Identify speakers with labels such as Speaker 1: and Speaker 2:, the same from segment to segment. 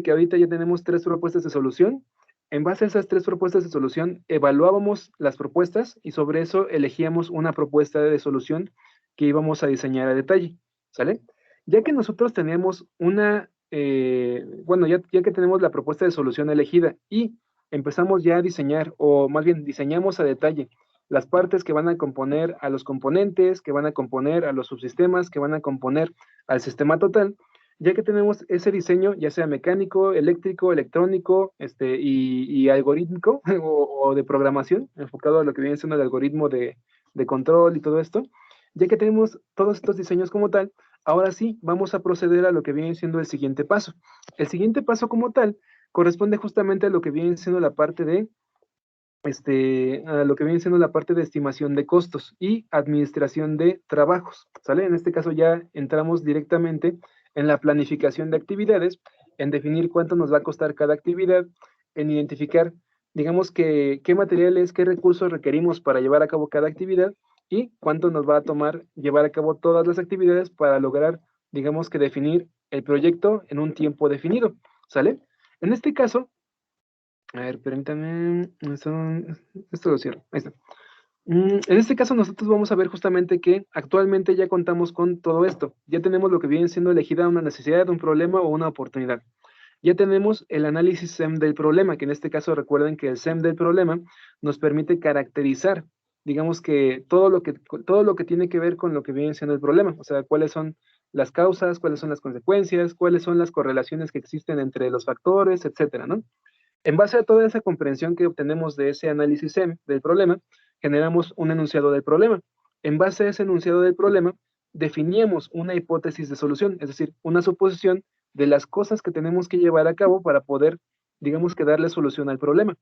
Speaker 1: que ahorita ya tenemos 3 propuestas de solución. En base a esas 3 propuestas de solución, evaluábamos las propuestas y sobre eso elegíamos una propuesta de solución que íbamos a diseñar a detalle, ¿sale? Ya que nosotros teníamos bueno, ya que tenemos la propuesta de solución elegida y empezamos ya a diseñar, o más bien diseñamos a detalle las partes que van a componer a los componentes, que van a componer a los subsistemas, que van a componer al sistema total. Ya que tenemos ese diseño, ya sea mecánico, eléctrico, electrónico, y algorítmico o de programación, enfocado a lo que viene siendo el algoritmo de control y todo esto, ya que tenemos todos estos diseños como tal, ahora sí vamos a proceder a lo que viene siendo el siguiente paso. El siguiente paso como tal corresponde justamente a lo que viene siendo la parte de a lo que viene siendo la parte de estimación de costos y administración de trabajos, ¿sale? En este caso ya entramos directamente en la planificación de actividades, en definir cuánto nos va a costar cada actividad, en identificar, digamos que qué materiales, qué recursos requerimos para llevar a cabo cada actividad y cuánto nos va a tomar llevar a cabo todas las actividades para lograr, digamos que definir el proyecto en un tiempo definido, ¿sale? En este caso, a ver, permítame. Esto lo cierro. Ahí está. En este caso, nosotros vamos a ver justamente que actualmente ya contamos con todo esto. Ya tenemos lo que viene siendo elegida una necesidad, un problema o una oportunidad. Ya tenemos el análisis SEM del problema, que en este caso recuerden que el SEM del problema nos permite caracterizar, digamos que todo lo que tiene que ver con lo que viene siendo el problema. O sea, cuáles son las causas, cuáles son las consecuencias, cuáles son las correlaciones que existen entre los factores, etcétera, ¿no? En base a toda esa comprensión que obtenemos de ese análisis SEM del problema, generamos un enunciado del problema. En base a ese enunciado del problema, definíamos una hipótesis de solución, es decir, una suposición de las cosas que tenemos que llevar a cabo para poder, digamos que darle solución al problema.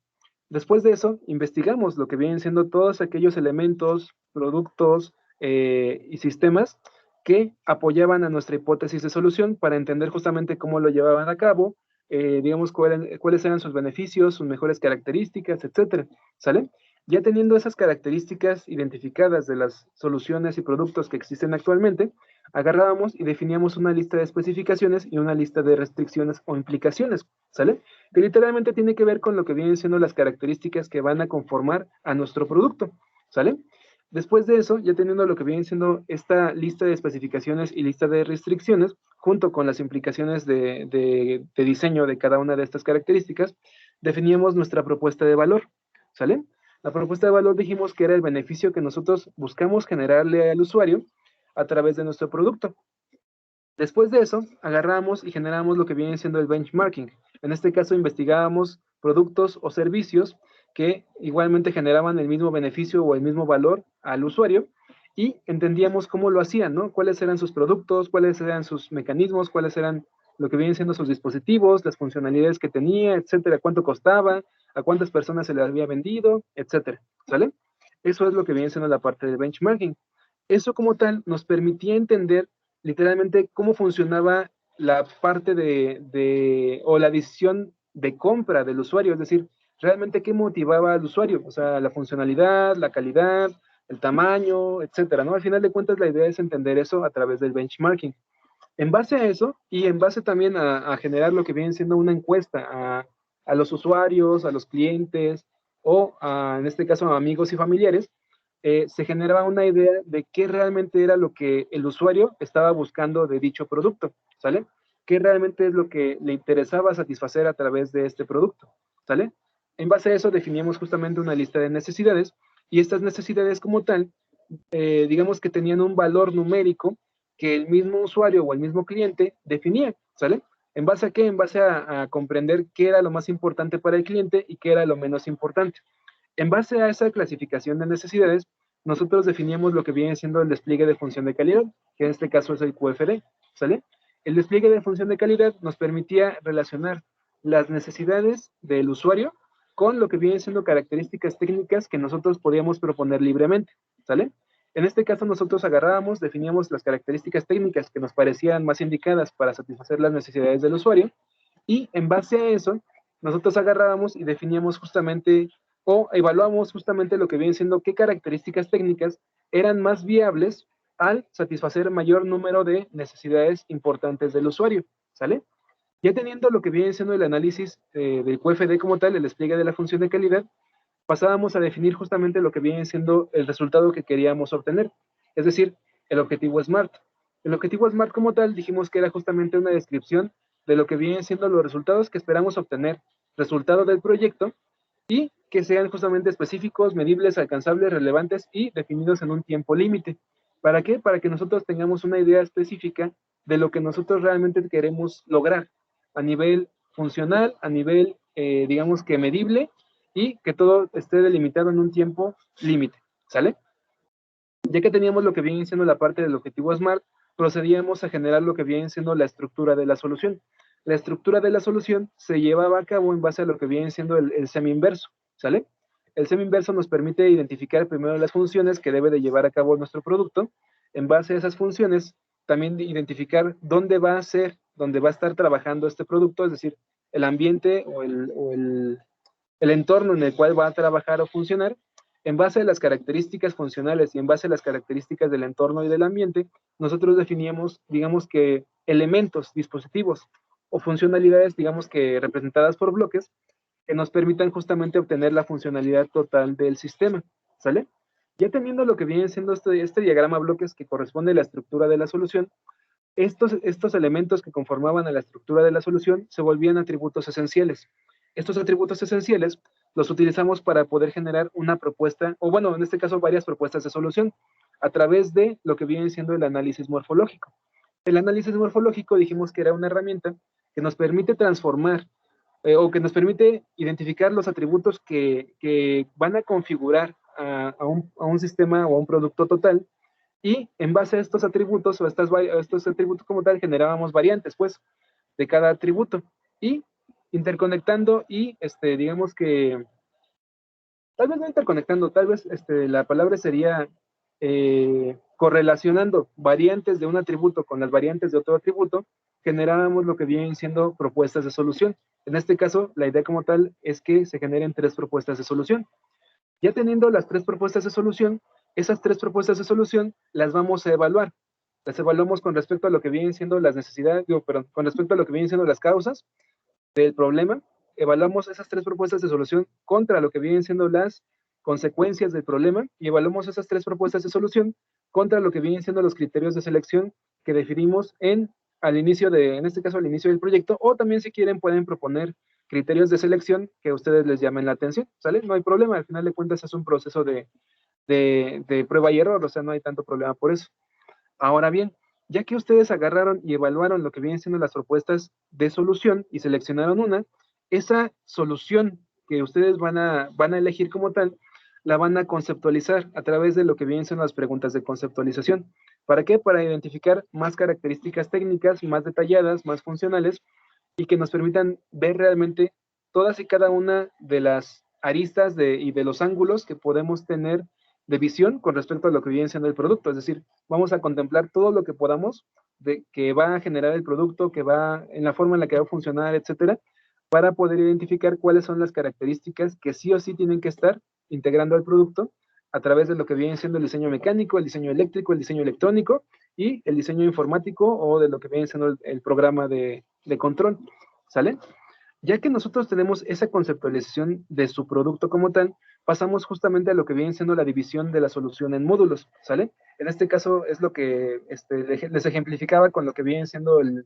Speaker 1: Después de eso, investigamos lo que vienen siendo todos aquellos elementos, productos y sistemas que apoyaban a nuestra hipótesis de solución para entender justamente cómo lo llevaban a cabo, digamos cuáles eran sus beneficios, sus mejores características, etcétera. ¿Sale? Ya teniendo esas características identificadas de las soluciones y productos que existen actualmente, agarrábamos y definíamos una lista de especificaciones y una lista de restricciones o implicaciones, ¿sale? Que literalmente tiene que ver con lo que vienen siendo las características que van a conformar a nuestro producto, ¿sale? Después de eso, ya teniendo lo que viene siendo esta lista de especificaciones y lista de restricciones, junto con las implicaciones de diseño de cada una de estas características, definíamos nuestra propuesta de valor, ¿sale? La propuesta de valor dijimos que era el beneficio que nosotros buscamos generarle al usuario a través de nuestro producto. Después de eso, agarramos y generamos lo que viene siendo el benchmarking. En este caso, investigábamos productos o servicios que igualmente generaban el mismo beneficio o el mismo valor al usuario y entendíamos cómo lo hacían, ¿no? Cuáles eran sus productos, cuáles eran sus mecanismos, cuáles eran lo que vienen siendo sus dispositivos, las funcionalidades que tenía, etcétera, cuánto costaba, a cuántas personas se le había vendido, etcétera, ¿sale? Eso es lo que viene siendo la parte del benchmarking. Eso como tal nos permitía entender literalmente cómo funcionaba la parte o la decisión de compra del usuario, es decir, realmente qué motivaba al usuario, o sea, la funcionalidad, la calidad, el tamaño, etcétera, ¿no? Al final de cuentas, la idea es entender eso a través del benchmarking. En base a eso, y en base también a generar lo que viene siendo una encuesta a los usuarios, a los clientes, en este caso a amigos y familiares, se generaba una idea de qué realmente era lo que el usuario estaba buscando de dicho producto, ¿sale? ¿Qué realmente es lo que le interesaba satisfacer a través de este producto, ¿sale? En base a eso definíamos justamente una lista de necesidades y estas necesidades como tal, digamos que tenían un valor numérico que el mismo usuario o el mismo cliente definía, ¿sale? ¿En base a qué? En base a comprender qué era lo más importante para el cliente y qué era lo menos importante. En base a esa clasificación de necesidades, nosotros definíamos lo que viene siendo el despliegue de función de calidad, que en este caso es el QFD, ¿sale? El despliegue de función de calidad nos permitía relacionar las necesidades del usuario con lo que vienen siendo características técnicas que nosotros podíamos proponer libremente, ¿sale? En este caso nosotros agarrábamos, definíamos las características técnicas que nos parecían más indicadas para satisfacer las necesidades del usuario y en base a eso nosotros agarrábamos y definíamos justamente o evaluamos justamente lo que viene siendo qué características técnicas eran más viables al satisfacer mayor número de necesidades importantes del usuario, ¿sale? Ya teniendo lo que viene siendo el análisis del QFD como tal, el despliegue de la función de calidad, pasábamos a definir justamente lo que viene siendo el resultado que queríamos obtener, es decir, el objetivo SMART. El objetivo SMART como tal dijimos que era justamente una descripción de lo que vienen siendo los resultados que esperamos obtener, resultado del proyecto, y que sean justamente específicos, medibles, alcanzables, relevantes y definidos en un tiempo límite. ¿Para qué? Para que nosotros tengamos una idea específica de lo que nosotros realmente queremos lograr a nivel funcional, a nivel, digamos que medible, y que todo esté delimitado en un tiempo límite, ¿sale? Ya que teníamos lo que viene siendo la parte del objetivo SMART, procedíamos a generar lo que viene siendo la estructura de la solución. La estructura de la solución se llevaba a cabo en base a lo que viene siendo el semi-inverso, ¿sale? El semi-inverso nos permite identificar primero las funciones que debe de llevar a cabo nuestro producto. En base a esas funciones, también identificar dónde va a ser, dónde va a estar trabajando este producto, es decir, el ambiente el entorno en el cual va a trabajar o funcionar. En base a las características funcionales y en base a las características del entorno y del ambiente, nosotros definíamos, digamos que, elementos, dispositivos o funcionalidades, digamos que representadas por bloques, que nos permitan justamente obtener la funcionalidad total del sistema, ¿sale? Ya teniendo lo que viene siendo este diagrama bloques que corresponde a la estructura de la solución, estos elementos que conformaban a la estructura de la solución se volvían atributos esenciales. Estos atributos esenciales los utilizamos para poder generar una propuesta, o bueno, en este caso varias propuestas de solución, a través de lo que viene siendo el análisis morfológico. El análisis morfológico dijimos que era una herramienta que nos permite transformar o que nos permite identificar los atributos que van a configurar a un sistema o a un producto total, y en base a estos atributos o a estos atributos como tal generábamos variantes pues de cada atributo y interconectando y digamos que tal vez no interconectando, tal vez la palabra sería correlacionando variantes de un atributo con las variantes de otro atributo, generábamos lo que vienen siendo propuestas de solución. En este caso, la idea como tal es que se generen 3 propuestas de solución. Ya teniendo las 3 propuestas de solución, esas 3 propuestas de solución las vamos a evaluar. Las evaluamos con respecto a lo que vienen siendo las necesidades, perdón, con respecto a lo que vienen siendo las causas del problema. Evaluamos esas 3 propuestas de solución contra lo que vienen siendo las consecuencias del problema y evaluamos esas 3 propuestas de solución contra lo que vienen siendo los criterios de selección que definimos al inicio en este caso al inicio del proyecto, o también si quieren pueden proponer criterios de selección que a ustedes les llamen la atención, ¿sale? No hay problema, al final de cuentas es un proceso de prueba y error, o sea, no hay tanto problema por eso. Ahora bien, ya que ustedes agarraron y evaluaron lo que vienen siendo las propuestas de solución y seleccionaron una, esa solución que ustedes van a elegir como tal, la van a conceptualizar a través de lo que vienen siendo las preguntas de conceptualización. ¿Para qué? Para identificar más características técnicas, más detalladas, más funcionales, y que nos permitan ver realmente todas y cada una de las aristas y de los ángulos que podemos tener de visión con respecto a lo que viene siendo el producto. Es decir, vamos a contemplar todo lo que podamos de que va a generar el producto, que va en la forma en la que va a funcionar, etcétera, para poder identificar cuáles son las características que sí o sí tienen que estar integrando al producto a través de lo que viene siendo el diseño mecánico, el diseño eléctrico, el diseño electrónico y el diseño informático o de lo que viene siendo el programa de control, ¿sale? Ya que nosotros tenemos esa conceptualización de su producto como tal, pasamos justamente a lo que viene siendo la división de la solución en módulos, ¿sale? En este caso es lo que les ejemplificaba con lo que viene siendo el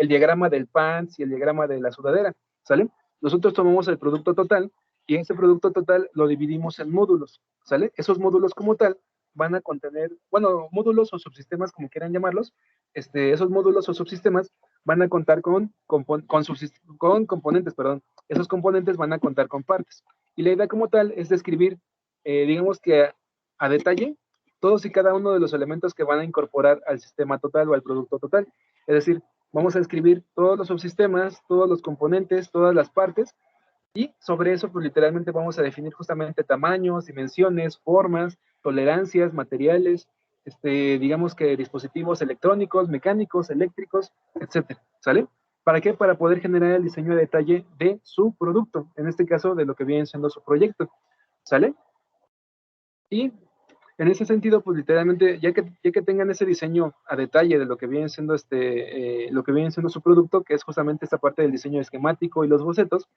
Speaker 1: diagrama del pants y el diagrama de la sudadera, ¿sale? Nosotros tomamos el producto total y ese producto total lo dividimos en módulos, ¿sale? Esos módulos como tal van a contener, bueno, módulos o subsistemas, como quieran llamarlos, esos módulos o subsistemas van a contar con componentes, perdón. Esos componentes van a contar con partes. Y la idea como tal es describir, digamos que a detalle, todos y cada uno de los elementos que van a incorporar al sistema total o al producto total. Es decir, vamos a describir todos los subsistemas, todos los componentes, todas las partes, y sobre eso, pues literalmente vamos a definir justamente tamaños, dimensiones, formas, tolerancias, materiales, digamos que dispositivos electrónicos, mecánicos, eléctricos, etcétera, ¿sale? ¿Para qué? Para poder generar el diseño de detalle de su producto, en este caso de lo que viene siendo su proyecto, ¿sale? Y En ese sentido, pues literalmente, ya que tengan ese diseño a detalle de lo que viene siendo lo que viene siendo su producto, que es justamente esta parte del diseño esquemático y los bocetos,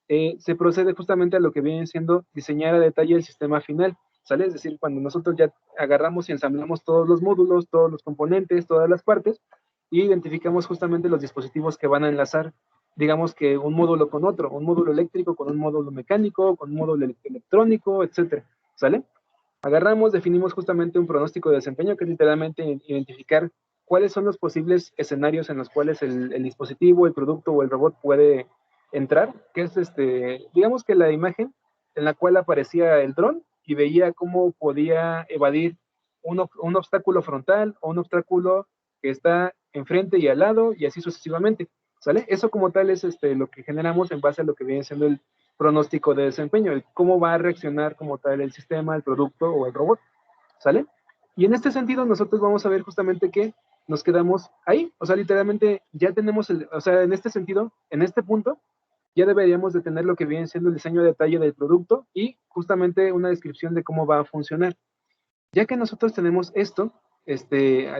Speaker 1: se procede justamente a lo que viene siendo diseñar a detalle el sistema final, ¿sale? Es decir, cuando nosotros ya agarramos y ensamblamos todos los módulos, todos los componentes, todas las partes, y identificamos justamente los dispositivos que van a enlazar, digamos que un módulo con otro, un módulo eléctrico con un módulo mecánico, con un módulo electrónico, etcétera, ¿sale? Agarramos, definimos justamente un pronóstico de desempeño, que es literalmente identificar cuáles son los posibles escenarios en los cuales el dispositivo, el producto o el robot puede entrar, que es digamos que la imagen en la cual aparecía el dron y veía cómo podía evadir un obstáculo frontal o un obstáculo que está enfrente y al lado y así sucesivamente, ¿sale? Eso como tal es lo que generamos en base a lo que viene siendo el pronóstico de desempeño, el cómo va a reaccionar como tal el sistema, el producto o el robot, ¿sale? Y en este sentido nosotros vamos a ver justamente que nos quedamos ahí, o sea, literalmente ya tenemos, o sea, en este sentido, en este punto, ya deberíamos de tener lo que viene siendo el diseño de detalle del producto y justamente una descripción de cómo va a funcionar. Ya que nosotros tenemos esto,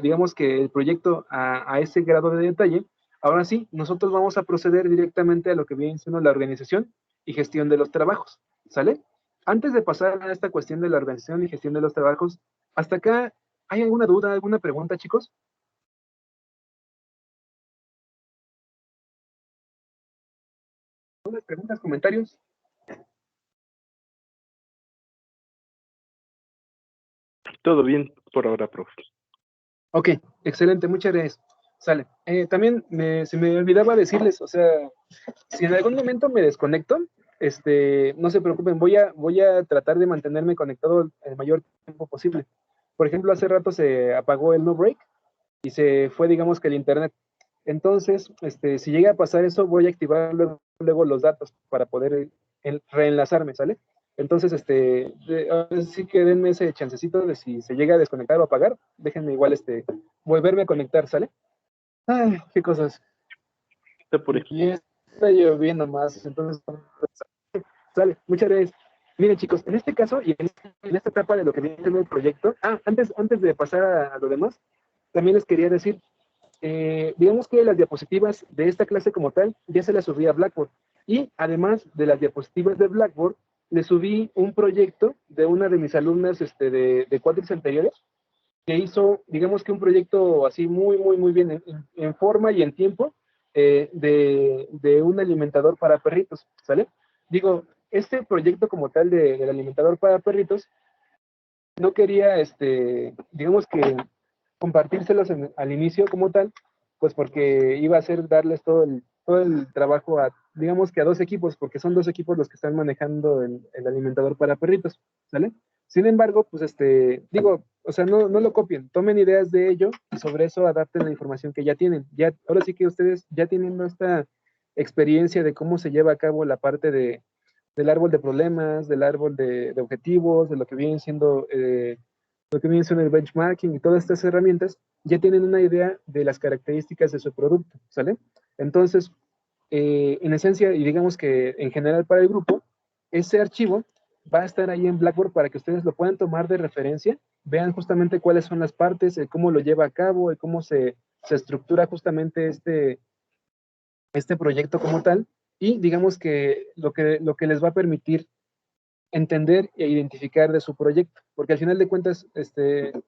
Speaker 1: digamos que el proyecto a ese grado de detalle, ahora sí, nosotros vamos a proceder directamente a lo que viene siendo la organización y gestión de los trabajos, ¿sale? Antes de pasar a esta cuestión de la organización y gestión de los trabajos, hasta acá, ¿hay alguna duda, alguna pregunta, chicos? ¿Algunas preguntas, comentarios?
Speaker 2: Todo bien por ahora, profe.
Speaker 1: Ok, excelente, muchas gracias. Sale. También se me olvidaba decirles, o sea, si en algún momento me desconecto, no se preocupen, voy a tratar de mantenerme conectado el mayor tiempo posible. Por ejemplo, hace rato se apagó el no break y se fue, digamos que el internet. Entonces, si llega a pasar eso, voy a activar luego los datos para poder reenlazarme, ¿sale? Entonces, sí que denme ese chancecito de si se llega a desconectar o apagar, déjenme igual, volverme a conectar, ¿sale? Ay, qué cosas.
Speaker 2: Está por aquí.
Speaker 1: Y está lloviendo más, entonces, sale, muchas gracias. Miren, chicos, en este caso y en esta etapa de lo que viene siendo el proyecto, antes de pasar a lo demás, también les quería decir, digamos que las diapositivas de esta clase como tal ya se las subí a Blackboard. Y además de las diapositivas de Blackboard, le subí un proyecto de una de mis alumnas de cuatris anteriores, que hizo, digamos que un proyecto así muy, muy, muy bien en forma y en tiempo, de un alimentador para perritos, ¿sale? Digo, este proyecto como tal del alimentador para perritos, no quería, digamos que compartírselos al inicio como tal, pues porque iba a ser darles todo el trabajo digamos que a dos equipos, porque son dos equipos los que están manejando el alimentador para perritos, ¿sale? Sin embargo, pues digo, o sea, no lo copien, tomen ideas de ello y sobre eso adapten la información que ya tienen. Ya, ahora sí que ustedes ya teniendo esta experiencia de cómo se lleva a cabo la parte del árbol de problemas, del árbol de objetivos, de lo que viene siendo el benchmarking y todas estas herramientas, ya tienen una idea de las características de su producto, ¿sale? Entonces, en esencia, y digamos que en general para el grupo, ese archivo va a estar ahí en Blackboard para que ustedes lo puedan tomar de referencia, vean justamente cuáles son las partes, cómo lo lleva a cabo, cómo se estructura justamente este proyecto como tal, y digamos que lo que les va a permitir entender e identificar de su proyecto, porque al final de cuentas,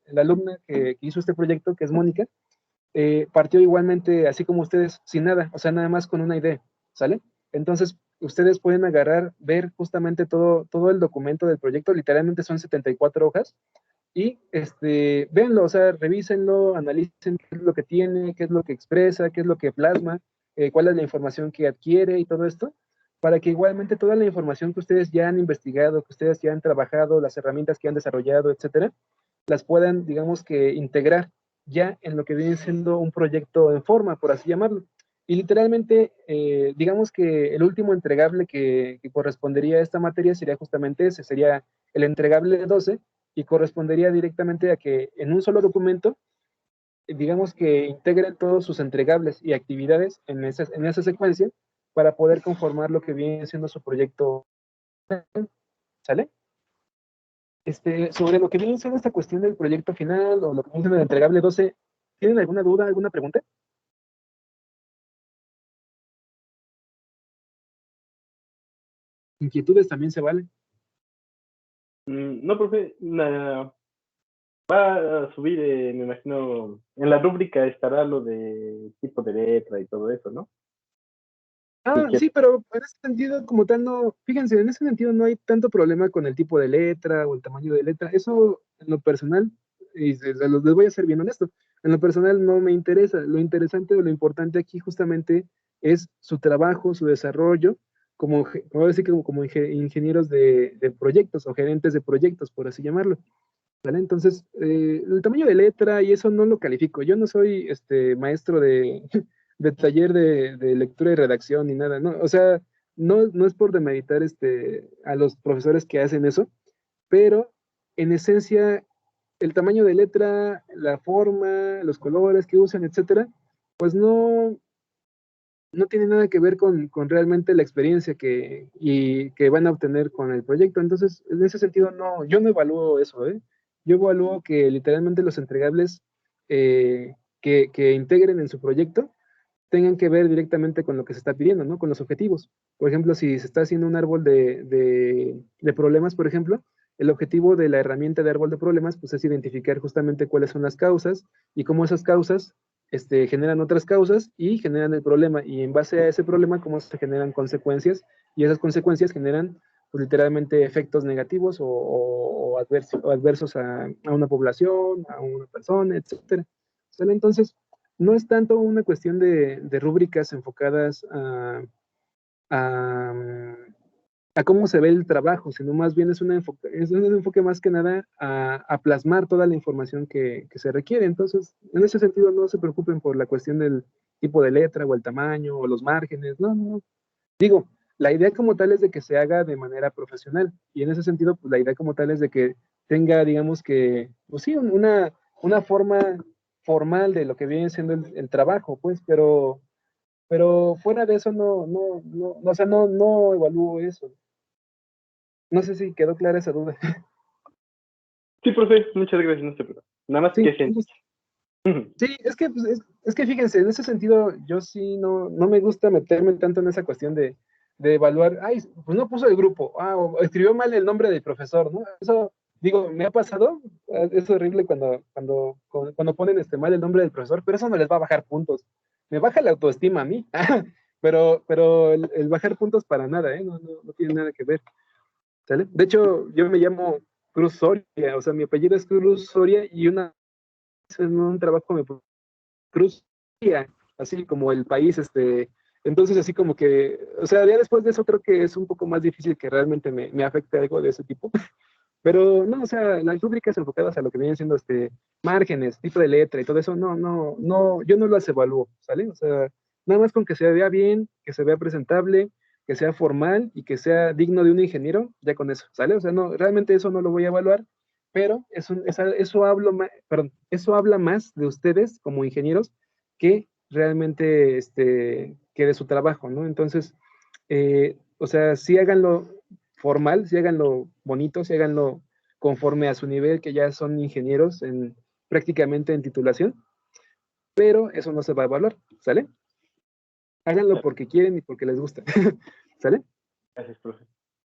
Speaker 1: la alumna que hizo este proyecto, que es Mónica, partió igualmente, así como ustedes, sin nada, o sea, nada más con una idea, ¿sale? Entonces, ustedes pueden agarrar, ver justamente todo el documento del proyecto, literalmente son 74 hojas, y véanlo, o sea, revísenlo, analicen qué es lo que tiene, qué es lo que expresa, qué es lo que plasma, cuál es la información que adquiere y todo esto, para que igualmente toda la información que ustedes ya han investigado, que ustedes ya han trabajado, las herramientas que han desarrollado, etcétera, las puedan, digamos que, integrar ya en lo que viene siendo un proyecto en forma, por así llamarlo. Y literalmente, digamos que el último entregable que correspondería a esta materia sería justamente ese, sería el entregable 12, y correspondería directamente a que en un solo documento, digamos que integren todos sus entregables y actividades en esa secuencia para poder conformar lo que viene siendo su proyecto, ¿sale? Sobre lo que viene siendo esta cuestión del proyecto final o lo que viene siendo el entregable 12, ¿tienen alguna duda, alguna pregunta? Inquietudes también se valen.
Speaker 2: No, profe, va a subir, me imagino, en la rúbrica estará lo de tipo de letra y todo eso, ¿no?
Speaker 1: Ah, sí, pero en ese sentido, como tal, no, fíjense, en ese sentido no hay tanto problema con el tipo de letra o el tamaño de letra. Eso, en lo personal, y les voy a ser bien honesto, en lo personal no me interesa. Lo interesante o lo importante aquí justamente es su trabajo, su desarrollo, como decir, como ingenieros de proyectos o gerentes de proyectos, por así llamarlo. ¿Vale? Entonces, el tamaño de letra y eso no lo califico. Yo no soy maestro de taller de lectura y redacción ni nada, ¿no? O sea, no es por demeritar a los profesores que hacen eso, pero en esencia, el tamaño de letra, la forma, los colores que usan, etcétera, pues no tiene nada que ver con realmente la experiencia que van a obtener con el proyecto. Entonces, en ese sentido, no, yo no evalúo eso, ¿eh? Yo evalúo que literalmente los entregables que integren en su proyecto tengan que ver directamente con lo que se está pidiendo, ¿no? Con los objetivos. Por ejemplo, si se está haciendo un árbol de problemas, por ejemplo, el objetivo de la herramienta de árbol de problemas, pues es identificar justamente cuáles son las causas y cómo esas causas generan otras causas y generan el problema. Y en base a ese problema, cómo se generan consecuencias y esas consecuencias generan, pues literalmente, efectos negativos o adversos a una población, a una persona, etcétera. ¿Sale? Entonces, no es tanto una cuestión de rúbricas enfocadas a, a cómo se ve el trabajo, sino más bien es un enfoque más que nada a plasmar toda la información que se requiere. Entonces, en ese sentido, no se preocupen por la cuestión del tipo de letra o el tamaño o los márgenes, no, no. Digo, la idea como tal es de que se haga de manera profesional y en ese sentido, pues la idea como tal es de que tenga, digamos que, pues sí, una forma formal de lo que viene siendo el trabajo, pues, pero fuera de eso o sea, no evalúo eso. No sé si quedó clara esa duda.
Speaker 2: Sí, profe, muchas gracias, no se preocupe. Nada más
Speaker 1: Sí,
Speaker 2: que se...
Speaker 1: sí, es que fíjense, en ese sentido, yo sí no me gusta meterme tanto en esa cuestión de evaluar, ay, pues no puso el grupo, o escribió mal el nombre del profesor, ¿no? Eso, digo, me ha pasado, es horrible cuando ponen mal el nombre del profesor, pero eso no les va a bajar puntos. Me baja la autoestima a mí, pero el bajar puntos para nada, ¿eh? No tiene nada que ver, ¿sale? De hecho, yo me llamo Cruz Soria, o sea, mi apellido es Cruz Soria y una vez en un trabajo me Cruz, así como el país, entonces así como que, o sea, ya después de eso creo que es un poco más difícil que realmente me afecte algo de ese tipo, pero no, o sea, las rúbricas enfocadas a lo que vienen siendo márgenes, tipo de letra y todo eso, no, yo no las evalúo, ¿sale? O sea, nada más con que se vea bien, que se vea presentable, que sea formal y que sea digno de un ingeniero, ya con eso, ¿sale? O sea, no, realmente eso no lo voy a evaluar, pero eso habla más de ustedes como ingenieros que realmente que de su trabajo, ¿no? Entonces, o sea, sí háganlo formal, sí háganlo bonito, sí háganlo conforme a su nivel, que ya son ingenieros prácticamente en titulación, pero eso no se va a evaluar, ¿sale? Háganlo porque quieren y porque les gusta, ¿sale?
Speaker 2: Gracias, profe.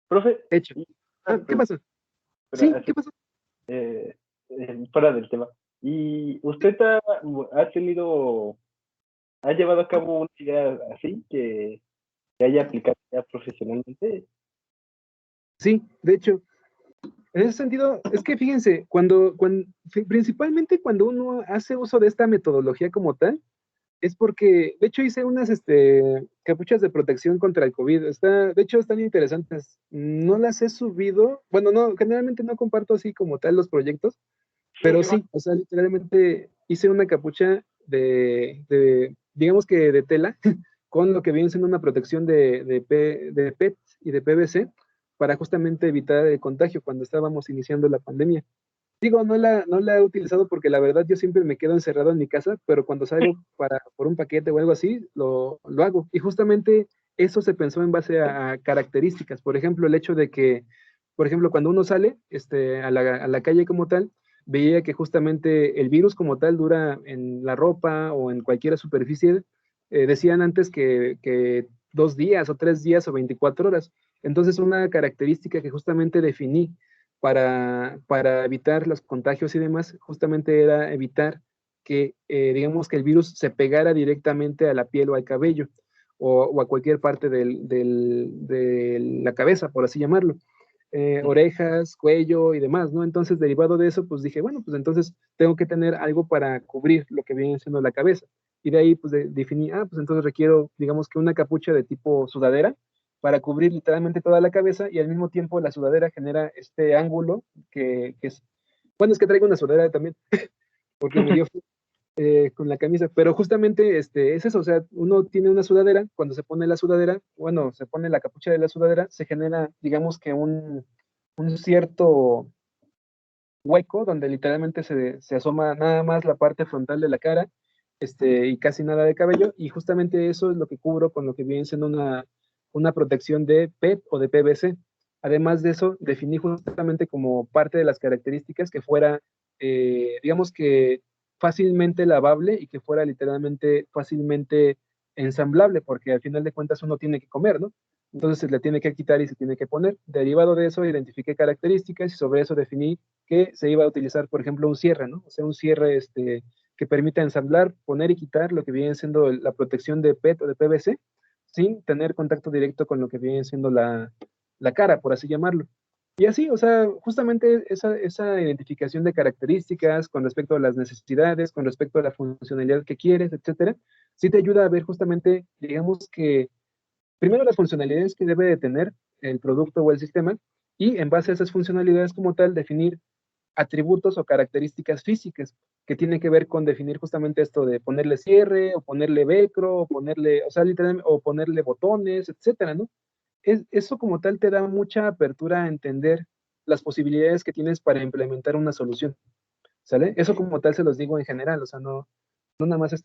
Speaker 2: Profe,
Speaker 1: Hecho. ¿Qué pasó?
Speaker 2: pero
Speaker 1: Sí,
Speaker 2: así,
Speaker 1: ¿qué pasó?
Speaker 2: fuera del tema. ¿Y usted ha tenido, ha llevado a cabo una idea así que haya aplicado ya profesionalmente?
Speaker 1: Sí, de hecho, en ese sentido, es que fíjense, principalmente cuando uno hace uso de esta metodología como tal, es porque, de hecho, hice unas capuchas de protección contra el COVID. De hecho, están interesantes. No las he subido. Bueno, no, generalmente no comparto así como tal los proyectos, pero sí, o sea, literalmente hice una capucha digamos que de tela, con lo que viene siendo una protección de PET y de PVC para justamente evitar el contagio cuando estábamos iniciando la pandemia. Digo, no la he utilizado porque la verdad yo siempre me quedo encerrado en mi casa, pero cuando salgo por un paquete o algo así, lo hago. Y justamente eso se pensó en base a características. Por ejemplo, el hecho de que Por ejemplo, cuando uno sale a la calle como tal, veía que justamente el virus como tal dura en la ropa o en cualquier superficie, decían antes que 2 días o 3 días o 24 horas. Entonces, una característica que justamente definí para evitar los contagios y demás, justamente era evitar que, digamos, que el virus se pegara directamente a la piel o al cabello o a cualquier parte de la cabeza, por así llamarlo. Orejas, cuello y demás, ¿no? Entonces, derivado de eso, pues dije, bueno, pues entonces tengo que tener algo para cubrir lo que viene siendo la cabeza. Y de ahí, pues definí, pues entonces requiero, digamos que una capucha de tipo sudadera para cubrir literalmente toda la cabeza y al mismo tiempo la sudadera genera este ángulo que es, bueno, es que traigo una sudadera también, porque me dio con la camisa, pero justamente es eso, o sea, uno tiene una sudadera, cuando se pone la sudadera, bueno, se pone la capucha de la sudadera, se genera, digamos que un cierto hueco donde literalmente se asoma nada más la parte frontal de la cara, y casi nada de cabello, y justamente eso es lo que cubro con lo que viene siendo una protección de PET o de PVC. Además de eso, definí justamente como parte de las características que fuera, digamos que fácilmente lavable y que fuera literalmente fácilmente ensamblable, porque al final de cuentas uno tiene que comer, ¿no? Entonces se le tiene que quitar y se tiene que poner. Derivado de eso, identifiqué características y sobre eso definí que se iba a utilizar, por ejemplo, un cierre, ¿no? O sea, un cierre que permita ensamblar, poner y quitar lo que viene siendo la protección de PET o de PVC sin tener contacto directo con lo que viene siendo la cara, por así llamarlo. Y así, o sea, justamente esa identificación de características con respecto a las necesidades, con respecto a la funcionalidad que quieres, etcétera, sí te ayuda a ver justamente, digamos que primero las funcionalidades que debe de tener el producto o el sistema y en base a esas funcionalidades como tal definir atributos o características físicas que tienen que ver con definir justamente esto de ponerle cierre o ponerle velcro o ponerle, o sea, literalmente, o ponerle botones, etcétera, ¿no? Eso como tal te da mucha apertura a entender las posibilidades que tienes para implementar una solución, ¿sale? Eso como tal se los digo en general, o sea, no nada más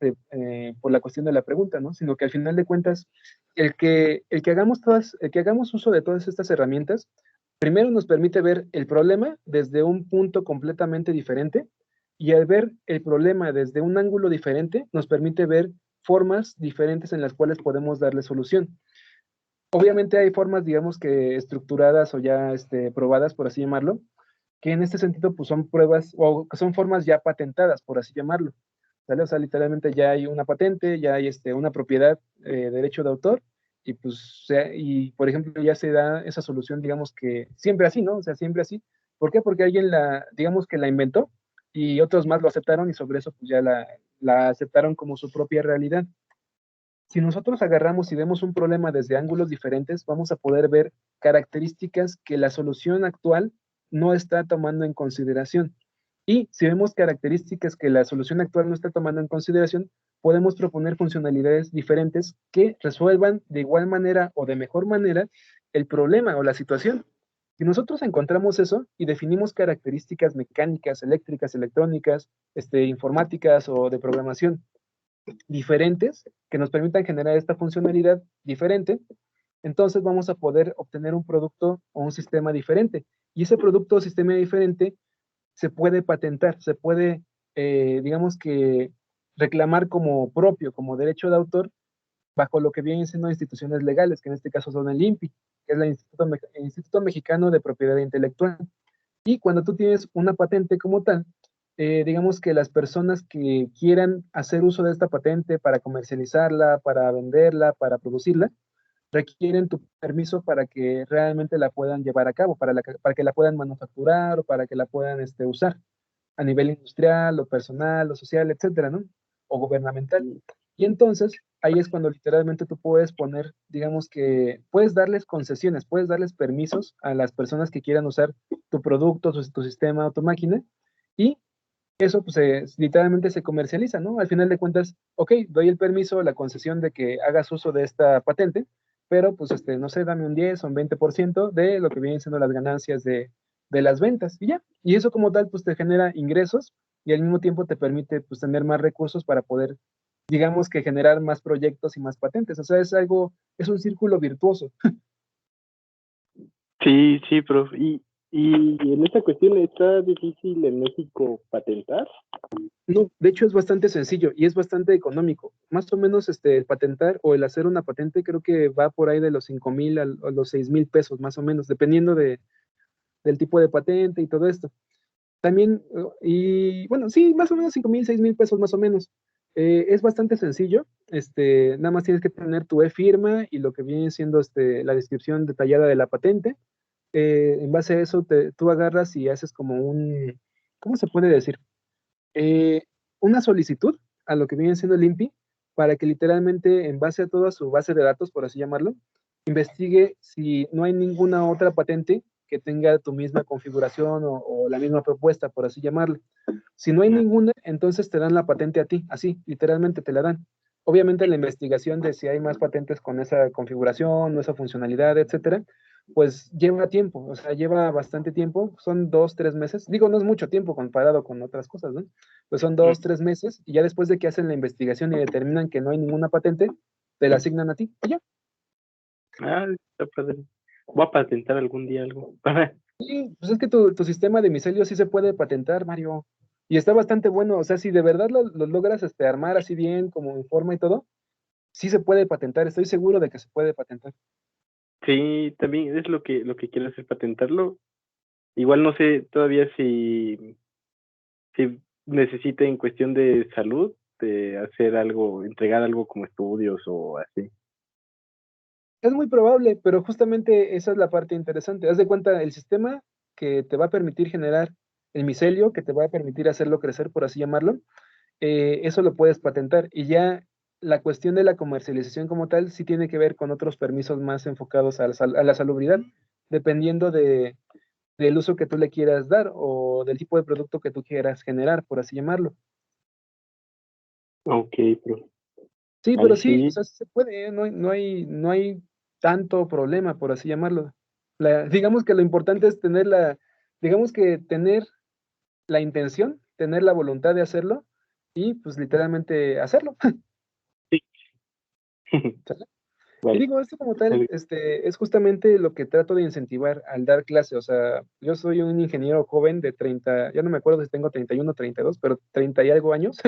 Speaker 1: por la cuestión de la pregunta, ¿no? Sino que al final de cuentas, el que hagamos uso de todas estas herramientas, primero nos permite ver el problema desde un punto completamente diferente y al ver el problema desde un ángulo diferente, nos permite ver formas diferentes en las cuales podemos darle solución. Obviamente hay formas, digamos que estructuradas o ya probadas, por así llamarlo, que en este sentido pues son pruebas o que son formas ya patentadas, por así llamarlo. ¿Sale? O sea, literalmente ya hay una patente, ya hay una propiedad, derecho de autor, y pues, y por ejemplo, ya se da esa solución, digamos que siempre así, ¿no? O sea, siempre así. ¿Por qué? Porque alguien digamos que la inventó y otros más lo aceptaron y sobre eso pues ya la aceptaron como su propia realidad. Si nosotros agarramos y vemos un problema desde ángulos diferentes, vamos a poder ver características que la solución actual no está tomando en consideración. Y si vemos características que la solución actual no está tomando en consideración, podemos proponer funcionalidades diferentes que resuelvan de igual manera o de mejor manera el problema o la situación. Si nosotros encontramos eso y definimos características mecánicas, eléctricas, electrónicas, informáticas o de programación diferentes que nos permitan generar esta funcionalidad diferente, entonces vamos a poder obtener un producto o un sistema diferente. Y ese producto o sistema diferente se puede patentar, se puede, digamos que, reclamar como propio, como derecho de autor, bajo lo que vienen siendo instituciones legales, que en este caso son el INPI, que es el Instituto Mexicano de Propiedad Intelectual. Y cuando tú tienes una patente como tal, digamos que las personas que quieran hacer uso de esta patente para comercializarla, para venderla, para producirla, requieren tu permiso para que realmente la puedan llevar a cabo, para que la puedan manufacturar o para que la puedan usar a nivel industrial o personal o social, etcétera, ¿no? O gubernamental. Y entonces ahí es cuando literalmente tú puedes poner, digamos que puedes darles concesiones, puedes darles permisos a las personas que quieran usar tu producto, tu sistema o tu máquina y eso pues literalmente se comercializa, ¿no? Al final de cuentas, ok, doy el permiso, la concesión de que hagas uso de esta patente, pero pues no sé, dame un 10 o un 20% de lo que vienen siendo las ganancias de las ventas y ya. Y eso como tal pues te genera ingresos y al mismo tiempo te permite pues tener más recursos para poder, digamos que generar más proyectos y más patentes. O sea, es un círculo virtuoso.
Speaker 2: Sí, sí, profe. Y en esta cuestión está difícil en México patentar.
Speaker 1: No, de hecho es bastante sencillo y es bastante económico. Más o menos el patentar o el hacer una patente creo que va por ahí de los 5,000 a los 6,000 pesos, más o menos, dependiendo del tipo de patente y todo esto. También, y bueno, sí, más o menos 5,000, 6,000 pesos más o menos. Es bastante sencillo. Nada más tienes que tener tu e-firma y lo que viene siendo la descripción detallada de la patente. En base a eso, tú agarras y haces como ¿cómo se puede decir? eh, una solicitud a lo que viene siendo el INPI para que literalmente, en base a toda su base de datos, por así llamarlo, investigue si no hay ninguna otra patente que tenga tu misma configuración o la misma propuesta, por así llamarlo. Si no hay ninguna, entonces te dan la patente a ti, así, literalmente te la dan. Obviamente la investigación de si hay más patentes con esa configuración o esa funcionalidad, etcétera, pues lleva tiempo, o sea, lleva bastante tiempo, son 2, 3 meses. Digo, no es mucho tiempo comparado con otras cosas, ¿no? Pues son 2, 3 meses, y ya después de que hacen la investigación y determinan que no hay ninguna patente, te la asignan a ti, y ya.
Speaker 2: Ah, está padre. Voy a patentar algún día algo.
Speaker 1: Sí, pues es que tu sistema de micelio sí se puede patentar, Mario. Y está bastante bueno, o sea, si de verdad lo logras armar así bien, como en forma y todo, sí se puede patentar, estoy seguro de que se puede patentar.
Speaker 2: Sí, también es lo que quiero hacer, patentarlo. Igual no sé todavía si necesite en cuestión de salud, de hacer algo, entregar algo como estudios o así.
Speaker 1: Es muy probable, pero justamente esa es la parte interesante. Haz de cuenta, el sistema que te va a permitir generar el micelio, que te va a permitir hacerlo crecer, por así llamarlo, eso lo puedes patentar. Y ya la cuestión de la comercialización como tal sí tiene que ver con otros permisos más enfocados a la salubridad, dependiendo del uso que tú le quieras dar o del tipo de producto que tú quieras generar, por así llamarlo.
Speaker 2: Ok, pero
Speaker 1: Sí, pero
Speaker 2: ahí
Speaker 1: sí, o
Speaker 2: sí.
Speaker 1: sea, sí se puede, ¿eh? No hay tanto problema, por así llamarlo. Digamos que lo importante es digamos que tener la intención, tener la voluntad de hacerlo y pues literalmente hacerlo.
Speaker 2: Sí.
Speaker 1: ¿Sale? Y
Speaker 2: Vale,
Speaker 1: digo, esto como tal,
Speaker 2: vale.
Speaker 1: es justamente lo que trato de incentivar al dar clase. O sea, yo soy un ingeniero joven de 30, ya no me acuerdo si tengo 31 o 32, pero 30 y algo años.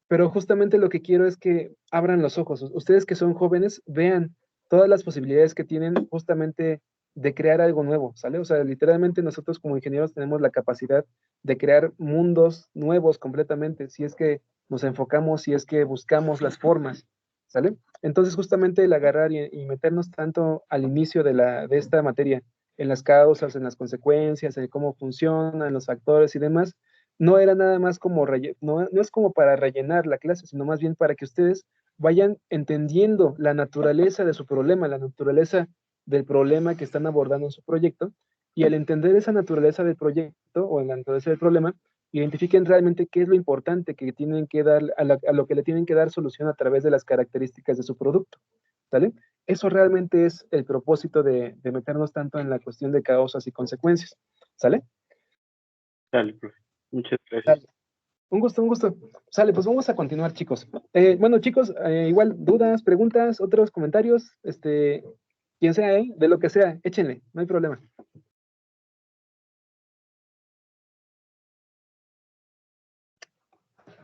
Speaker 1: Pero justamente lo que quiero es que abran los ojos. Ustedes que son jóvenes, vean todas las posibilidades que tienen justamente de crear algo nuevo, ¿sale? O sea, literalmente nosotros como ingenieros tenemos la capacidad de crear mundos nuevos completamente, si es que nos enfocamos, si es que buscamos las formas, ¿sale? Entonces, justamente el agarrar y meternos tanto al inicio de esta materia, en las causas, en las consecuencias, en cómo funcionan los factores y demás, no era nada más como, no es como para rellenar la clase, sino más bien para que ustedes vayan entendiendo la naturaleza de su problema, la naturaleza del problema que están abordando en su proyecto, y al entender esa naturaleza del proyecto o en la naturaleza del problema, identifiquen realmente qué es lo importante que tienen que dar, a lo que le tienen que dar solución a través de las características de su producto, ¿sale? Eso realmente es el propósito de meternos tanto en la cuestión de causas y consecuencias, ¿sale?
Speaker 2: Dale, profe. Muchas gracias.
Speaker 1: Dale. Un gusto, un gusto. Sale, pues vamos a continuar, chicos. Bueno, chicos, igual dudas, preguntas, otros comentarios, quien sea, de lo que sea, échenle, no hay problema.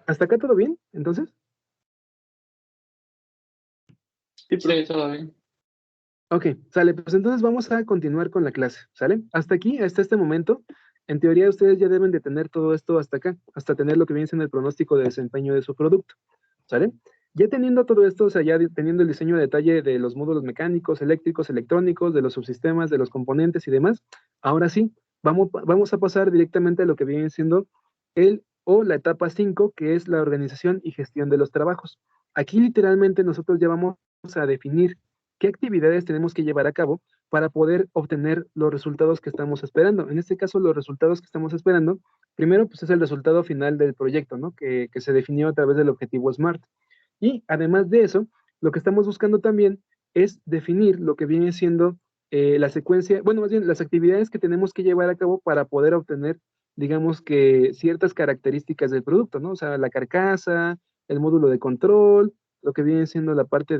Speaker 1: ¿Hasta acá todo bien? Entonces,
Speaker 2: Sí, profe. Sí, todo bien.
Speaker 1: ok, sale, pues entonces vamos a continuar con la clase, ¿sale? Hasta aquí, hasta este momento, en teoría ustedes ya deben de tener todo esto hasta acá, hasta tener lo que viene siendo el pronóstico de desempeño de su producto, ¿sale? Ya teniendo todo esto, o sea, ya teniendo el diseño de detalle de los módulos mecánicos, eléctricos, electrónicos, de los subsistemas, de los componentes y demás, ahora sí, vamos a pasar directamente a lo que viene siendo la etapa 5, que es la organización y gestión de los trabajos. Aquí literalmente nosotros ya vamos a definir qué actividades tenemos que llevar a cabo para poder obtener los resultados que estamos esperando. En este caso, los resultados que estamos esperando, primero, pues es el resultado final del proyecto, ¿no? Que se definió a través del objetivo SMART. Y además de eso, lo que estamos buscando también es definir lo que viene siendo la secuencia, bueno, más bien las actividades que tenemos que llevar a cabo para poder obtener, digamos que ciertas características del producto, ¿no? O sea, la carcasa, el módulo de control, lo que viene siendo la parte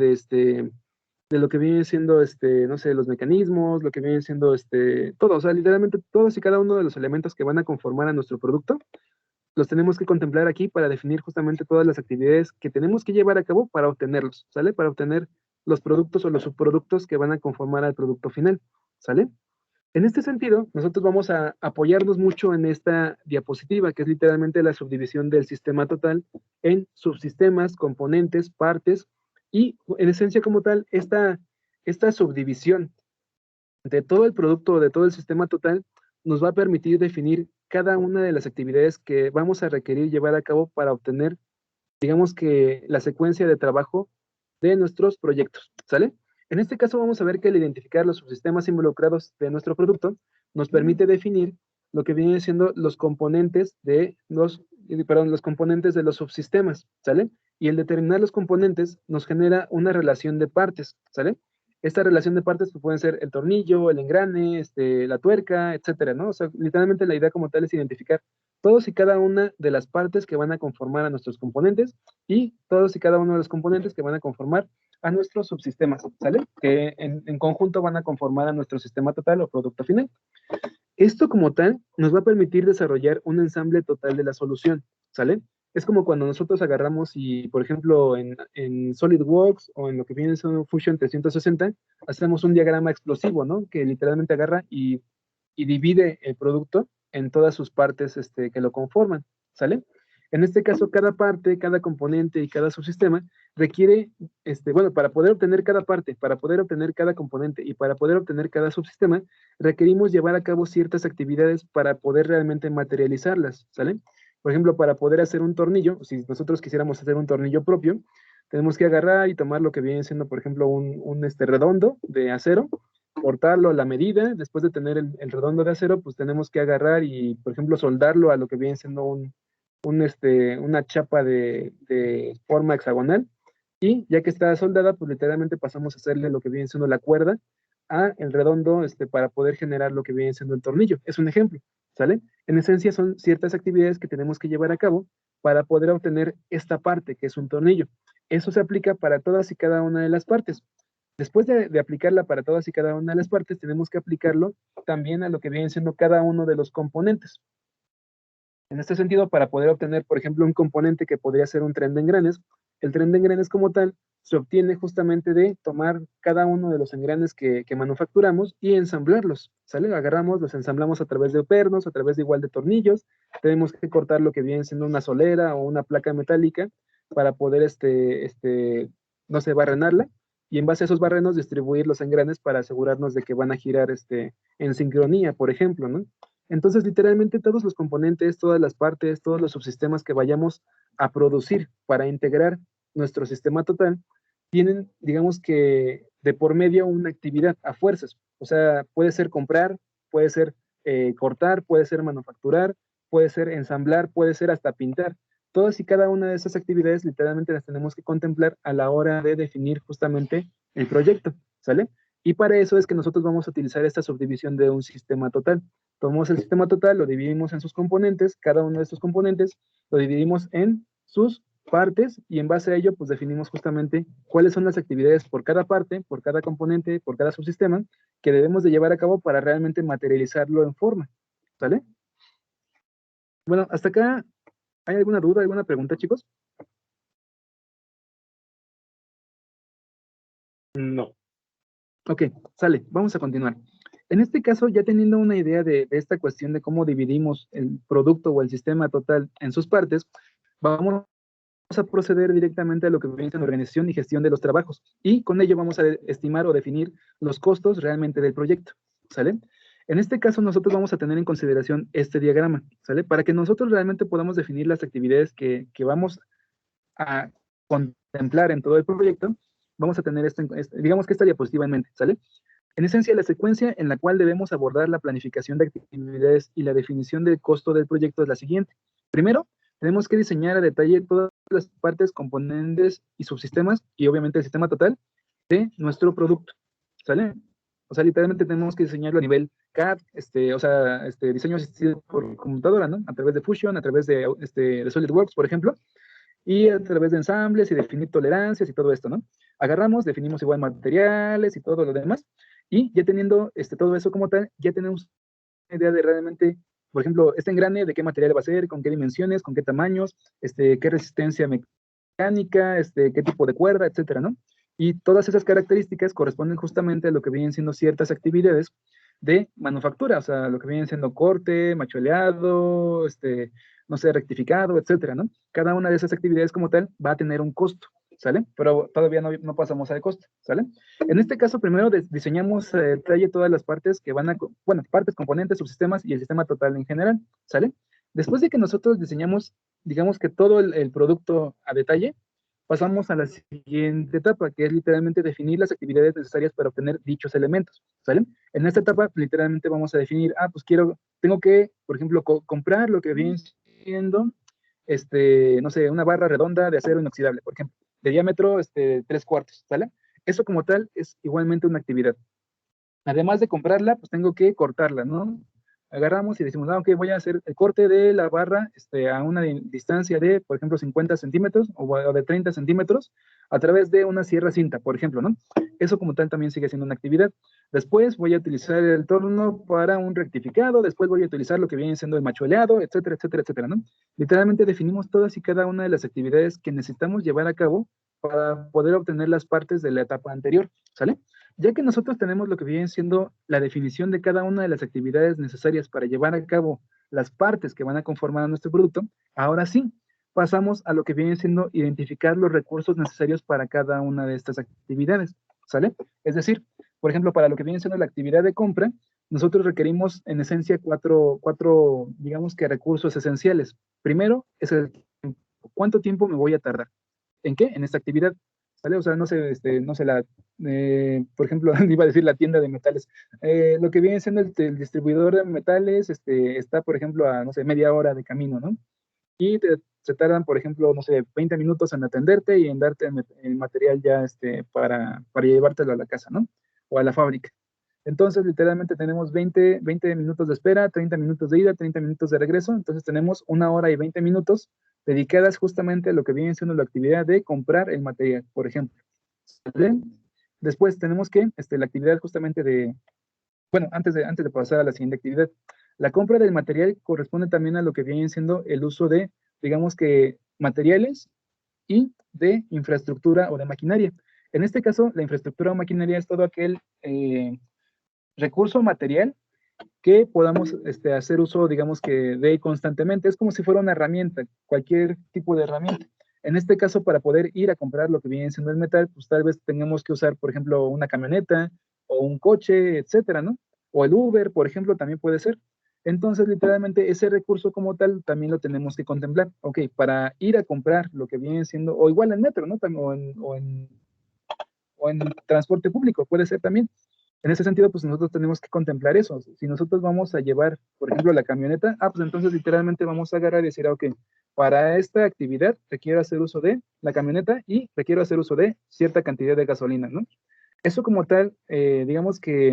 Speaker 1: de lo que viene siendo, no sé, los mecanismos, lo que viene siendo, todo, o sea, literalmente todos y cada uno de los elementos que van a conformar a nuestro producto, los tenemos que contemplar aquí para definir justamente todas las actividades que tenemos que llevar a cabo para obtenerlos, ¿sale? Para obtener los productos o los subproductos que van a conformar al producto final, ¿sale? En este sentido, nosotros vamos a apoyarnos mucho en esta diapositiva, que es literalmente la subdivisión del sistema total en subsistemas, componentes, partes, y en esencia como tal, esta subdivisión de todo el producto, de todo el sistema total, nos va a permitir definir cada una de las actividades que vamos a requerir llevar a cabo para obtener, digamos que la secuencia de trabajo de nuestros proyectos, ¿sale? En este caso vamos a ver que al identificar los subsistemas involucrados de nuestro producto, nos permite definir lo que vienen siendo los componentes de los componentes de los subsistemas, ¿sale? Y el determinar los componentes nos genera una relación de partes, ¿sale? Esta relación de partes pues, pueden ser el tornillo, el engrane, la tuerca, etcétera, ¿no? O sea, literalmente la idea como tal es identificar todos y cada una de las partes que van a conformar a nuestros componentes y todos y cada uno de los componentes que van a conformar a nuestros subsistemas, ¿sale? Que en conjunto van a conformar a nuestro sistema total o producto final. Esto como tal nos va a permitir desarrollar un ensamble total de la solución, ¿sale? Es como cuando nosotros agarramos y, por ejemplo, en SolidWorks o en lo que viene siendo Fusion 360, hacemos un diagrama explosivo, ¿no? Que literalmente agarra y divide el producto en todas sus partes que lo conforman, ¿sale? En este caso, cada parte, cada componente y cada subsistema requiere, bueno, para poder obtener cada parte, para poder obtener cada componente y para poder obtener cada subsistema, requerimos llevar a cabo ciertas actividades para poder realmente materializarlas, ¿sale? Por ejemplo, para poder hacer un tornillo, si nosotros quisiéramos hacer un tornillo propio, tenemos que agarrar y tomar lo que viene siendo, por ejemplo, un redondo de acero, cortarlo a la medida, después de tener el redondo de acero, pues tenemos que agarrar y, por ejemplo, soldarlo a lo que viene siendo una chapa de forma hexagonal, y ya que está soldada, pues literalmente pasamos a hacerle lo que viene siendo la cuerda a el redondo para poder generar lo que viene siendo el tornillo. Es un ejemplo, ¿sale? En esencia son ciertas actividades que tenemos que llevar a cabo para poder obtener esta parte, que es un tornillo. Eso se aplica para todas y cada una de las partes. Después de aplicarla para todas y cada una de las partes, tenemos que aplicarlo también a lo que viene siendo cada uno de los componentes. En este sentido, para poder obtener, por ejemplo, un componente que podría ser un tren de engranes, el tren de engranes como tal se obtiene justamente de tomar cada uno de los engranes que manufacturamos y ensamblarlos, ¿sale? Agarramos, los ensamblamos a través de pernos, a través de igual de tornillos, tenemos que cortar lo que viene siendo una solera o una placa metálica para poder, no sé, barrenarla, y en base a esos barrenos distribuir los engranes para asegurarnos de que van a girar, en sincronía, por ejemplo, ¿no? Entonces, literalmente todos los componentes, todas las partes, todos los subsistemas que vayamos a producir para integrar nuestro sistema total, tienen, digamos que, de por medio una actividad a fuerzas. O sea, puede ser comprar, puede ser cortar, puede ser manufacturar, puede ser ensamblar, puede ser hasta pintar. Todas y cada una de esas actividades literalmente las tenemos que contemplar a la hora de definir justamente el proyecto, ¿sale? Y para eso es que nosotros vamos a utilizar esta subdivisión de un sistema total. Tomamos el sistema total, lo dividimos en sus componentes, cada uno de estos componentes lo dividimos en sus partes y en base a ello pues definimos justamente cuáles son las actividades por cada parte, por cada componente, por cada subsistema que debemos de llevar a cabo para realmente materializarlo en forma, ¿sale? Bueno, hasta acá, ¿hay alguna duda, alguna pregunta, chicos?
Speaker 2: No.
Speaker 1: Ok, sale, vamos a continuar. En este caso, ya teniendo una idea de esta cuestión de cómo dividimos el producto o el sistema total en sus partes, vamos a proceder directamente a lo que viene siendo organización y gestión de los trabajos. Y con ello vamos a estimar o definir los costos realmente del proyecto, ¿sale? En este caso, nosotros vamos a tener en consideración este diagrama, ¿sale? Para que nosotros realmente podamos definir las actividades que vamos a contemplar en todo el proyecto, vamos a tener digamos que esta diapositiva en mente, ¿sale? En esencia, la secuencia en la cual debemos abordar la planificación de actividades y la definición del costo del proyecto es la siguiente. Primero, tenemos que diseñar a detalle todas las partes, componentes y subsistemas, y obviamente el sistema total de nuestro producto, ¿sale? O sea, literalmente tenemos que diseñarlo a nivel CAD, o sea, diseño asistido por computadora, ¿no? A través de Fusion, a través de SolidWorks, por ejemplo, y a través de ensambles y definir tolerancias y todo esto, ¿no? Agarramos, definimos igual materiales y todo lo demás, y ya teniendo todo eso como tal, ya tenemos una idea de realmente, por ejemplo, este engrane, de qué material va a ser, con qué dimensiones, con qué tamaños, qué resistencia mecánica, qué tipo de cuerda, etcétera, ¿no? Y todas esas características corresponden justamente a lo que vienen siendo ciertas actividades de manufactura, o sea, lo que vienen siendo corte, macholeado, no sé, rectificado, etcétera, ¿no? Cada una de esas actividades como tal va a tener un costo, ¿sale? Pero todavía no pasamos al costo, ¿sale? En este caso, primero diseñamos detalle todas las partes que van a, bueno, partes, componentes, subsistemas y el sistema total en general, ¿sale? Después de que nosotros diseñamos, digamos que todo el producto a detalle, pasamos a la siguiente etapa, que es literalmente definir las actividades necesarias para obtener dichos elementos, ¿sale? En esta etapa, literalmente vamos a definir, pues tengo que, por ejemplo, comprar lo que viene siendo, no sé, una barra redonda de acero inoxidable, por ejemplo, de diámetro, 3/4, ¿sale? Eso como tal es igualmente una actividad. Además de comprarla, pues tengo que cortarla, ¿no? Agarramos y decimos, ok, voy a hacer el corte de la barra a una distancia de, por ejemplo, 50 centímetros o de 30 centímetros a través de una sierra cinta, por ejemplo, ¿no? Eso como tal también sigue siendo una actividad. Después voy a utilizar el torno para un rectificado, después voy a utilizar lo que viene siendo el macholeado, etcétera, etcétera, etcétera, ¿no? Literalmente definimos todas y cada una de las actividades que necesitamos llevar a cabo para poder obtener las partes de la etapa anterior, ¿sale? Ya que nosotros tenemos lo que viene siendo la definición de cada una de las actividades necesarias para llevar a cabo las partes que van a conformar a nuestro producto, ahora sí, pasamos a lo que viene siendo identificar los recursos necesarios para cada una de estas actividades, ¿sale? Es decir, por ejemplo, para lo que viene siendo la actividad de compra, nosotros requerimos en esencia cuatro, digamos que recursos esenciales. Primero es el tiempo. ¿Cuánto tiempo me voy a tardar? ¿En qué? En esta actividad. ¿Vale? O sea, no sé, por ejemplo, iba a decir la tienda de metales. Lo que viene siendo el distribuidor de metales, está, por ejemplo, a, no sé, media hora de camino, ¿no? Y se tardan, por ejemplo, no sé, 20 minutos en atenderte y en darte el material ya, para llevártelo a la casa, ¿no? O a la fábrica. Entonces, literalmente tenemos 20 minutos de espera, 30 minutos de ida, 30 minutos de regreso. Entonces, tenemos 1 hora y 20 minutos dedicadas justamente a lo que viene siendo la actividad de comprar el material, por ejemplo. ¿Vale? Después tenemos que, la actividad justamente bueno, antes de pasar a la siguiente actividad, la compra del material corresponde también a lo que viene siendo el uso de, digamos que, materiales y de infraestructura o de maquinaria. En este caso, la infraestructura o maquinaria es todo aquel recurso material que podamos hacer uso, digamos que de constantemente. Es como si fuera una herramienta, cualquier tipo de herramienta. En este caso, para poder ir a comprar lo que viene siendo el metal, pues tal vez tengamos que usar, por ejemplo, una camioneta o un coche, etcétera, ¿no? O el Uber, por ejemplo, también puede ser. Entonces, literalmente, ese recurso como tal también lo tenemos que contemplar. Ok, para ir a comprar lo que viene siendo, o igual en metro, ¿no? O en transporte público, puede ser también. En ese sentido, pues nosotros tenemos que contemplar eso. Si nosotros vamos a llevar, por ejemplo, la camioneta, pues entonces literalmente vamos a agarrar y decir, ok, para esta actividad requiero hacer uso de la camioneta y requiero hacer uso de cierta cantidad de gasolina, ¿no? Eso como tal, digamos que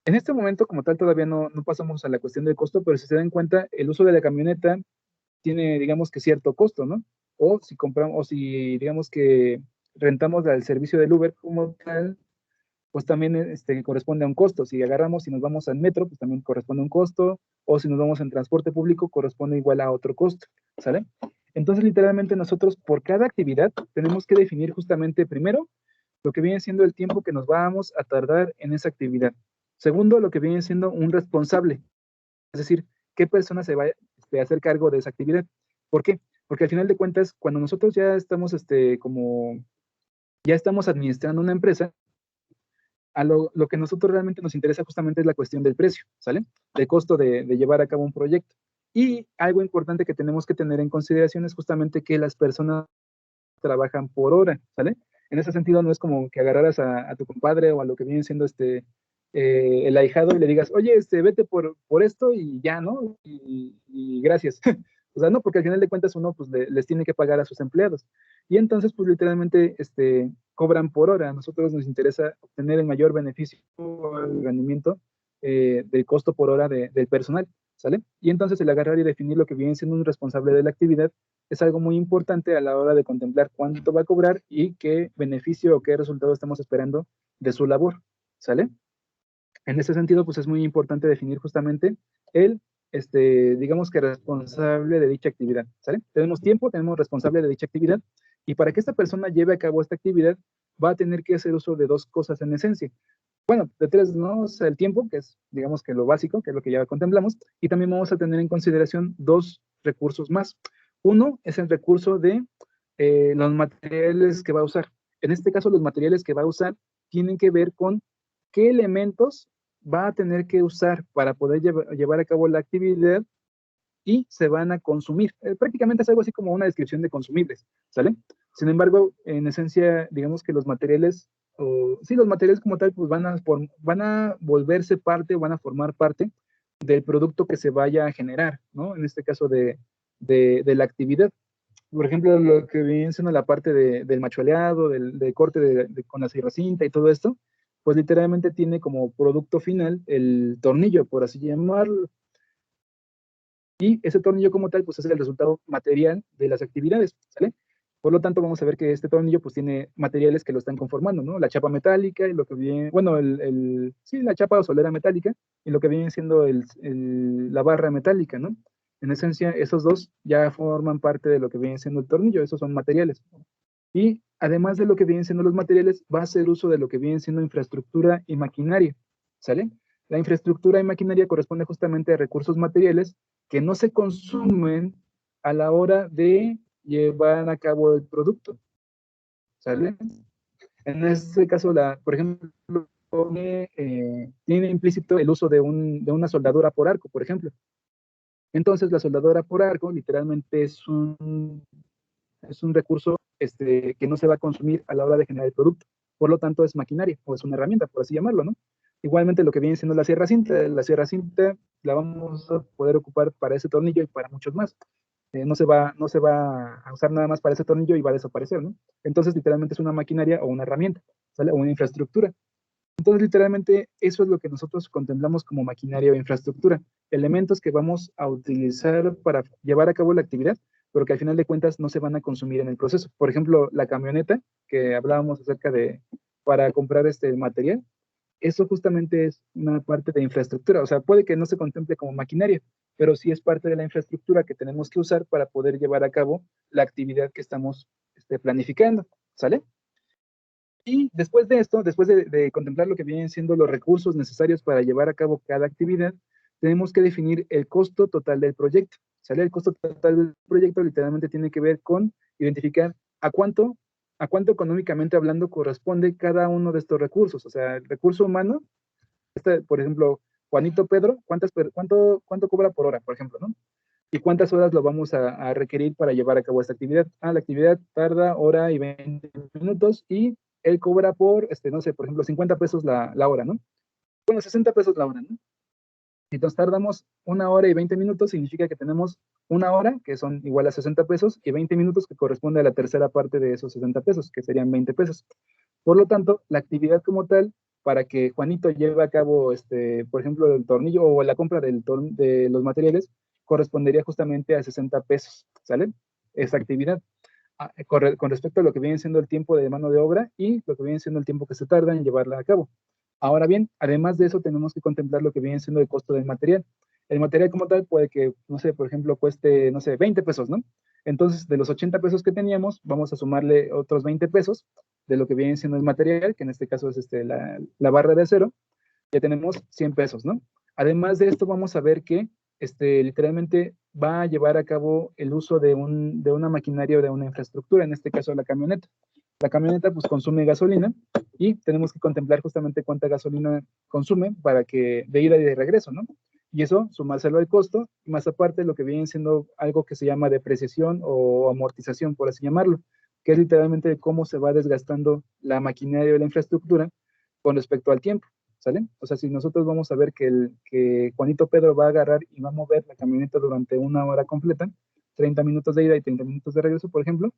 Speaker 1: en este momento como tal todavía no pasamos a la cuestión del costo, pero si se dan cuenta, el uso de la camioneta tiene, digamos que cierto costo, ¿no? O si compramos, o si digamos que rentamos el servicio del Uber como tal, pues también corresponde a un costo. Si agarramos y nos vamos al metro, pues también corresponde a un costo, o si nos vamos en transporte público, corresponde igual a otro costo, ¿sale? Entonces, literalmente nosotros por cada actividad tenemos que definir justamente primero lo que viene siendo el tiempo que nos vamos a tardar en esa actividad. Segundo, lo que viene siendo un responsable, es decir, qué persona se va a hacer cargo de esa actividad. ¿Por qué? Porque al final de cuentas, cuando nosotros ya estamos, ya estamos administrando una empresa, a lo que nosotros realmente nos interesa justamente es la cuestión del precio, ¿sale? Del costo de llevar a cabo un proyecto. Y algo importante que tenemos que tener en consideración es justamente que las personas trabajan por hora, ¿sale? En ese sentido no es como que agarraras a tu compadre o a lo que viene siendo el ahijado y le digas, oye, vete por esto y ya, ¿no? Y gracias. O sea, no, porque al final de cuentas uno pues les tiene que pagar a sus empleados. Y entonces pues literalmente cobran por hora. A nosotros nos interesa obtener el mayor beneficio al rendimiento del costo por hora del personal, ¿sale? Y entonces el agarrar y definir lo que viene siendo un responsable de la actividad es algo muy importante a la hora de contemplar cuánto va a cobrar y qué beneficio o qué resultado estamos esperando de su labor, ¿sale? En ese sentido, pues es muy importante definir justamente el, digamos que responsable de dicha actividad, ¿sale? Tenemos tiempo, tenemos responsable de dicha actividad, y para que esta persona lleve a cabo esta actividad, va a tener que hacer uso de dos cosas en esencia. Bueno, de tres, ¿no? O sea, el tiempo, que es, digamos que lo básico, que es lo que ya contemplamos, y también vamos a tener en consideración dos recursos más. Uno es el recurso de los materiales que va a usar. En este caso, los materiales que va a usar tienen que ver con qué elementos va a tener que usar para poder llevar a cabo la actividad y se van a consumir. Prácticamente es algo así como una descripción de consumibles, ¿sale? Sin embargo, en esencia, digamos que los materiales, o sí, los materiales como tal, pues van a volverse parte, van a formar parte del producto que se vaya a generar, ¿no? En este caso de la actividad. Por ejemplo, lo que viene siendo la parte del machueleado, del corte con la sierra cinta y todo esto, pues literalmente tiene como producto final el tornillo, por así llamarlo. Y ese tornillo como tal, pues es el resultado material de las actividades, ¿sale? Por lo tanto, vamos a ver que este tornillo pues tiene materiales que lo están conformando, ¿no? La chapa metálica y lo que viene, bueno, sí, la chapa o solera metálica y lo que viene siendo la barra metálica, ¿no? En esencia, esos dos ya forman parte de lo que viene siendo el tornillo, esos son materiales. Y además de lo que vienen siendo los materiales, va a hacer uso de lo que viene siendo infraestructura y maquinaria, ¿sale? La infraestructura y maquinaria corresponde justamente a recursos materiales que no se consumen a la hora de llevar a cabo el producto, ¿sale? En este caso, por ejemplo, tiene implícito el uso de una soldadura por arco, por ejemplo. Entonces, la soldadura por arco literalmente es un recurso que no se va a consumir a la hora de generar el producto. Por lo tanto, es maquinaria o es una herramienta, por así llamarlo, ¿no? Igualmente lo que viene siendo la sierra cinta la vamos a poder ocupar para ese tornillo y para muchos más. No se va a usar nada más para ese tornillo y va a desaparecer, ¿no? Entonces, literalmente es una maquinaria o una herramienta, ¿sale? O una infraestructura. Entonces, literalmente, eso es lo que nosotros contemplamos como maquinaria o infraestructura, elementos que vamos a utilizar para llevar a cabo la actividad, pero que al final de cuentas no se van a consumir en el proceso. Por ejemplo, la camioneta que hablábamos acerca de para comprar este material, eso justamente es una parte de infraestructura, o sea, puede que no se contemple como maquinaria, pero sí es parte de la infraestructura que tenemos que usar para poder llevar a cabo la actividad que estamos planificando, ¿sale? Y después de esto, después de contemplar lo que vienen siendo los recursos necesarios para llevar a cabo cada actividad, tenemos que definir el costo total del proyecto. ¿Sale? El costo total del proyecto literalmente tiene que ver con identificar a cuánto económicamente hablando corresponde cada uno de estos recursos. O sea, el recurso humano, por ejemplo, Juanito Pedro, ¿cuánto cobra por hora, por ejemplo, ¿no? ¿Y cuántas horas lo vamos a requerir para llevar a cabo esta actividad? La actividad tarda hora y 20 minutos y él cobra por, no sé, por ejemplo, 50 pesos la hora, ¿no? Bueno, 60 pesos la hora, ¿no? Si nos tardamos una hora y 20 minutos, significa que tenemos una hora, que son igual a 60 pesos, y 20 minutos, que corresponde a la tercera parte de esos 60 pesos, que serían 20 pesos. Por lo tanto, la actividad como tal, para que Juanito lleve a cabo, por ejemplo, el tornillo o la compra de los materiales, correspondería justamente a 60 pesos, ¿sale? Esa actividad. Con respecto a lo que viene siendo el tiempo de mano de obra y lo que viene siendo el tiempo que se tarda en llevarla a cabo. Ahora bien, además de eso, tenemos que contemplar lo que viene siendo el costo del material. El material como tal puede que, no sé, por ejemplo, cueste, no sé, 20 pesos, ¿no? Entonces, de los 80 pesos que teníamos, vamos a sumarle otros 20 pesos de lo que viene siendo el material, que en este caso es la barra de acero, ya tenemos 100 pesos, ¿no? Además de esto, vamos a ver que literalmente va a llevar a cabo el uso de una maquinaria o de una infraestructura, en este caso la camioneta. La camioneta pues consume gasolina y tenemos que contemplar justamente cuánta gasolina consume para que de ida y de regreso, ¿no? Y eso, sumárselo al costo, y más aparte lo que viene siendo algo que se llama depreciación o amortización, por así llamarlo, que es literalmente cómo se va desgastando la maquinaria o la infraestructura con respecto al tiempo. ¿Sale? O sea, si nosotros vamos a ver que Juanito Pedro va a agarrar y va a mover la camioneta durante una hora completa, 30 minutos de ida y 30 minutos de regreso, por ejemplo,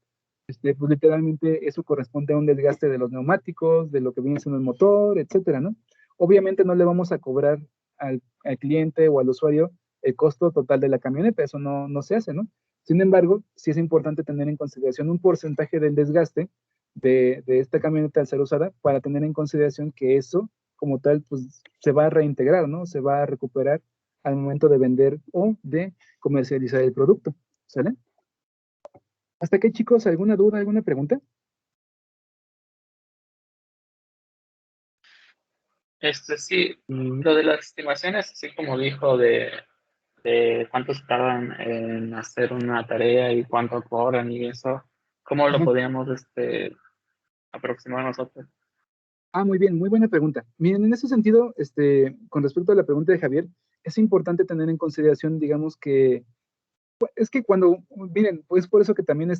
Speaker 1: pues literalmente eso corresponde a un desgaste de los neumáticos, de lo que viene siendo el motor, etcétera, ¿no? Obviamente no le vamos a cobrar al cliente o al usuario el costo total de la camioneta, eso no se hace, ¿no? Sin embargo, sí es importante tener en consideración un porcentaje del desgaste de esta camioneta al ser usada para tener en consideración que eso, como tal, pues se va a reintegrar, ¿no? Se va a recuperar al momento de vender o de comercializar el producto, ¿sale? ¿Hasta aquí, chicos? ¿Alguna duda, alguna pregunta?
Speaker 3: Sí, lo de las estimaciones, así como dijo de cuánto se tardan en hacer una tarea y cuánto cobran y eso, ¿cómo lo
Speaker 1: Ajá.
Speaker 3: podríamos aproximar nosotros?
Speaker 1: Muy bien, muy buena pregunta. Miren, en ese sentido, con respecto a la pregunta de Javier, es importante tener en consideración, digamos que, es que cuando, miren, pues por eso que también,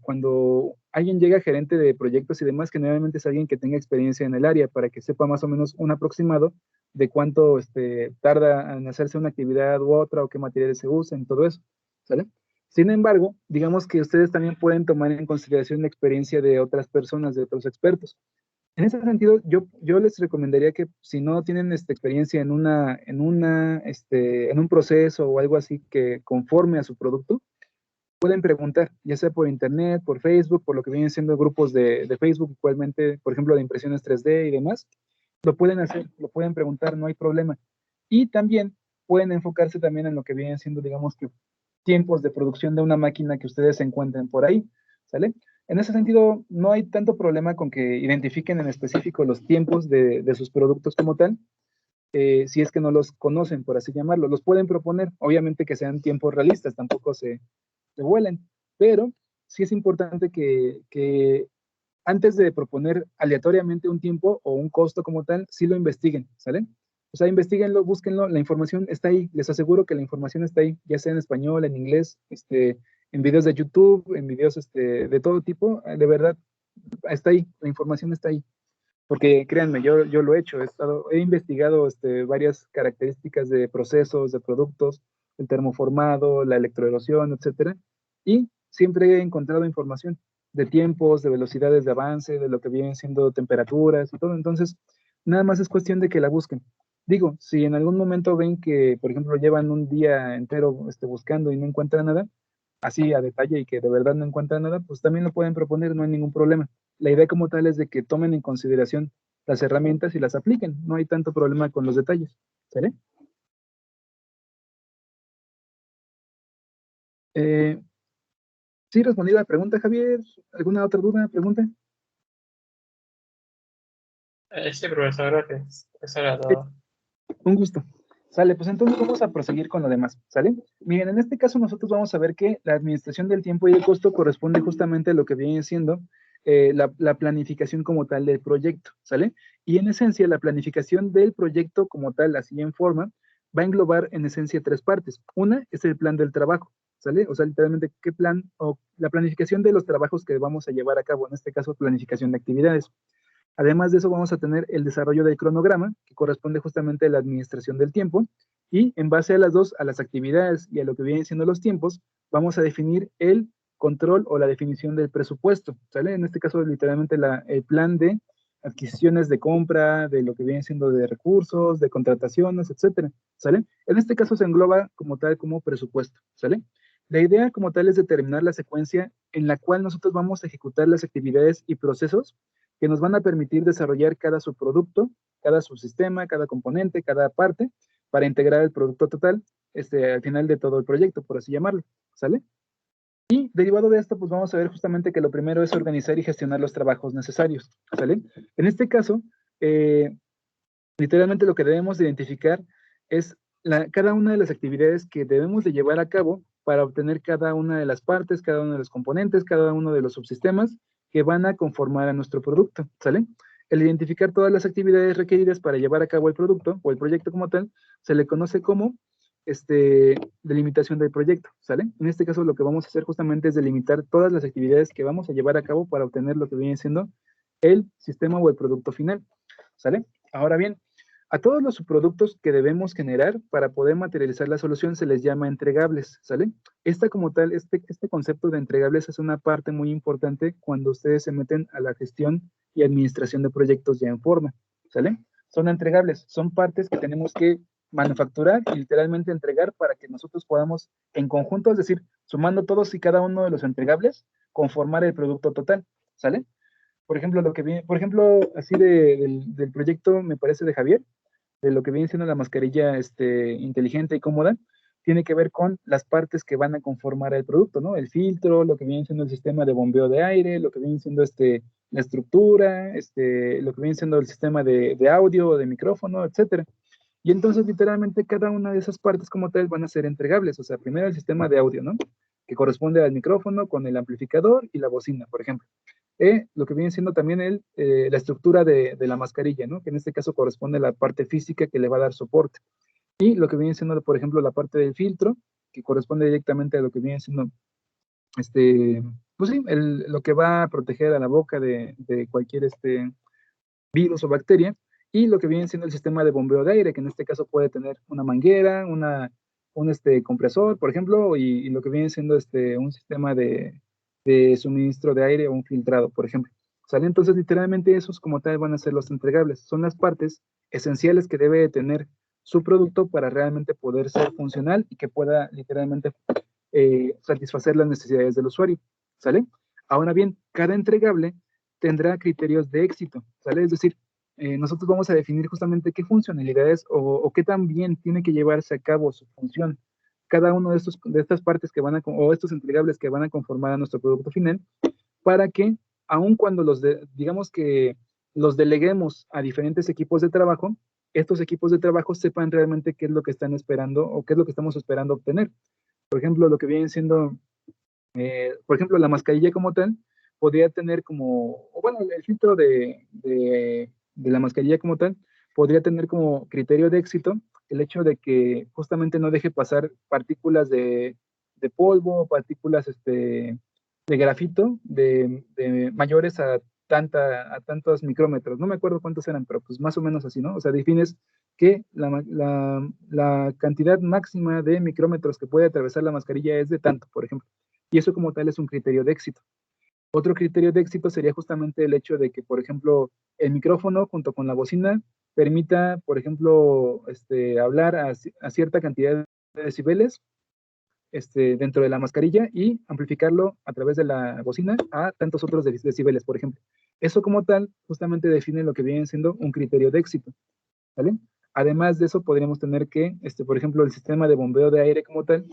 Speaker 1: cuando alguien llega gerente de proyectos y demás, generalmente es alguien que tenga experiencia en el área para que sepa más o menos un aproximado de cuánto, tarda en hacerse una actividad u otra o qué materiales se usan, todo eso, ¿sale? Sin embargo, digamos que ustedes también pueden tomar en consideración la experiencia de otras personas, de otros expertos. En ese sentido, yo les recomendaría que si no tienen experiencia en un proceso o algo así que conforme a su producto, pueden preguntar, ya sea por internet, por Facebook, por lo que vienen siendo grupos de Facebook, igualmente, por ejemplo, de impresiones 3D y demás, lo pueden hacer, lo pueden preguntar, no hay problema. Y también pueden enfocarse también en lo que vienen siendo, digamos que, tiempos de producción de una máquina que ustedes encuentren por ahí, ¿sale? En ese sentido, no hay tanto problema con que identifiquen en específico los tiempos de sus productos como tal, si es que no los conocen, por así llamarlo. Los pueden proponer, obviamente que sean tiempos realistas, tampoco se vuelen, pero sí es importante que antes de proponer aleatoriamente un tiempo o un costo como tal, sí lo investiguen, ¿sale? O sea, investiguenlo, búsquenlo, la información está ahí, les aseguro que la información está ahí, ya sea en español, en inglés, en videos de YouTube, en videos de todo tipo, de verdad, está ahí, la información está ahí. Porque créanme, yo lo he hecho, he investigado varias características de procesos, de productos, el termoformado, la electroerosión, etcétera, y siempre he encontrado información de tiempos, de velocidades de avance, de lo que vienen siendo temperaturas y todo. Entonces, nada más es cuestión de que la busquen. Digo, si en algún momento ven que, por ejemplo, llevan un día entero buscando y no encuentran nada, así a detalle y que de verdad no encuentran nada, pues también lo pueden proponer, no hay ningún problema. La idea como tal es de que tomen en consideración las herramientas y las apliquen, no hay tanto problema con los detalles, ¿sale? Eh, ¿Sí respondí a la pregunta, Javier? ¿Alguna otra duda, pregunta?
Speaker 3: Sí, profesor, gracias. Eso era
Speaker 1: Eh,
Speaker 3: todo.
Speaker 1: Un gusto. Sale, pues entonces vamos a proseguir con lo demás, ¿sale? Miren, en este caso nosotros vamos a ver que la administración del tiempo y el costo corresponde justamente a lo que viene siendo la planificación como tal del proyecto, ¿sale? Y en esencia, la planificación del proyecto como tal, así en forma, va a englobar en esencia tres partes. Una es el plan del trabajo, ¿sale? O sea, literalmente, qué plan o la planificación de los trabajos que vamos a llevar a cabo, en este caso, planificación de actividades. Además de eso, vamos a tener el desarrollo del cronograma, que corresponde justamente a la administración del tiempo, y en base a las dos, a las actividades y a lo que vienen siendo los tiempos, vamos a definir el control o la definición del presupuesto, ¿sale? En este caso, literalmente el plan de adquisiciones de compra, de lo que viene siendo de recursos, de contrataciones, etcétera, ¿sale? En este caso se engloba como tal como presupuesto, ¿sale? La idea como tal es determinar la secuencia en la cual nosotros vamos a ejecutar las actividades y procesos que nos van a permitir desarrollar cada subproducto, cada subsistema, cada componente, cada parte, para integrar el producto total al final de todo el proyecto, por así llamarlo, ¿sale? Y derivado de esto, pues vamos a ver justamente que lo primero es organizar y gestionar los trabajos necesarios, ¿sale? En este caso, literalmente lo que debemos de identificar es cada una de las actividades que debemos de llevar a cabo para obtener cada una de las partes, cada uno de los componentes, cada uno de los subsistemas que van a conformar a nuestro producto, ¿sale? El identificar todas las actividades requeridas para llevar a cabo el producto o el proyecto como tal, se le conoce como delimitación del proyecto, ¿sale? En este caso lo que vamos a hacer justamente es delimitar todas las actividades que vamos a llevar a cabo para obtener lo que viene siendo el sistema o el producto final, ¿sale? Ahora bien, a todos los subproductos que debemos generar para poder materializar la solución se les llama entregables, ¿sale? Esta como tal, este concepto de entregables es una parte muy importante cuando ustedes se meten a la gestión y administración de proyectos ya en forma, ¿sale? Son entregables, son partes que tenemos que manufacturar y literalmente entregar para que nosotros podamos en conjunto, es decir, sumando todos y cada uno de los entregables, conformar el producto total, ¿sale? Por ejemplo, así del proyecto, me parece, de Javier, de lo que viene siendo la mascarilla inteligente y cómoda, tiene que ver con las partes que van a conformar el producto, ¿no? El filtro, lo que viene siendo el sistema de bombeo de aire, lo que viene siendo la estructura, lo que viene siendo el sistema de audio, de micrófono, etcétera. Y entonces, literalmente, cada una de esas partes como tal van a ser entregables. O sea, primero el sistema de audio, ¿no? Que corresponde al micrófono con el amplificador y la bocina, por ejemplo. Lo que viene siendo también la estructura de la mascarilla, ¿no? Que en este caso corresponde a la parte física que le va a dar soporte. Y lo que viene siendo, por ejemplo, la parte del filtro, que corresponde directamente a lo que viene siendo, pues sí, lo que va a proteger a la boca de cualquier virus o bacteria, y lo que viene siendo el sistema de bombeo de aire, que en este caso puede tener una manguera, un compresor, por ejemplo, y lo que viene siendo un sistema de suministro de aire o un filtrado, por ejemplo. ¿Sale? Entonces, literalmente esos como tal van a ser los entregables. Son las partes esenciales que debe tener su producto para realmente poder ser funcional y que pueda literalmente satisfacer las necesidades del usuario. ¿Sale? Ahora bien, cada entregable tendrá criterios de éxito, ¿sale? Es decir, nosotros vamos a definir justamente qué funcionalidades o qué tan bien tiene que llevarse a cabo su función cada uno de estas partes o estos entregables que van a conformar a nuestro producto final, para que, aun cuando digamos que los deleguemos a diferentes equipos de trabajo, estos equipos de trabajo sepan realmente qué es lo que están esperando o qué es lo que estamos esperando obtener. Por ejemplo, lo que viene siendo, por ejemplo, la mascarilla como tal, podría tener bueno, el filtro de la mascarilla como tal, podría tener como criterio de éxito el hecho de que justamente no deje pasar partículas de polvo, partículas de grafito de mayores a tantos micrómetros. No me acuerdo cuántos eran, pero pues más o menos así, ¿no? O sea, defines que la cantidad máxima de micrómetros que puede atravesar la mascarilla es de tanto, por ejemplo. Y eso como tal es un criterio de éxito. Otro criterio de éxito sería justamente el hecho de que, por ejemplo, el micrófono junto con la bocina permita, por ejemplo, hablar a cierta cantidad de decibeles dentro de la mascarilla y amplificarlo a través de la bocina a tantos otros decibeles, por ejemplo. Eso como tal justamente define lo que viene siendo un criterio de éxito, ¿vale? Además de eso, podríamos tener que, por ejemplo, el sistema de bombeo de aire como tal.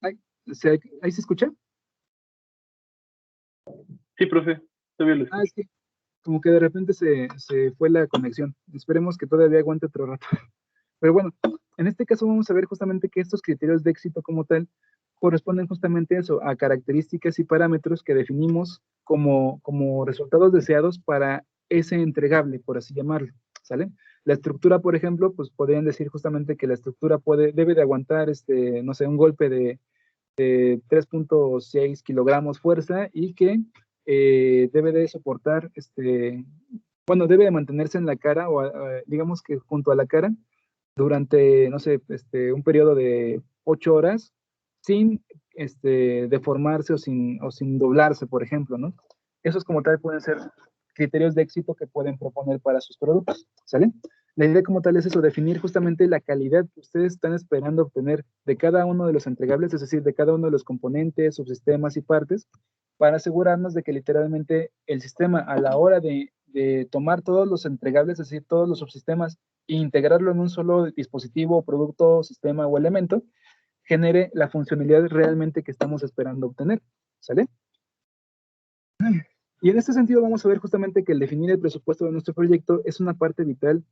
Speaker 1: ¿Ahí se escucha?
Speaker 2: Sí, profe, todavía lo escucho.
Speaker 1: Es que como que de repente se fue la conexión. Esperemos que todavía aguante otro rato. Pero bueno, en este caso vamos a ver justamente que estos criterios de éxito como tal corresponden justamente a eso, a características y parámetros que definimos como resultados deseados para ese entregable, por así llamarlo, ¿sale? La estructura, por ejemplo, pues podrían decir justamente que la estructura debe de aguantar, no sé, un golpe de 3.6 kilogramos fuerza y que debe de soportar, bueno, debe de mantenerse en la cara o digamos que junto a la cara durante, no sé, un periodo de 8 horas sin deformarse o sin doblarse, por ejemplo, ¿no? Esos como tal pueden ser criterios de éxito que pueden proponer para sus productos, ¿sale? La idea como tal es eso, definir justamente la calidad que ustedes están esperando obtener de cada uno de los entregables, es decir, de cada uno de los componentes, subsistemas y partes, para asegurarnos de que literalmente el sistema a la hora de tomar todos los entregables, es decir, todos los subsistemas, e integrarlo en un solo dispositivo, producto, sistema o elemento, genere la funcionalidad realmente que estamos esperando obtener, ¿sale? Y en este sentido vamos a ver justamente que el definir el presupuesto de nuestro proyecto es una parte vital,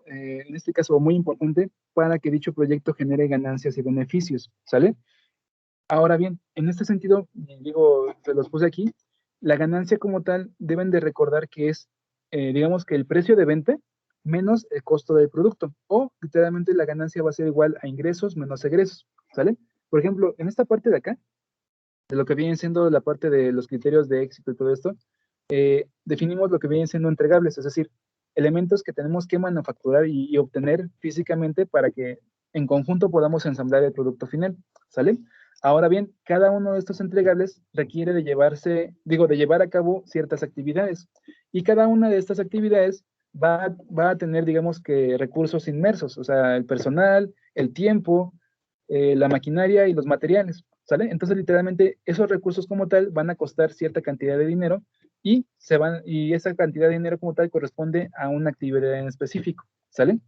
Speaker 1: en este caso muy importante, para que dicho proyecto genere ganancias y beneficios, ¿sale? Ahora bien, en este sentido, digo, se los puse aquí, la ganancia como tal deben de recordar que es, digamos que el precio de venta menos el costo del producto, o literalmente la ganancia va a ser igual a ingresos menos egresos, ¿sale? Por ejemplo, en esta parte de acá, de lo que viene siendo la parte de los criterios de éxito y todo esto, definimos lo que vienen siendo entregables, es decir, elementos que tenemos que manufacturar y obtener físicamente para que en conjunto podamos ensamblar el producto final, ¿sale? Ahora bien, cada uno de estos entregables requiere de llevar a cabo ciertas actividades, y cada una de estas actividades va a tener, digamos que, recursos inmersos, o sea, el personal, el tiempo, la maquinaria y los materiales, ¿sale? Entonces, literalmente, esos recursos como tal van a costar cierta cantidad de dinero y esa cantidad de dinero como tal corresponde a una actividad en específico, ¿sale?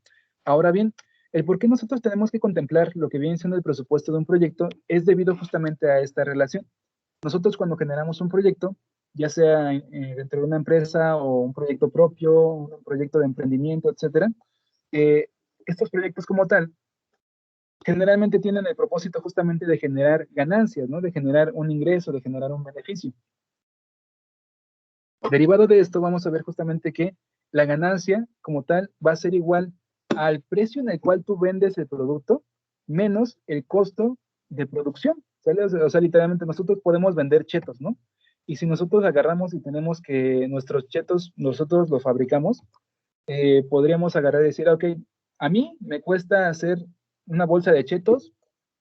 Speaker 1: Ahora bien, el por qué nosotros tenemos que contemplar lo que viene siendo el presupuesto de un proyecto es debido justamente a esta relación. Nosotros cuando generamos un proyecto, ya sea dentro de una empresa o un proyecto propio, un proyecto de emprendimiento, etcétera, eh, estos proyectos como tal generalmente tienen el propósito justamente de generar ganancias, ¿no? De generar un ingreso, de generar un beneficio. Derivado de esto, vamos a ver justamente que la ganancia como tal va a ser igual al precio en el cual tú vendes el producto menos el costo de producción, ¿sale? O sea, literalmente nosotros podemos vender chetos, ¿no? Y si nosotros agarramos y tenemos que nuestros chetos nosotros los fabricamos, podríamos agarrar y decir, ok, a mí me cuesta hacer una bolsa de chetos,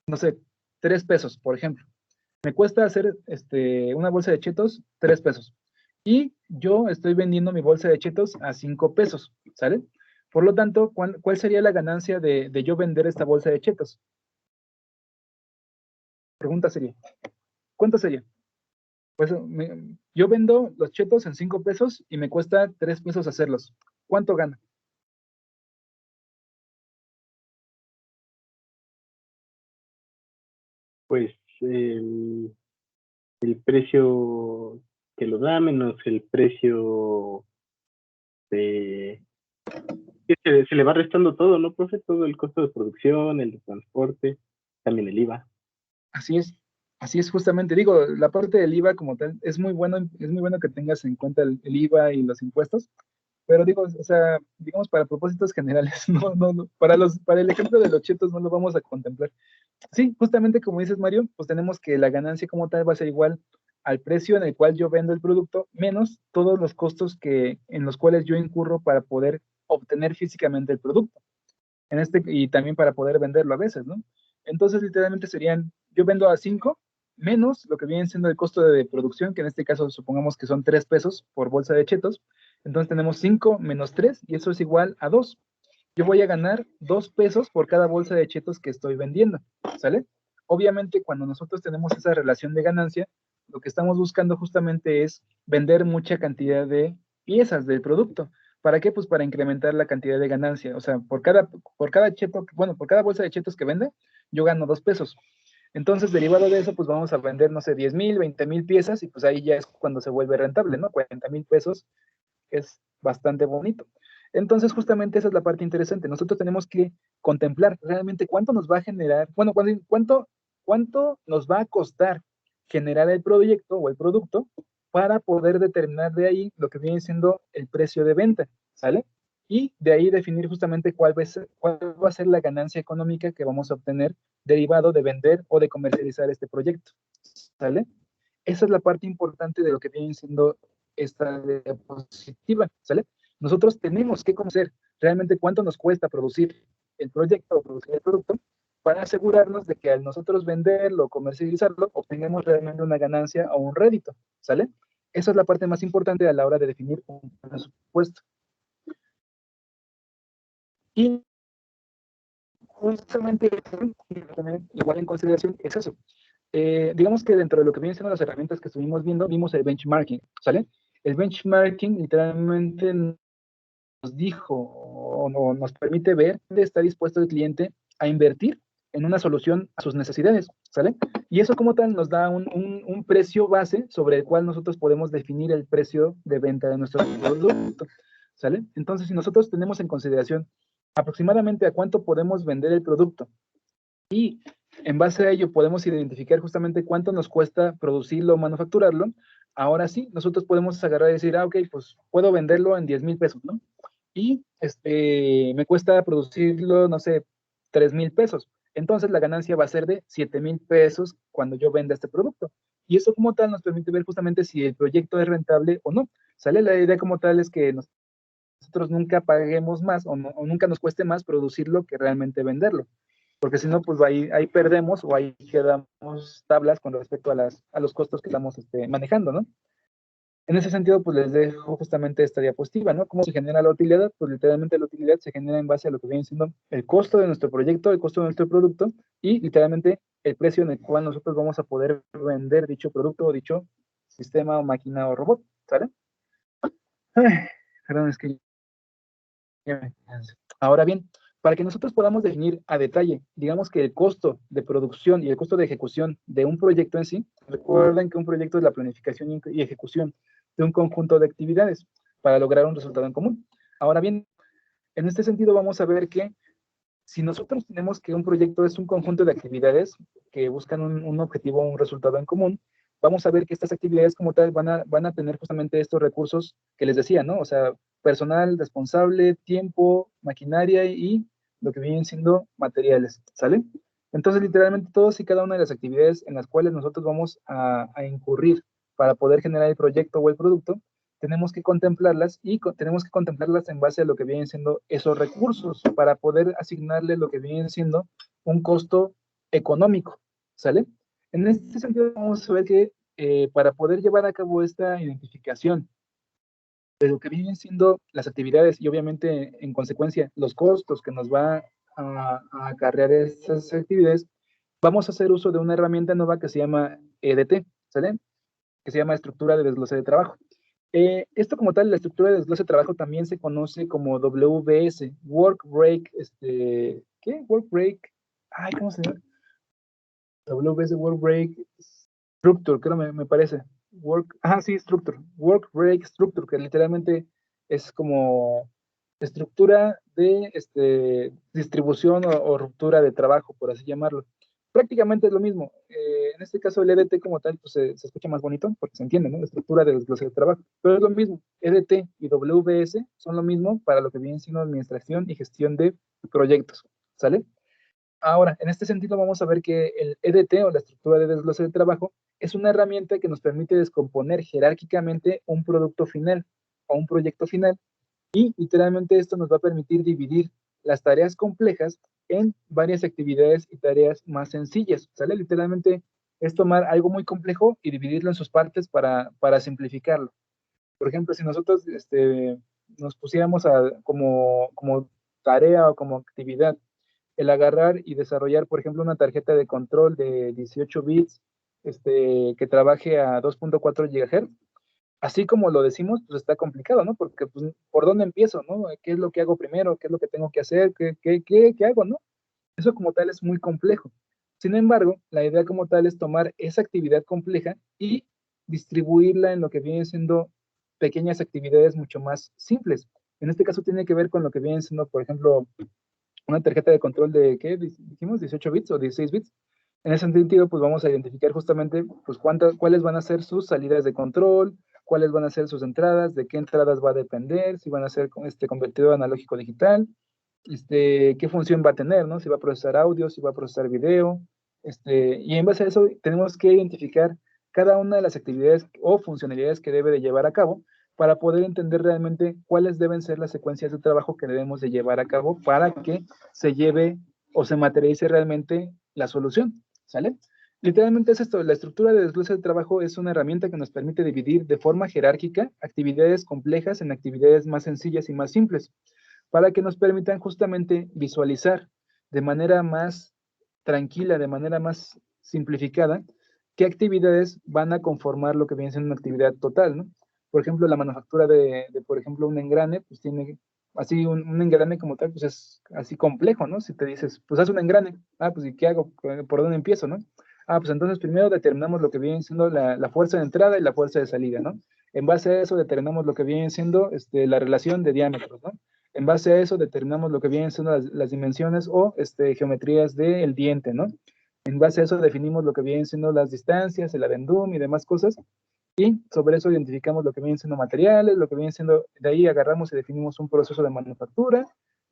Speaker 1: no sé, 3 pesos, por ejemplo. Me cuesta hacer una bolsa de chetos 3 pesos. Y yo estoy vendiendo mi bolsa de chetos a 5 pesos, ¿sale? Por lo tanto, ¿cuál sería la ganancia de yo vender esta bolsa de chetos? Pregunta sería, ¿cuánto sería? Pues yo vendo los chetos en 5 pesos y me cuesta 3 pesos hacerlos. ¿Cuánto gana?
Speaker 2: Pues el precio que lo da menos el precio de... que se le va restando todo, ¿no, profe? Todo el costo de producción, el de transporte, también el IVA.
Speaker 1: Así es justamente. Digo, la parte del IVA como tal es muy bueno que tengas en cuenta el IVA y los impuestos, pero digo, o sea, digamos para propósitos generales, no, para el ejemplo de los chetos no lo vamos a contemplar. Sí, justamente como dices, Mario, pues tenemos que la ganancia como tal va a ser igual al precio en el cual yo vendo el producto, menos todos los costos en los cuales yo incurro para poder obtener físicamente el producto. Y también para poder venderlo a veces, ¿no? Entonces, literalmente serían, yo vendo a 5 menos lo que viene siendo el costo de producción, que en este caso supongamos que son 3 pesos por bolsa de chetos. Entonces tenemos 5 menos 3 y eso es igual a 2. Yo voy a ganar 2 pesos por cada bolsa de chetos que estoy vendiendo, ¿sale? Obviamente, cuando nosotros tenemos esa relación de ganancia, lo que estamos buscando justamente es vender mucha cantidad de piezas del producto. ¿Para qué? Pues para incrementar la cantidad de ganancia. O sea, por cada cheto, bueno, por cada bolsa de chetos que vende, yo gano 2 pesos. Entonces, derivado de eso, pues vamos a vender, no sé, 10,000, 20,000 piezas y pues ahí ya es cuando se vuelve rentable, ¿no? 40,000 pesos es bastante bonito. Entonces, justamente esa es la parte interesante. Nosotros tenemos que contemplar realmente cuánto nos va a generar, bueno, cuánto nos va a costar generar el proyecto o el producto para poder determinar de ahí lo que viene siendo el precio de venta, ¿sale? Y de ahí definir justamente cuál va a ser la ganancia económica que vamos a obtener derivado de vender o de comercializar este proyecto, ¿sale? Esa es la parte importante de lo que viene siendo esta diapositiva, ¿sale? Nosotros tenemos que conocer realmente cuánto nos cuesta producir el proyecto o producir el producto para asegurarnos de que al nosotros venderlo o comercializarlo, obtengamos realmente una ganancia o un rédito, ¿sale? Esa es la parte más importante a la hora de definir un presupuesto. Y justamente tener igual en consideración es eso. Digamos que dentro de lo que vienen siendo las herramientas que estuvimos viendo, vimos el benchmarking, ¿sale? El benchmarking literalmente nos dijo o nos permite ver dónde está dispuesto el cliente a invertir en una solución a sus necesidades, ¿sale? Y eso como tal nos da un precio base sobre el cual nosotros podemos definir el precio de venta de nuestro producto, ¿sale? Entonces, si nosotros tenemos en consideración aproximadamente a cuánto podemos vender el producto y en base a ello podemos identificar justamente cuánto nos cuesta producirlo o manufacturarlo, ahora sí, nosotros podemos agarrar y decir, ok, pues puedo venderlo en 10,000 pesos, ¿no? Y me cuesta producirlo, no sé, 3,000 pesos. Entonces la ganancia va a ser de 7,000 pesos cuando yo venda este producto. Y eso como tal nos permite ver justamente si el proyecto es rentable o no. ¿Sale? La idea como tal es que nosotros nunca paguemos más o nunca nos cueste más producirlo que realmente venderlo. Porque si no, pues ahí perdemos o ahí quedamos tablas con respecto a los costos que estamos manejando, ¿no? En ese sentido, pues les dejo justamente esta diapositiva, ¿no? ¿Cómo se genera la utilidad? Pues literalmente la utilidad se genera en base a lo que viene siendo el costo de nuestro proyecto, el costo de nuestro producto y literalmente el precio en el cual nosotros vamos a poder vender dicho producto o dicho sistema o máquina o robot, ¿sale? Ay, perdón, es que ya me canso. Ahora bien, para que nosotros podamos definir a detalle, digamos que el costo de producción y el costo de ejecución de un proyecto en sí, recuerden que un proyecto es la planificación y ejecución de un conjunto de actividades para lograr un resultado en común. Ahora bien, en este sentido vamos a ver que si nosotros tenemos que un proyecto es un conjunto de actividades que buscan un objetivo o un resultado en común, vamos a ver que estas actividades como tal van a tener justamente estos recursos que les decía, ¿no? O sea, personal responsable, tiempo, maquinaria y lo que vienen siendo materiales, ¿sale? Entonces, literalmente, todas y cada una de las actividades en las cuales nosotros vamos a incurrir para poder generar el proyecto o el producto, tenemos que contemplarlas y tenemos que contemplarlas en base a lo que vienen siendo esos recursos para poder asignarle lo que viene siendo un costo económico, ¿sale? En este sentido vamos a ver que para poder llevar a cabo esta identificación de lo que vienen siendo las actividades y obviamente en consecuencia los costos que nos va a acarrear esas actividades, vamos a hacer uso de una herramienta nueva que se llama EDT, ¿sale? Que se llama estructura de desglose de trabajo. Esto como tal, la estructura de desglose de trabajo también se conoce como WBS, Work Break, ¿qué? Work Break, ay, ¿cómo se llama? WBS Work Break Structure, creo me parece. Sí, Structure. Work Break Structure, que literalmente es como estructura de distribución o ruptura de trabajo, por así llamarlo. Prácticamente es lo mismo. En este caso, el EDT como tal, pues se escucha más bonito porque se entiende, ¿no? La estructura del desglose de trabajo. Pero es lo mismo. EDT y WBS son lo mismo para lo que viene siendo administración y gestión de proyectos. ¿Sale? Ahora, en este sentido vamos a ver que el EDT o la estructura de desglose de trabajo es una herramienta que nos permite descomponer jerárquicamente un producto final o un proyecto final y literalmente esto nos va a permitir dividir las tareas complejas en varias actividades y tareas más sencillas, ¿sale? Literalmente es tomar algo muy complejo y dividirlo en sus partes para simplificarlo. Por ejemplo, si nosotros nos pusiéramos como tarea o como actividad el agarrar y desarrollar, por ejemplo, una tarjeta de control de 18 bits que trabaje a 2.4 GHz. Así como lo decimos, pues está complicado, ¿no? Porque, pues, ¿por dónde empiezo, no? ¿Qué es lo que hago primero? ¿Qué es lo que tengo que hacer? ¿Qué hago, no? Eso como tal es muy complejo. Sin embargo, la idea como tal es tomar esa actividad compleja y distribuirla en lo que vienen siendo pequeñas actividades mucho más simples. En este caso tiene que ver con lo que vienen siendo, por ejemplo, una tarjeta de control de, ¿qué dijimos? 18 bits o 16 bits. En ese sentido, pues vamos a identificar justamente pues cuáles van a ser sus salidas de control, cuáles van a ser sus entradas, de qué entradas va a depender, si van a ser convertido analógico digital, qué función va a tener, ¿no? Si va a procesar audio, si va a procesar video, y en base a eso tenemos que identificar cada una de las actividades o funcionalidades que debe de llevar a cabo para poder entender realmente cuáles deben ser las secuencias de trabajo que debemos de llevar a cabo para que se lleve o se materialice realmente la solución, ¿sale? Literalmente es esto, la estructura de desglose de trabajo es una herramienta que nos permite dividir de forma jerárquica actividades complejas en actividades más sencillas y más simples, para que nos permitan justamente visualizar de manera más tranquila, de manera más simplificada, qué actividades van a conformar lo que viene siendo una actividad total, ¿no? Por ejemplo, la manufactura por ejemplo, un engrane, pues tiene así un engrane como tal, pues es así complejo, ¿no? Si te dices, pues haz un engrane, pues ¿y qué hago? ¿Por dónde empiezo, no? Pues entonces primero determinamos lo que viene siendo la fuerza de entrada y la fuerza de salida, ¿no? En base a eso determinamos lo que viene siendo la relación de diámetros, ¿no? En base a eso determinamos lo que vienen siendo las dimensiones o geometrías del diente, ¿no? En base a eso definimos lo que vienen siendo las distancias, el adendum y demás cosas. Y sobre eso identificamos lo que vienen siendo materiales, lo que viene siendo, de ahí agarramos y definimos un proceso de manufactura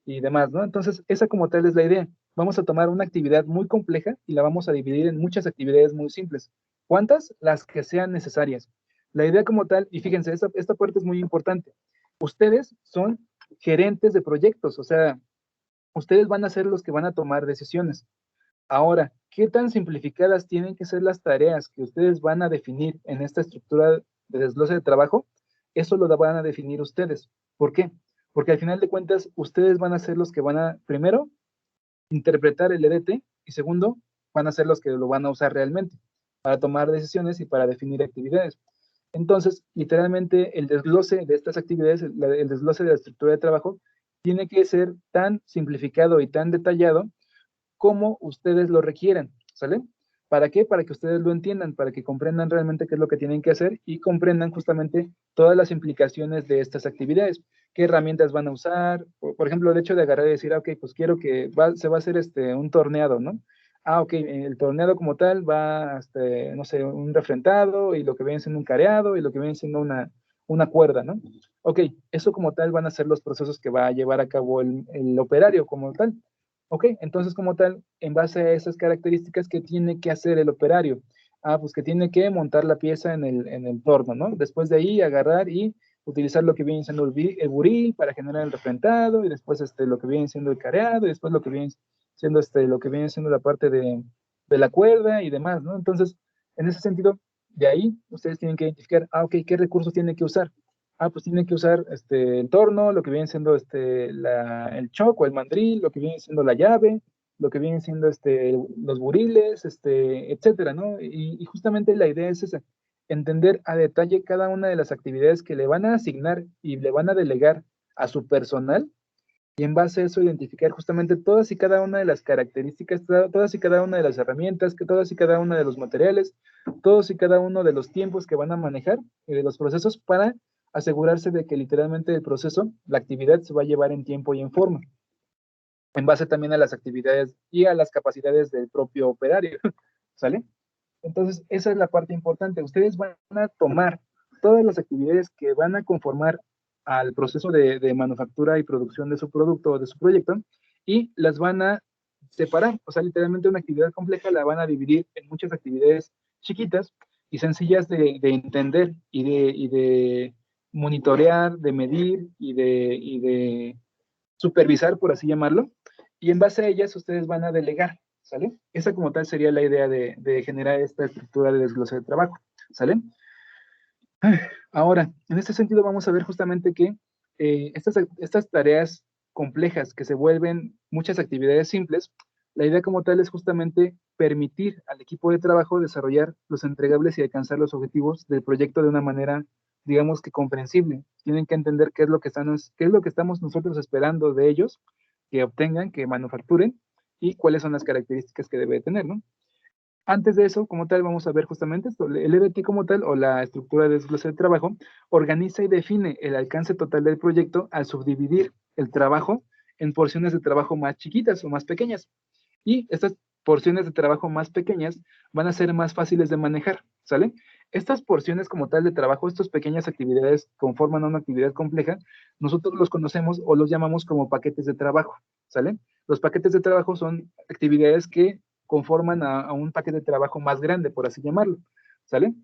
Speaker 1: y demás, ¿no? Entonces, esa como tal es la idea. Vamos a tomar una actividad muy compleja y la vamos a dividir en muchas actividades muy simples. ¿Cuántas? Las que sean necesarias. La idea como tal, y fíjense, esta parte es muy importante. Ustedes son gerentes de proyectos, o sea, ustedes van a ser los que van a tomar decisiones. Ahora, ¿qué tan simplificadas tienen que ser las tareas que ustedes van a definir en esta estructura de desglose de trabajo, eso lo van a definir ustedes. ¿Por qué? Porque al final de cuentas, ustedes van a ser los que van a, primero, interpretar el EDT y segundo, van a ser los que lo van a usar realmente para tomar decisiones y para definir actividades. Entonces, literalmente, el desglose de estas actividades, el desglose de la estructura de trabajo, tiene que ser tan simplificado y tan detallado como ustedes lo requieran, ¿sale? ¿Para qué? Para que ustedes lo entiendan, para que comprendan realmente qué es lo que tienen que hacer y comprendan justamente todas las implicaciones de estas actividades, qué herramientas van a usar, por ejemplo, el hecho de agarrar y decir, ok, pues quiero que se va a hacer un torneado, ¿no? Ok, el torneado como tal va, no sé, un refrentado y lo que viene siendo un careado y lo que viene siendo una cuerda, ¿no? Ok, eso como tal van a ser los procesos que va a llevar a cabo el operario como tal. Ok, entonces como tal, en base a esas características, ¿qué tiene que hacer el operario? Pues que tiene que montar la pieza en el torno, ¿no? Después de ahí agarrar y utilizar lo que viene siendo el buril para generar el refrentado y después lo que viene siendo el careado y después lo que viene siendo lo que viene siendo la parte de la cuerda y demás, ¿no? Entonces, en ese sentido, de ahí ustedes tienen que identificar, ok, ¿qué recursos tienen que usar? Pues tiene que usar el torno, lo que viene siendo el choc o el mandril, lo que viene siendo la llave, lo que viene siendo los buriles, etcétera, ¿no? Y justamente la idea es esa, entender a detalle cada una de las actividades que le van a asignar y le van a delegar a su personal y en base a eso identificar justamente todas y cada una de las características, todas y cada una de las herramientas, todas y cada una de los materiales, todos y cada uno de los tiempos que van a manejar y de los procesos para asegurarse de que literalmente el proceso, la actividad se va a llevar en tiempo y en forma, en base también a las actividades y a las capacidades del propio operario, ¿sale? Entonces, esa es la parte importante. Ustedes van a tomar todas las actividades que van a conformar al proceso de manufactura y producción de su producto o de su proyecto y las van a separar. O sea, literalmente una actividad compleja la van a dividir en muchas actividades chiquitas y sencillas de entender y de monitorear, de medir y de supervisar, por así llamarlo. Y en base a ellas ustedes van a delegar. ¿Sale? Esa como tal sería la idea de generar esta estructura de desglose de trabajo, ¿sale? Ahora, en este sentido vamos a ver justamente que estas tareas complejas que se vuelven muchas actividades simples, la idea como tal es justamente permitir al equipo de trabajo desarrollar los entregables y alcanzar los objetivos del proyecto de una manera, digamos que comprensible. Tienen que entender qué es lo que estamos nosotros esperando de ellos, que obtengan, que manufacturen, y cuáles son las características que debe tener, ¿no? Antes de eso, como tal, vamos a ver justamente esto. El EDT como tal, o la estructura de desglose de trabajo, organiza y define el alcance total del proyecto al subdividir el trabajo en porciones de trabajo más chiquitas o más pequeñas. Y estas porciones de trabajo más pequeñas van a ser más fáciles de manejar, ¿sale? Estas porciones como tal de trabajo, estas pequeñas actividades conforman una actividad compleja, nosotros los conocemos o los llamamos como paquetes de trabajo, ¿sale? Los paquetes de trabajo son actividades que conforman a un paquete de trabajo más grande, por así llamarlo, ¿sale?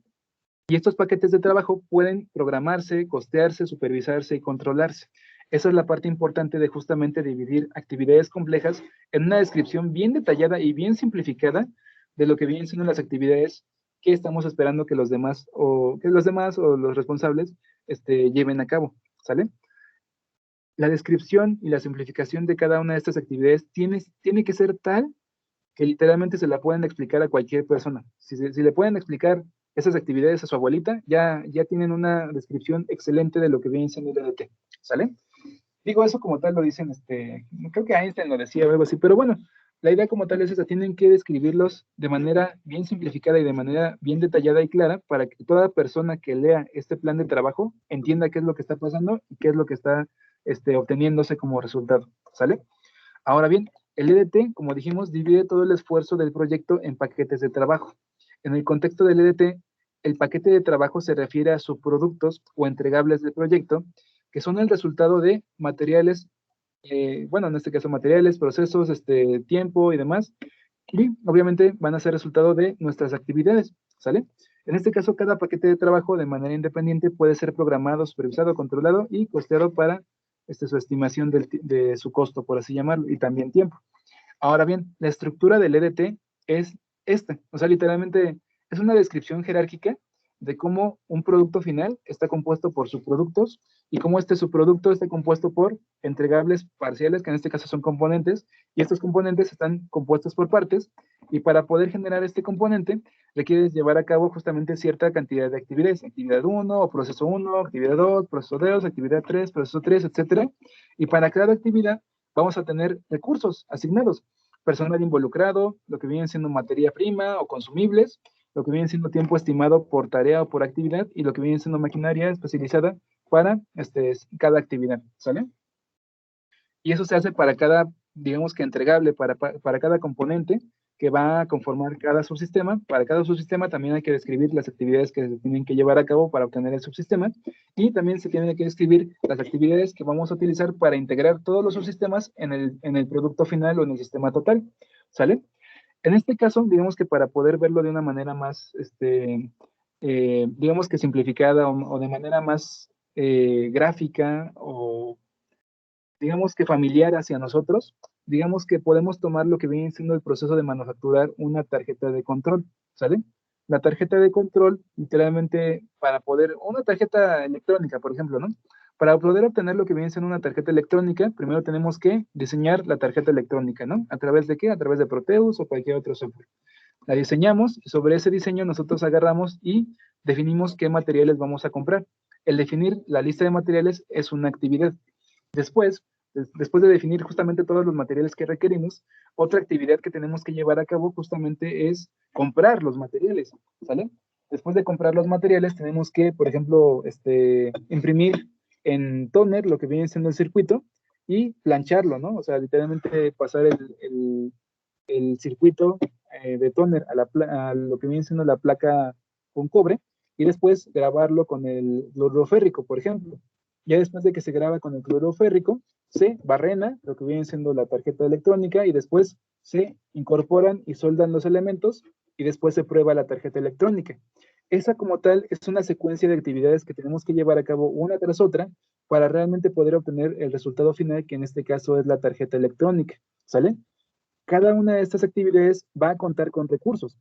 Speaker 1: Y estos paquetes de trabajo pueden programarse, costearse, supervisarse y controlarse. Esa es la parte importante de justamente dividir actividades complejas en una descripción bien detallada y bien simplificada de lo que vienen siendo las actividades que estamos esperando que los demás o los responsables lleven a cabo, ¿sale? La descripción y la simplificación de cada una de estas actividades tiene que ser tal que literalmente se la pueden explicar a cualquier persona. Si le pueden explicar esas actividades a su abuelita, ya tienen una descripción excelente de lo que viene siendo el EDT, ¿sale? Digo, eso como tal lo dicen, creo que Einstein lo decía o algo así, pero bueno, la idea como tal es esa, tienen que describirlos de manera bien simplificada y de manera bien detallada y clara para que toda persona que lea este plan de trabajo entienda qué es lo que está pasando y qué es lo que está obteniéndose como resultado, ¿sale? Ahora bien, el EDT, como dijimos, divide todo el esfuerzo del proyecto en paquetes de trabajo. En el contexto del EDT, el paquete de trabajo se refiere a subproductos o entregables del proyecto, que son el resultado de materiales, bueno, en este caso materiales, procesos, tiempo y demás, y obviamente van a ser resultado de nuestras actividades, ¿sale? En este caso, cada paquete de trabajo de manera independiente puede ser programado, supervisado, controlado y costeado para su estimación de su costo, por así llamarlo, y también tiempo. Ahora bien, la estructura del EDT es esta, o sea, literalmente es una descripción jerárquica de cómo un producto final está compuesto por subproductos y cómo este subproducto está compuesto por entregables parciales, que en este caso son componentes, y estos componentes están compuestos por partes, y para poder generar este componente requieres llevar a cabo justamente cierta cantidad de actividades, actividad 1 o proceso 1, actividad 2, proceso 2, actividad 3, proceso 3, etcétera, y para cada actividad vamos a tener recursos asignados, personal involucrado, lo que viene siendo materia prima o consumibles, lo que viene siendo tiempo estimado por tarea o por actividad, y lo que viene siendo maquinaria especializada para cada actividad, ¿sale? Y eso se hace para cada, digamos que entregable, para cada componente que va a conformar cada subsistema. Para cada subsistema también hay que describir las actividades que se tienen que llevar a cabo para obtener el subsistema, y también se tienen que describir las actividades que vamos a utilizar para integrar todos los subsistemas en el producto final o en el sistema total, ¿sale? En este caso, digamos que para poder verlo de una manera más, digamos que simplificada o de manera más gráfica o digamos que familiar hacia nosotros, digamos que podemos tomar lo que viene siendo el proceso de manufacturar una tarjeta de control, ¿sale? La tarjeta de control, literalmente, para poder, una tarjeta electrónica, por ejemplo, ¿no? Para poder obtener lo que viene siendo una tarjeta electrónica, primero tenemos que diseñar la tarjeta electrónica, ¿no? ¿A través de qué? A través de Proteus o cualquier otro software. La diseñamos y sobre ese diseño nosotros agarramos y definimos qué materiales vamos a comprar. El definir la lista de materiales es una actividad. Después de definir justamente todos los materiales que requerimos, otra actividad que tenemos que llevar a cabo justamente es comprar los materiales, ¿sale? Después de comprar los materiales, tenemos que, por ejemplo, imprimir en toner lo que viene siendo el circuito y plancharlo, ¿no? O sea, literalmente pasar el circuito de toner a lo que viene siendo la placa con cobre, y después grabarlo con el cloruro férrico, por ejemplo. Ya después de que se graba con el cloruro férrico, se barrena lo que viene siendo la tarjeta electrónica, y después se incorporan y soldan los elementos, y después se prueba la tarjeta electrónica. Esa como tal es una secuencia de actividades que tenemos que llevar a cabo una tras otra para realmente poder obtener el resultado final, que en este caso es la tarjeta electrónica, ¿sale? Cada una de estas actividades va a contar con recursos,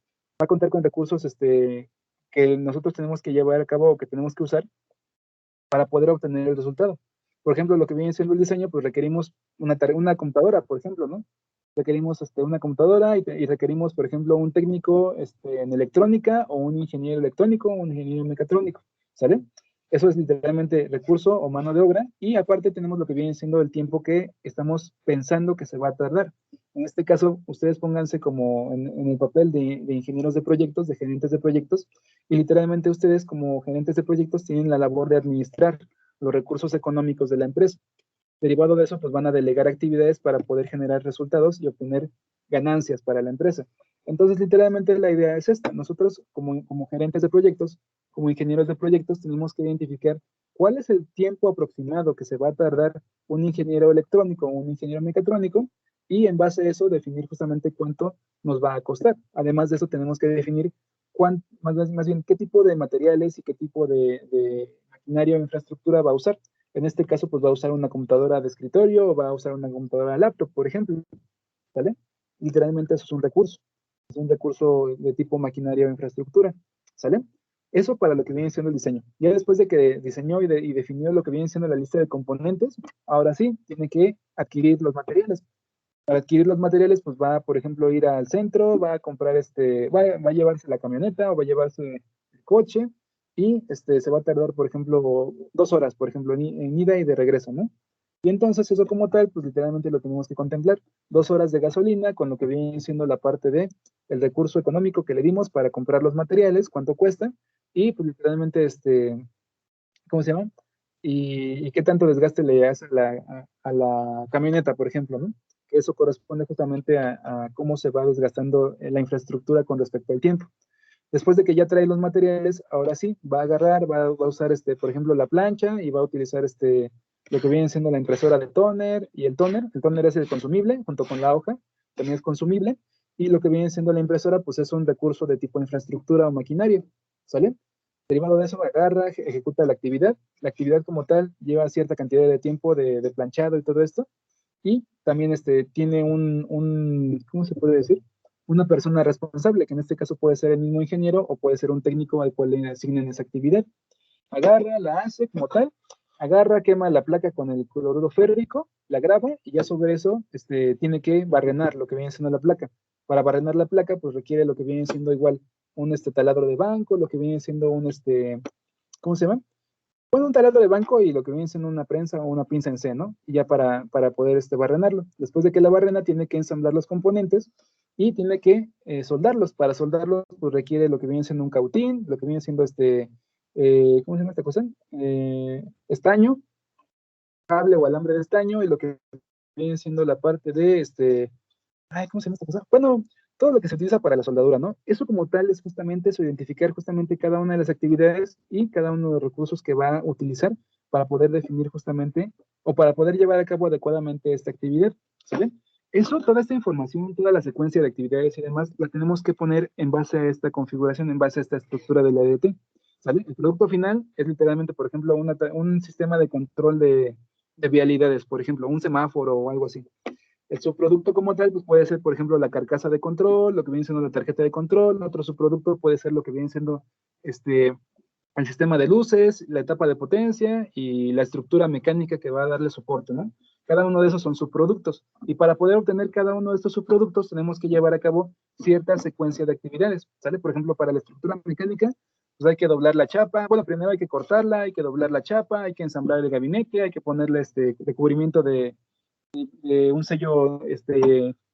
Speaker 1: que nosotros tenemos que llevar a cabo o que tenemos que usar para poder obtener el resultado. Por ejemplo, lo que viene siendo el diseño, pues requerimos una computadora, por ejemplo, ¿no? Requerimos una computadora y requerimos, por ejemplo, un técnico en electrónica o un ingeniero electrónico o un ingeniero mecatrónico, ¿sale? Eso es literalmente recurso o mano de obra, y aparte tenemos lo que viene siendo el tiempo que estamos pensando que se va a tardar. En este caso, ustedes pónganse como en el papel de ingenieros de proyectos, de gerentes de proyectos, y literalmente ustedes como gerentes de proyectos tienen la labor de administrar los recursos económicos de la empresa. Derivado de eso, pues van a delegar actividades para poder generar resultados y obtener ganancias para la empresa. Entonces, literalmente la idea es esta. Nosotros, como gerentes de proyectos, como ingenieros de proyectos, tenemos que identificar cuál es el tiempo aproximado que se va a tardar un ingeniero electrónico o un ingeniero mecatrónico, y en base a eso definir justamente cuánto nos va a costar. Además de eso, tenemos que definir más bien qué tipo de materiales y qué tipo de maquinaria o infraestructura va a usar. En este caso, pues va a usar una computadora de escritorio o va a usar una computadora laptop, por ejemplo, ¿vale? Literalmente eso es un recurso de tipo maquinaria o infraestructura, ¿sale? Eso para lo que viene siendo el diseño. Ya después de que diseñó y definió lo que viene siendo la lista de componentes, ahora sí, tiene que adquirir los materiales. Para adquirir los materiales, pues va, por ejemplo, a ir al centro, va a comprar va a llevarse la camioneta o va a llevarse el coche, y se va a tardar, por ejemplo, 2 horas, por ejemplo, en ida y de regreso, ¿no? Y entonces eso como tal, pues literalmente lo tenemos que contemplar. 2 horas de gasolina con lo que viene siendo la parte de el recurso económico que le dimos para comprar los materiales, cuánto cuesta, y pues literalmente, ¿cómo se llama? Y qué tanto desgaste le hace a la camioneta, por ejemplo, ¿no? Que eso corresponde justamente a cómo se va desgastando la infraestructura con respecto al tiempo. Después de que ya trae los materiales, ahora sí, va a agarrar, va a usar, por ejemplo, la plancha, y va a utilizar lo que viene siendo la impresora de toner y el toner. El toner es el consumible, junto con la hoja, también es consumible. Y lo que viene siendo la impresora, pues es un recurso de tipo infraestructura o maquinaria, ¿sale? Derivado de eso, agarra, ejecuta la actividad. La actividad como tal lleva cierta cantidad de tiempo de planchado y todo esto. Y también tiene ¿cómo se puede decir? una persona responsable, que en este caso puede ser el mismo ingeniero o puede ser un técnico al cual le asignen esa actividad. Agarra, la hace como tal, agarra, quema la placa con el cloruro férrico, la graba y ya sobre eso tiene que barrenar lo que viene siendo la placa. Para barrenar la placa, pues requiere lo que viene siendo igual un taladro de banco, lo que viene siendo un, ¿cómo se llama? Bueno, un taladro de banco y lo que viene siendo una prensa o una pinza en C, ¿no? Y ya para poder barrenarlo. Después de que la barrena, tiene que ensamblar los componentes y tiene que soldarlos. Para soldarlos, pues requiere lo que viene siendo un cautín, lo que viene siendo ¿cómo se llama esta cosa? Estaño, cable o alambre de estaño y lo que viene siendo la parte de ay, ¿cómo se llama esta cosa? Bueno, todo lo que se utiliza para la soldadura, ¿no? Eso como tal es justamente eso, identificar justamente cada una de las actividades y cada uno de los recursos que va a utilizar para poder definir justamente o para poder llevar a cabo adecuadamente esta actividad, ¿sale? Eso, toda esta información, toda la secuencia de actividades y demás, la tenemos que poner en base a esta configuración, en base a esta estructura del ADT, ¿sale? El producto final es literalmente, por ejemplo, un sistema de control de vialidades, por ejemplo, un semáforo o algo así. El subproducto como tal, pues puede ser, por ejemplo, la carcasa de control, lo que viene siendo la tarjeta de control. Otro subproducto puede ser lo que viene siendo el sistema de luces, la etapa de potencia y la estructura mecánica que va a darle soporte, ¿no? Cada uno de esos son subproductos. Y para poder obtener cada uno de estos subproductos, tenemos que llevar a cabo cierta secuencia de actividades, ¿sale? Por ejemplo, para la estructura mecánica, pues hay que doblar la chapa. Bueno, primero hay que cortarla, hay que doblar la chapa, hay que ensamblar el gabinete, hay que ponerle recubrimiento de un sello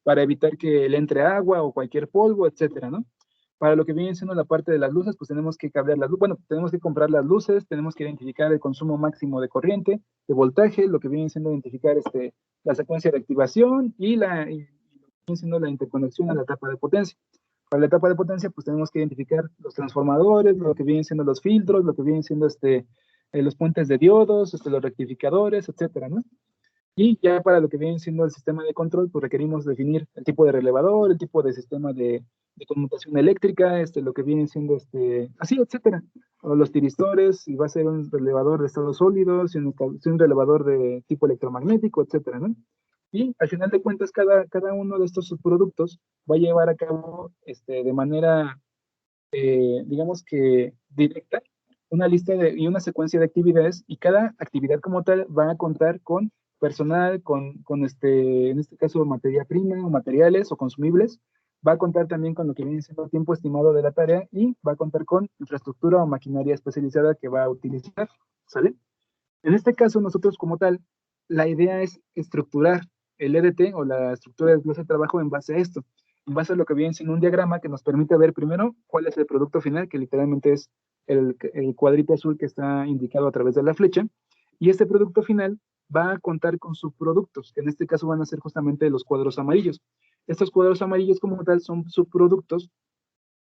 Speaker 1: para evitar que le entre agua o cualquier polvo, etcétera, ¿no? Para lo que viene siendo la parte de las luces, pues tenemos que cablear las luces, bueno, tenemos que comprar las luces, tenemos que identificar el consumo máximo de corriente, de voltaje, lo que viene siendo identificar la secuencia de activación y lo que viene siendo la interconexión a la etapa de potencia. Para la etapa de potencia, pues tenemos que identificar los transformadores, lo que vienen siendo los filtros, lo que vienen siendo los puentes de diodos, los rectificadores, etcétera, ¿no? Y ya para lo que viene siendo el sistema de control, pues requerimos definir el tipo de relevador, el tipo de sistema de conmutación eléctrica, lo que viene siendo así, etcétera. O los tiristores, si va a ser un relevador de estado sólido, si un relevador de tipo electromagnético, etcétera, ¿no? Y al final de cuentas, cada uno de estos subproductos va a llevar a cabo de manera, digamos que directa, una lista y una secuencia de actividades, y cada actividad como tal va a contar con personal, con en este caso, materia prima o materiales o consumibles. Va a contar también con lo que viene siendo el tiempo estimado de la tarea y va a contar con infraestructura o maquinaria especializada que va a utilizar, ¿sale? En este caso, nosotros como tal, la idea es estructurar el EDT o la estructura de desglose de trabajo en base a esto, en base a lo que viene siendo un diagrama que nos permite ver primero cuál es el producto final, que literalmente es el cuadrito azul que está indicado a través de la flecha, y este producto final va a contar con subproductos, que en este caso van a ser justamente los cuadros amarillos. Estos cuadros amarillos como tal son subproductos,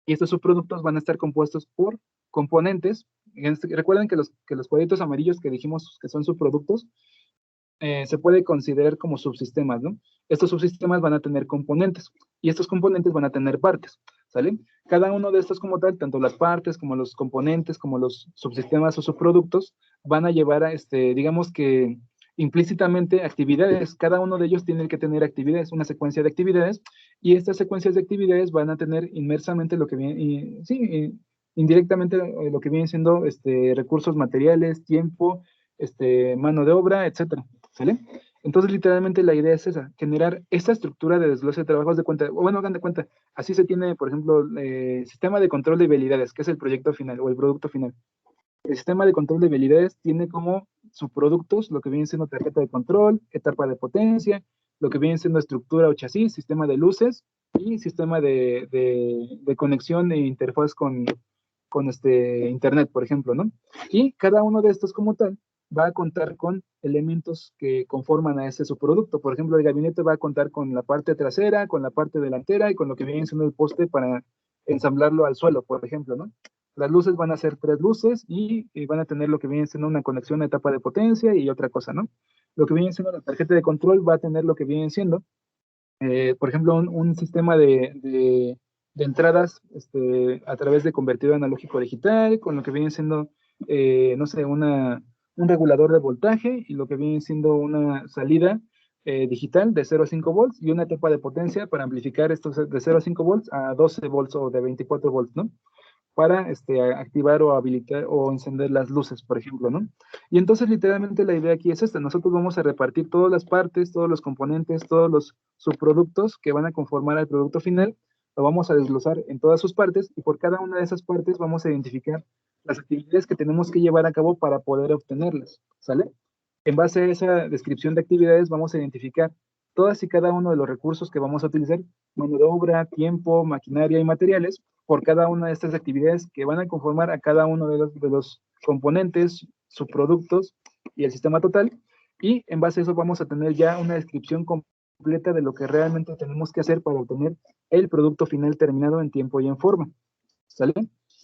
Speaker 1: y estos subproductos van a estar compuestos por componentes. Recuerden que los cuadritos amarillos que dijimos que son subproductos, se puede considerar como subsistemas, ¿no? Estos subsistemas van a tener componentes y estos componentes van a tener partes, ¿sale? Cada uno de estos como tal, tanto las partes como los componentes, como los subsistemas o subproductos, van a llevar a, digamos que implícitamente actividades. Cada uno de ellos tiene que tener actividades, una secuencia de actividades, y estas secuencias de actividades van a tener inmersamente lo que viene, sí, indirectamente lo que viene siendo recursos materiales, tiempo, mano de obra, etcétera. ¿Sale? Entonces, literalmente la idea es esa, generar esta estructura de desglose de trabajos de cuenta. Bueno, hagan de cuenta, así se tiene, por ejemplo, sistema de control de vialidades, que es el proyecto final o el producto final. El sistema de control de vialidades tiene como subproductos lo que viene siendo tarjeta de control, etapa de potencia, lo que viene siendo estructura o chasis, sistema de luces y sistema de conexión e interfaz con internet, por ejemplo, ¿no? Y cada uno de estos como tal va a contar con elementos que conforman a ese subproducto. Por ejemplo, el gabinete va a contar con la parte trasera, con la parte delantera y con lo que viene siendo el poste para ensamblarlo al suelo, por ejemplo, ¿no? Las luces van a ser 3 luces y van a tener lo que viene siendo una conexión a etapa de potencia y otra cosa, ¿no? Lo que viene siendo la tarjeta de control va a tener lo que viene siendo, por ejemplo, un sistema de entradas a través de convertidor analógico digital, con lo que viene siendo, no sé, un regulador de voltaje y lo que viene siendo una salida digital de 0 a 5 volts y una etapa de potencia para amplificar estos de 0 a 5 volts a 12 volts o de 24 volts, ¿no? Para activar o habilitar o encender las luces, por ejemplo, ¿no? Y entonces literalmente la idea aquí es esta, nosotros vamos a repartir todas las partes, todos los componentes, todos los subproductos que van a conformar el producto final, lo vamos a desglosar en todas sus partes y por cada una de esas partes vamos a identificar las actividades que tenemos que llevar a cabo para poder obtenerlas, ¿sale? En base a esa descripción de actividades vamos a identificar todas y cada uno de los recursos que vamos a utilizar, mano de obra, tiempo, maquinaria y materiales, por cada una de estas actividades que van a conformar a cada uno de los componentes, subproductos y el sistema total. Y en base a eso vamos a tener ya una descripción completa de lo que realmente tenemos que hacer para obtener el producto final terminado en tiempo y en forma. ¿Sale?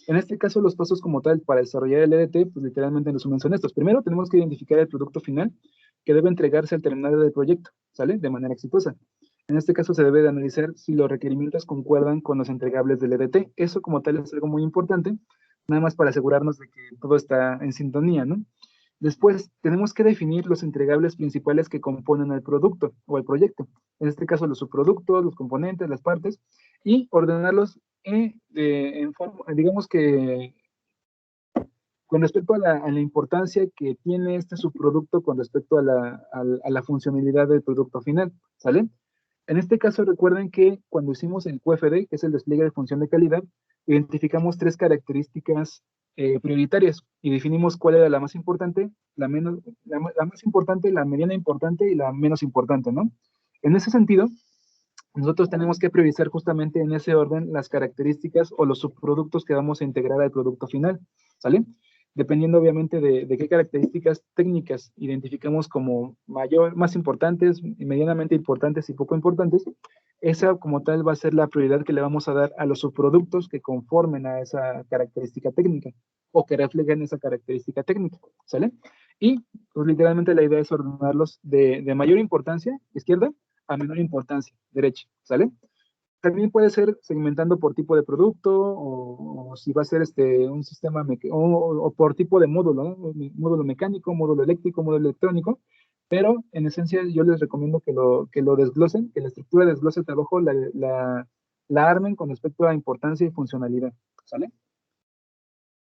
Speaker 1: En este caso, los pasos como tal para desarrollar el EDT, pues literalmente en resumen son estos. Primero, tenemos que identificar el producto final que debe entregarse al terminar del proyecto, ¿sale? De manera exitosa. En este caso, se debe de analizar si los requerimientos concuerdan con los entregables del EDT. Eso como tal es algo muy importante, nada más para asegurarnos de que todo está en sintonía, ¿no? Después, tenemos que definir los entregables principales que componen el producto o el proyecto. En este caso, los subproductos, los componentes, las partes, y ordenarlos digamos que con respecto a la importancia que tiene este subproducto con respecto a la funcionalidad del producto final, ¿sale? En este caso, recuerden que cuando hicimos el QFD, que es el despliegue de función de calidad, identificamos 3 características prioritarias y definimos cuál era la más importante, la más importante, la mediana importante y la menos importante, ¿no? En ese sentido, nosotros tenemos que priorizar justamente en ese orden las características o los subproductos que vamos a integrar al producto final, ¿sale? Dependiendo obviamente de qué características técnicas identificamos como más importantes, medianamente importantes y poco importantes, esa como tal va a ser la prioridad que le vamos a dar a los subproductos que conformen a esa característica técnica o que reflejen esa característica técnica, ¿sale? Y pues literalmente la idea es ordenarlos de mayor importancia, izquierda, a menor importancia, derecha, ¿sale? También puede ser segmentando por tipo de producto o si va a ser un sistema o por tipo de módulo, ¿no? Módulo mecánico, módulo eléctrico, módulo electrónico, pero en esencia yo les recomiendo que lo desglosen, que la estructura desglose el trabajo, la armen con respecto a importancia y funcionalidad, ¿sale?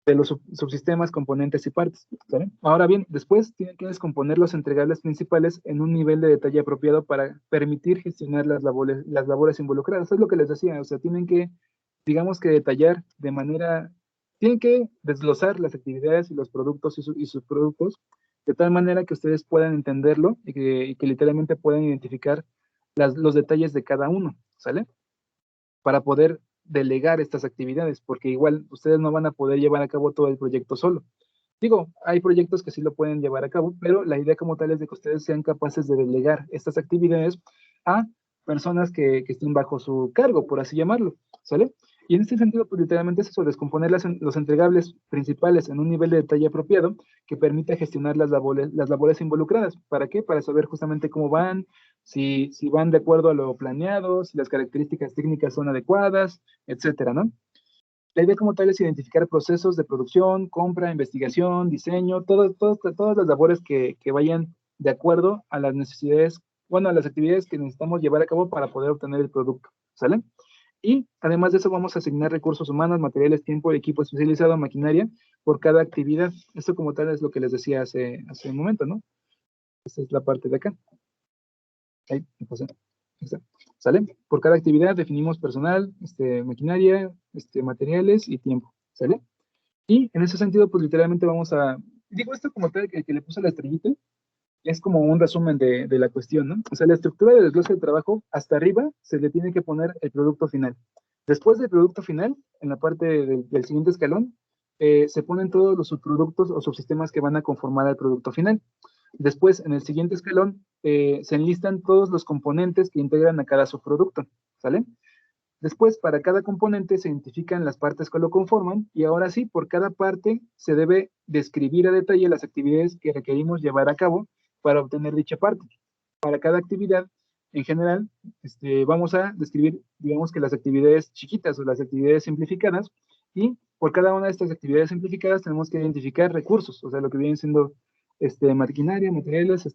Speaker 1: De los subsistemas, componentes y partes, ¿sale? Ahora bien, después tienen que descomponer los entregables principales en un nivel de detalle apropiado para permitir gestionar las labores involucradas. Eso es lo que les decía, o sea, tienen que, digamos que detallar de manera, tienen que desglosar las actividades y los productos y sus productos de tal manera que ustedes puedan entenderlo y que literalmente puedan identificar los detalles de cada uno, ¿sale? Para poder delegar estas actividades, porque igual ustedes no van a poder llevar a cabo todo el proyecto solo. Digo, hay proyectos que sí lo pueden llevar a cabo, pero la idea como tal es de que ustedes sean capaces de delegar estas actividades a personas que estén bajo su cargo, por así llamarlo, ¿sale? Y en este sentido, pues literalmente es eso, descomponer los entregables principales en un nivel de detalle apropiado que permita gestionar las labores involucradas. ¿Para qué? Para saber justamente cómo van, si van de acuerdo a lo planeado, si las características técnicas son adecuadas, etcétera, ¿no? La idea como tal es identificar procesos de producción, compra, investigación, diseño, todas las labores que vayan de acuerdo a las necesidades, bueno, a las actividades que necesitamos llevar a cabo para poder obtener el producto, ¿sale? Y además de eso vamos a asignar recursos humanos, materiales, tiempo, equipo especializado, maquinaria, por cada actividad. Esto como tal es lo que les decía hace un momento, ¿no? Esta es la parte de acá. Ahí, ¿sale? Por cada actividad definimos personal, maquinaria, materiales y tiempo, ¿sale? Y en ese sentido, pues literalmente vamos a, digo esto como tal, que le puse la estrellita, es como un resumen de la cuestión, ¿no? O sea, la estructura del desglose de trabajo, hasta arriba se le tiene que poner el producto final. Después del producto final, en la parte del siguiente escalón, se ponen todos los subproductos o subsistemas que van a conformar al producto final. Después, en el siguiente escalón, se enlistan todos los componentes que integran a cada subproducto, ¿sale? Después, para cada componente se identifican las partes que lo conforman y ahora sí, por cada parte se debe describir a detalle las actividades que requerimos llevar a cabo para obtener dicha parte. Para cada actividad, en general, vamos a describir, digamos que las actividades chiquitas o las actividades simplificadas y por cada una de estas actividades simplificadas tenemos que identificar recursos, o sea, lo que vienen siendo maquinaria, materiales,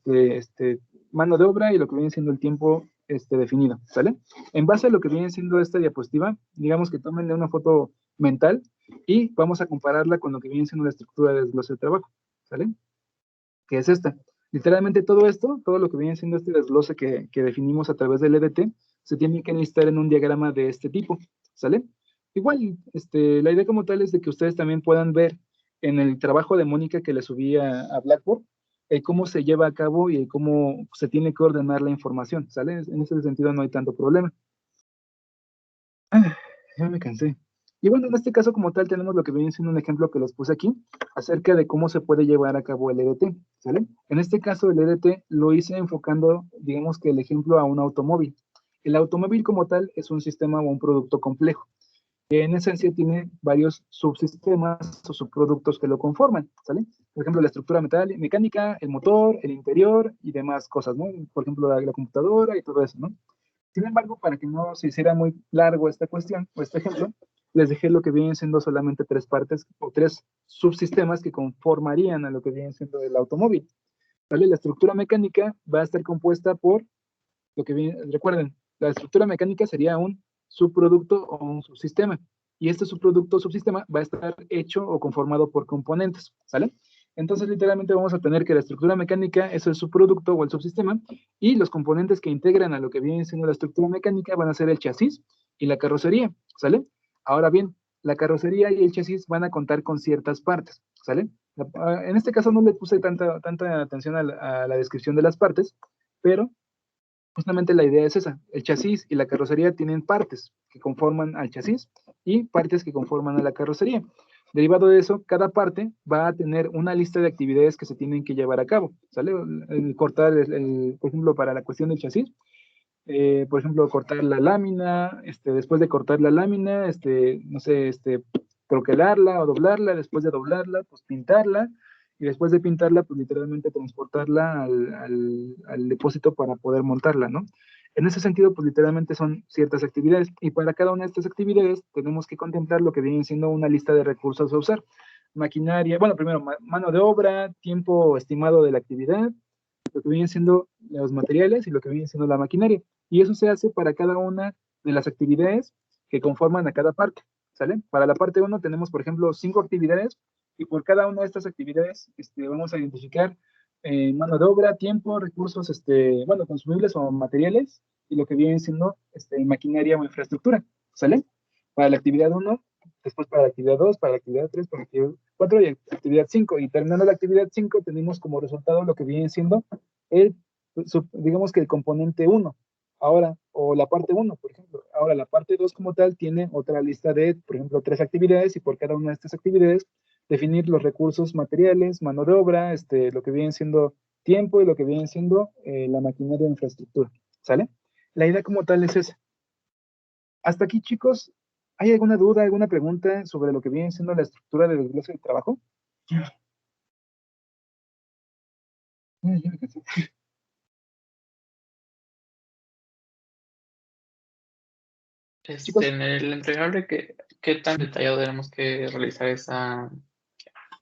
Speaker 1: mano de obra y lo que viene siendo el tiempo definido, ¿sale? En base a lo que viene siendo esta diapositiva, digamos que tómenle una foto mental y vamos a compararla con lo que viene siendo la estructura del desglose de trabajo, ¿sale? Que es esta. Literalmente todo esto, todo lo que viene siendo este desglose que definimos a través del EDT, se tiene que listar en un diagrama de este tipo, ¿sale? Igual, la idea como tal es de que ustedes también puedan ver en el trabajo de Mónica que le subí a Blackboard, cómo se lleva a cabo y el cómo se tiene que ordenar la información, ¿sale? En ese sentido no hay tanto problema. Ya me cansé. Y bueno, en este caso como tal tenemos lo que viene siendo un ejemplo que les puse aquí acerca de cómo se puede llevar a cabo el EDT, ¿sale? En este caso el EDT lo hice enfocando, digamos que el ejemplo a un automóvil. El automóvil como tal es un sistema o un producto complejo, que en esencia tiene varios subsistemas o subproductos que lo conforman, ¿sale? Por ejemplo, la estructura mecánica, el motor, el interior y demás cosas, ¿no? Por ejemplo, la computadora y todo eso, ¿no? Sin embargo, para que no se hiciera muy largo esta cuestión o este ejemplo, les dejé lo que vienen siendo solamente tres partes o tres subsistemas que conformarían a lo que viene siendo el automóvil. ¿Vale? La estructura mecánica va a estar compuesta por lo que viene, recuerden, la estructura mecánica sería un subproducto o un subsistema. Y este subproducto o subsistema va a estar hecho o conformado por componentes, ¿sale? Entonces, literalmente vamos a tener que la estructura mecánica es el subproducto o el subsistema, y los componentes que integran a lo que viene siendo la estructura mecánica van a ser el chasis y la carrocería, ¿sale? Ahora bien, la carrocería y el chasis van a contar con ciertas partes, ¿sale? En este caso no le puse tanta atención a la descripción de las partes, pero justamente la idea es esa. El chasis y la carrocería tienen partes que conforman al chasis y partes que conforman a la carrocería. Derivado de eso, cada parte va a tener una lista de actividades que se tienen que llevar a cabo, ¿sale? Cortar, por ejemplo, para la cuestión del chasis, por ejemplo, cortar la lámina, después de cortar la lámina, no sé, troquelarla o doblarla, después de doblarla, pues pintarla, y después de pintarla, pues literalmente transportarla al depósito para poder montarla, ¿no? En ese sentido, pues literalmente son ciertas actividades, y para cada una de estas actividades tenemos que contemplar lo que viene siendo una lista de recursos a usar. Maquinaria, bueno, primero mano de obra, tiempo estimado de la actividad, lo que vienen siendo los materiales y lo que viene siendo la maquinaria. Y eso se hace para cada una de las actividades que conforman a cada parte, ¿sale? Para la parte 1 tenemos, por ejemplo, 5 actividades, y por cada una de estas actividades vamos a identificar mano de obra, tiempo, recursos, bueno, consumibles o materiales, y lo que viene siendo maquinaria o infraestructura, ¿sale? Para la actividad 1, después para la actividad 2, para la actividad 3, para la actividad 4 y actividad 5. Y terminando la actividad 5, tenemos como resultado lo que viene siendo digamos que el componente 1. Ahora, o la parte 1, por ejemplo. Ahora, la parte 2 como tal tiene otra lista de, por ejemplo, 3 actividades, y por cada una de estas actividades definir los recursos materiales, mano de obra, lo que viene siendo tiempo y lo que viene siendo la maquinaria de infraestructura. ¿Sale? La idea como tal es esa. Hasta aquí, chicos, ¿hay alguna duda, alguna pregunta sobre lo que viene siendo la estructura del desglose de trabajo? Chicos,
Speaker 3: En el entregable, ¿qué tan detallado tenemos que realizar esa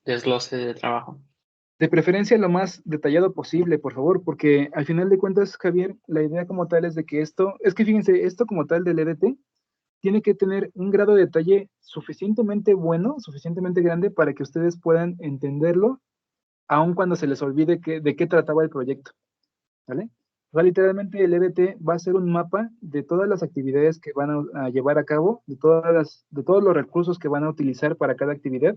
Speaker 3: desglose de trabajo?
Speaker 1: de preferencia lo más detallado posible, por favor, porque al final de cuentas, Javier, la idea como tal es de que es que fíjense, esto como tal del EDT tiene que tener un grado de detalle suficientemente bueno, suficientemente grande para que ustedes puedan entenderlo, aun cuando se les olvide de qué trataba el proyecto, ¿vale? O sea, literalmente el EDT va a ser un mapa de todas las actividades que van a llevar a cabo, de todos los recursos que van a utilizar para cada actividad,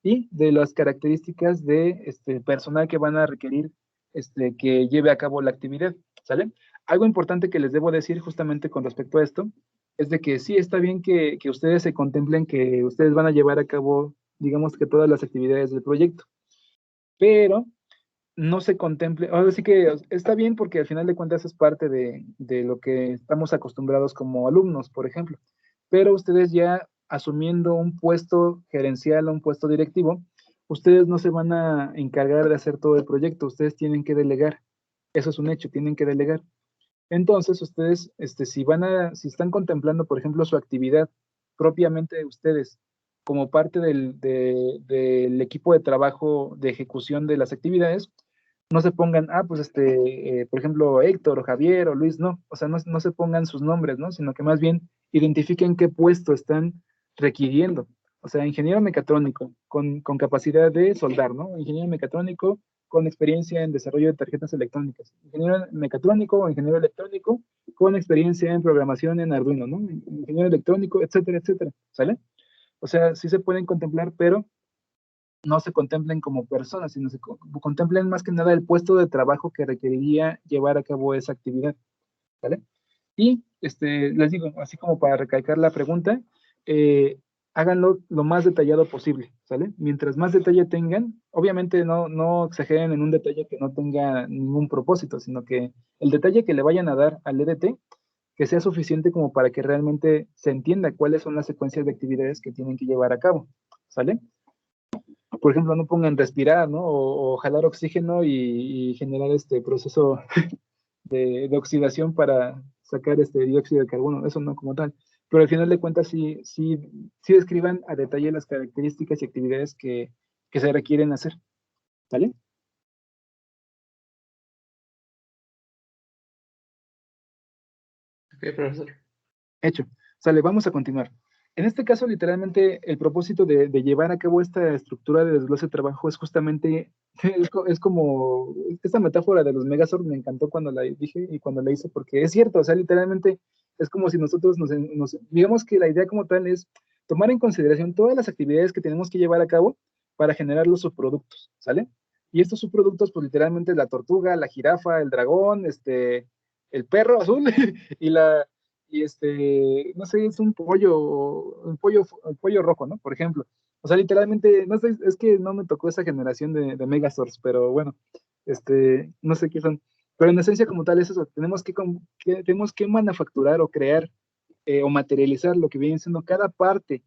Speaker 1: y de las características de personal que van a requerir que lleve a cabo la actividad, ¿sale? Algo importante que les debo decir justamente con respecto a esto es de que sí está bien que ustedes se contemplen que ustedes van a llevar a cabo, digamos que todas las actividades del proyecto, pero no se contemple, ahora sí que está bien porque al final de cuentas es parte de lo que estamos acostumbrados como alumnos, por ejemplo, pero ustedes ya asumiendo un puesto gerencial o un puesto directivo, ustedes no se van a encargar de hacer todo el proyecto, ustedes tienen que delegar, eso es un hecho, tienen que delegar. Entonces, ustedes, si están contemplando, por ejemplo, su actividad propiamente de ustedes como parte del equipo de trabajo de ejecución de las actividades, no se pongan, pues por ejemplo, Héctor o Javier o Luis, no, o sea, no se pongan sus nombres, ¿no? Sino que más bien identifiquen qué puesto están requiriendo. O sea, ingeniero mecatrónico con capacidad de soldar, ¿no? Ingeniero mecatrónico con experiencia en desarrollo de tarjetas electrónicas. Ingeniero mecatrónico o ingeniero electrónico con experiencia en programación en Arduino, ¿no? Ingeniero electrónico, etcétera, etcétera, ¿sale? O sea, sí se pueden contemplar, pero no se contemplen como personas, sino se contemplen más que nada el puesto de trabajo que requeriría llevar a cabo esa actividad, ¿vale? Y les digo, así como para recalcar la pregunta, háganlo lo más detallado posible, ¿sale? Mientras más detalle tengan, obviamente no exageren en un detalle que no tenga ningún propósito, sino que el detalle que le vayan a dar al EDT, que sea suficiente como para que realmente se entienda cuáles son las secuencias de actividades que tienen que llevar a cabo, ¿sale? Por ejemplo, no pongan respirar, ¿no? O jalar oxígeno y generar este proceso de oxidación para sacar este dióxido de carbono, eso no como tal. Pero al final de cuentas sí describan a detalle las características y actividades que se requieren hacer, ¿vale?
Speaker 3: Ok, profesor.
Speaker 1: Hecho. Sale, vamos a continuar. En este caso, literalmente, el propósito de llevar a cabo esta estructura de desglose de trabajo es justamente, es como, esta metáfora de los Megazord me encantó cuando la dije y cuando la hice, porque es cierto, o sea, literalmente es como si nosotros digamos que la idea como tal es tomar en consideración todas las actividades que tenemos que llevar a cabo para generar los subproductos, ¿sale? Y estos subproductos, pues literalmente la tortuga, la jirafa, el dragón, el perro azul y no sé, es un pollo rojo, ¿no? Por ejemplo. O sea, literalmente, no sé, es que no me tocó esa generación de Megazords, pero bueno, no sé qué son. Pero en esencia como tal es eso, tenemos que manufacturar o crear o materializar lo que viene siendo cada parte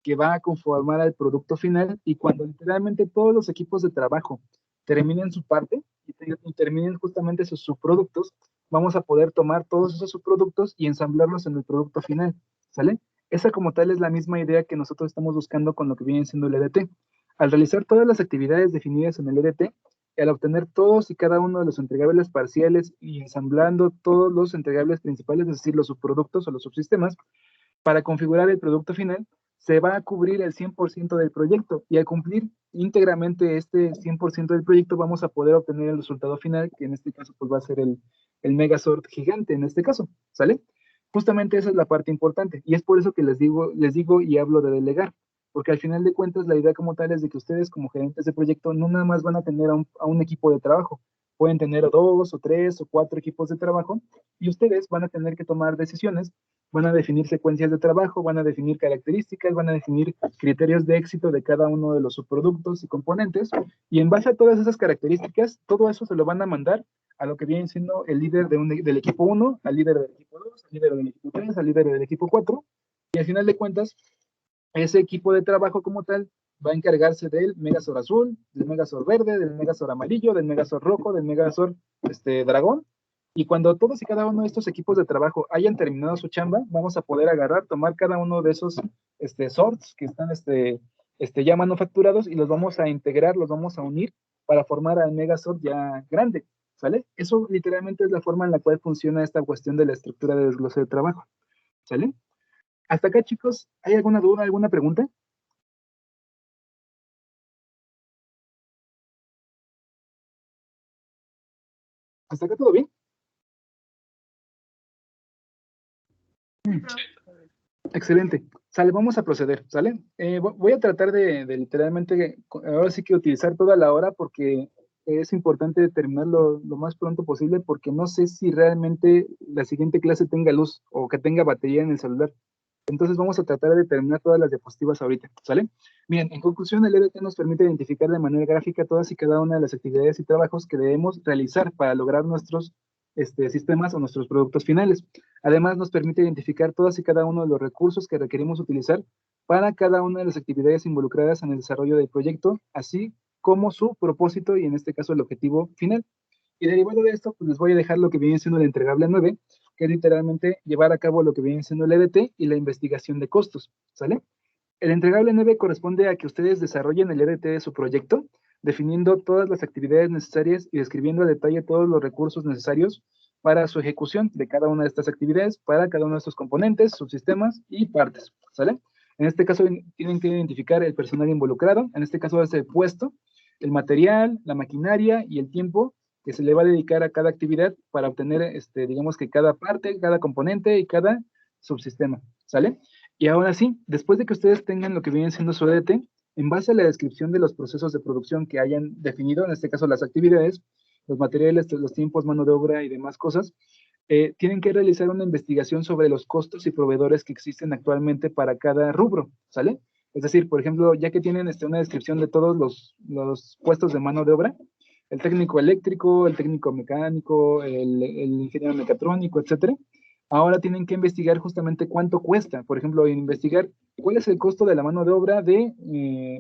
Speaker 1: que va a conformar al producto final y cuando literalmente todos los equipos de trabajo terminen su parte y terminen justamente sus subproductos, vamos a poder tomar todos esos subproductos y ensamblarlos en el producto final, ¿sale? Esa como tal es la misma idea que nosotros estamos buscando con lo que viene siendo el EDT. Al realizar todas las actividades definidas en el EDT, al obtener todos y cada uno de los entregables parciales y ensamblando todos los entregables principales, es decir, los subproductos o los subsistemas, para configurar el producto final, se va a cubrir el 100% del proyecto y al cumplir íntegramente este 100% del proyecto vamos a poder obtener el resultado final, que en este caso pues va a ser el Megazord gigante en este caso, ¿sale? Justamente esa es la parte importante y es por eso que les digo y hablo de delegar, porque al final de cuentas la idea como tal es de que ustedes como gerentes de proyecto no nada más van a tener a un equipo de trabajo, pueden tener 2 o 3 o 4 equipos de trabajo y ustedes van a tener que tomar decisiones, van a definir secuencias de trabajo, van a definir características, van a definir criterios de éxito de cada uno de los subproductos y componentes, y en base a todas esas características, todo eso se lo van a mandar a lo que viene siendo el líder del equipo 1, al líder del equipo 2, al líder del equipo 3, al líder del equipo 4, y al final de cuentas, ese equipo de trabajo como tal va a encargarse del Megazord azul, del Megazord verde, del Megazord amarillo, del Megazord rojo, del Megazord dragón, y cuando todos y cada uno de estos equipos de trabajo hayan terminado su chamba, vamos a poder tomar cada uno de esos sorts que están ya manufacturados y los vamos a integrar, los vamos a unir para formar al Megazord ya grande, ¿sale? Eso literalmente es la forma en la cual funciona esta cuestión de la estructura de desglose de trabajo, ¿sale? Hasta acá, chicos, ¿hay alguna duda, alguna pregunta? ¿Hasta acá todo bien? Excelente. Sale, vamos a proceder, ¿sale? Voy a tratar de literalmente, ahora sí que utilizar toda la hora porque es importante terminarlo lo más pronto posible porque no sé si realmente la siguiente clase tenga luz o que tenga batería en el celular. Entonces vamos a tratar de terminar todas las diapositivas ahorita, ¿sale? Bien, en conclusión, el EDT nos permite identificar de manera gráfica todas y cada una de las actividades y trabajos que debemos realizar para lograr nuestros sistemas o nuestros productos finales. Además, nos permite identificar todas y cada uno de los recursos que requerimos utilizar para cada una de las actividades involucradas en el desarrollo del proyecto, así como su propósito y en este caso el objetivo final. Y derivado de esto, pues les voy a dejar lo que viene siendo el entregable 9, que es literalmente llevar a cabo lo que viene siendo el EDT y la investigación de costos, ¿sale? El entregable 9 corresponde a que ustedes desarrollen el EDT de su proyecto definiendo todas las actividades necesarias y describiendo a detalle todos los recursos necesarios para su ejecución de cada una de estas actividades, para cada uno de estos componentes, subsistemas y partes, ¿sale? En este caso tienen que identificar el personal involucrado, en este caso es el puesto, el material, la maquinaria y el tiempo que se le va a dedicar a cada actividad para obtener, digamos que cada parte, cada componente y cada subsistema, ¿sale? Y ahora sí, después de que ustedes tengan lo que viene siendo su EDT, en base a la descripción de los procesos de producción que hayan definido, en este caso las actividades, los materiales, los tiempos, mano de obra y demás cosas, tienen que realizar una investigación sobre los costos y proveedores que existen actualmente para cada rubro, ¿sale? Es decir, por ejemplo, ya que tienen una descripción de todos los puestos de mano de obra, el técnico eléctrico, el técnico mecánico, el ingeniero mecatrónico, etcétera, ahora tienen que investigar justamente cuánto cuesta. Por ejemplo, investigar cuál es el costo de la mano de obra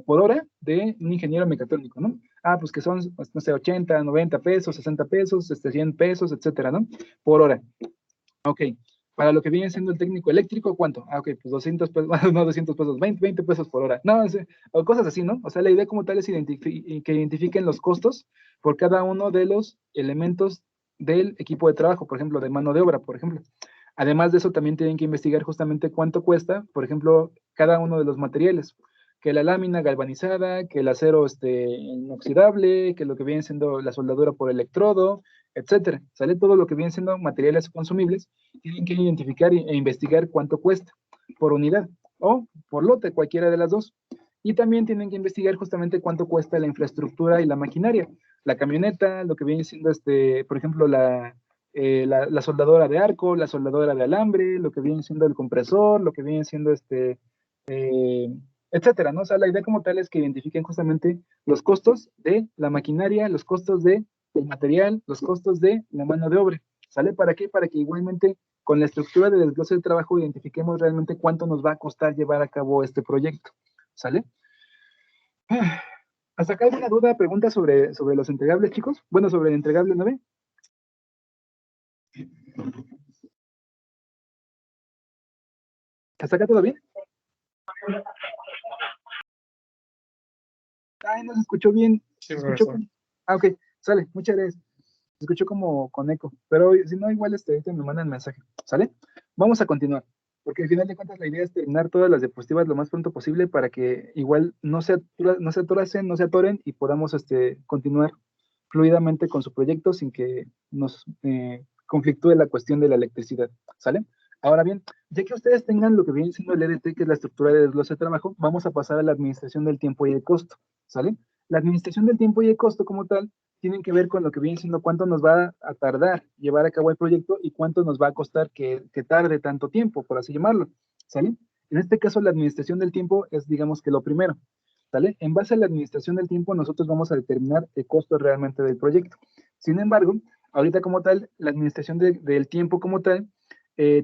Speaker 1: por hora de un ingeniero mecatrónico, ¿no? Ah, pues que son, no sé, 80, 90 pesos, 60 pesos, 100 pesos, etcétera, ¿no? Por hora. Ok. Para lo que viene siendo el técnico eléctrico, ¿cuánto? Ah, ok, pues 200 pesos, no 200 pesos, 20 pesos por hora. No, o cosas así, ¿no? O sea, la idea como tal es que identifiquen los costos por cada uno de los elementos del equipo de trabajo, por ejemplo, de mano de obra, por ejemplo. Además de eso, también tienen que investigar justamente cuánto cuesta, por ejemplo, cada uno de los materiales, que la lámina galvanizada, que el acero inoxidable, que lo que viene siendo la soldadura por electrodo, etcétera. Sale todo lo que viene siendo materiales consumibles, tienen que identificar e investigar cuánto cuesta por unidad o por lote, cualquiera de las dos. Y también tienen que investigar justamente cuánto cuesta la infraestructura y la maquinaria, la camioneta, lo que viene siendo, por ejemplo, la soldadora de arco, la soldadora de alambre, lo que viene siendo el compresor, lo que viene siendo etcétera, ¿no? O sea, la idea como tal es que identifiquen justamente los costos de la maquinaria, los costos del material, los costos de la mano de obra. ¿Sale? ¿Para qué? Para que igualmente con la estructura del desglose de trabajo identifiquemos realmente cuánto nos va a costar llevar a cabo este proyecto. ¿Sale? ¿Hasta acá alguna duda, pregunta sobre los entregables, chicos? Bueno, sobre el entregable 9. ¿Hasta acá todo bien? Ay, no se escuchó bien.
Speaker 3: Sí,
Speaker 1: Ok, sale, muchas gracias. Se escuchó como con eco, pero si no, igual ahorita me mandan mensaje, ¿sale? Vamos a continuar, porque al final de cuentas la idea es terminar todas las diapositivas lo más pronto posible para que igual no se atoracen, no se atoren y podamos continuar fluidamente con su proyecto sin que nos conflictúe la cuestión de la electricidad, ¿sale? Ahora bien, ya que ustedes tengan lo que viene siendo el EDT, que es la estructura de desglose de trabajo, vamos a pasar a la administración del tiempo y el costo, ¿sale? La administración del tiempo y el costo como tal tienen que ver con lo que viene siendo cuánto nos va a tardar llevar a cabo el proyecto y cuánto nos va a costar que tarde tanto tiempo, por así llamarlo, ¿sale? En este caso, la administración del tiempo es, digamos que lo primero, ¿sale? En base a la administración del tiempo, nosotros vamos a determinar el costo realmente del proyecto. Sin embargo, ahorita como tal, la administración del tiempo como tal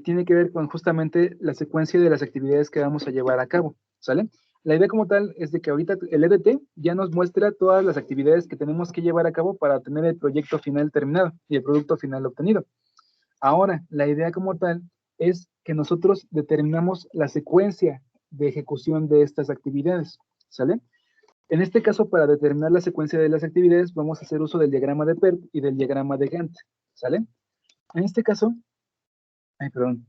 Speaker 1: tiene que ver con justamente la secuencia de las actividades que vamos a llevar a cabo, ¿sale? La idea como tal es de que ahorita el EDT ya nos muestra todas las actividades que tenemos que llevar a cabo para tener el proyecto final terminado y el producto final obtenido. Ahora, la idea como tal es que nosotros determinamos la secuencia de ejecución de estas actividades, ¿sale? En este caso, para determinar la secuencia de las actividades, vamos a hacer uso del diagrama de PERT y del diagrama de Gantt, ¿sale? En este caso, perdón,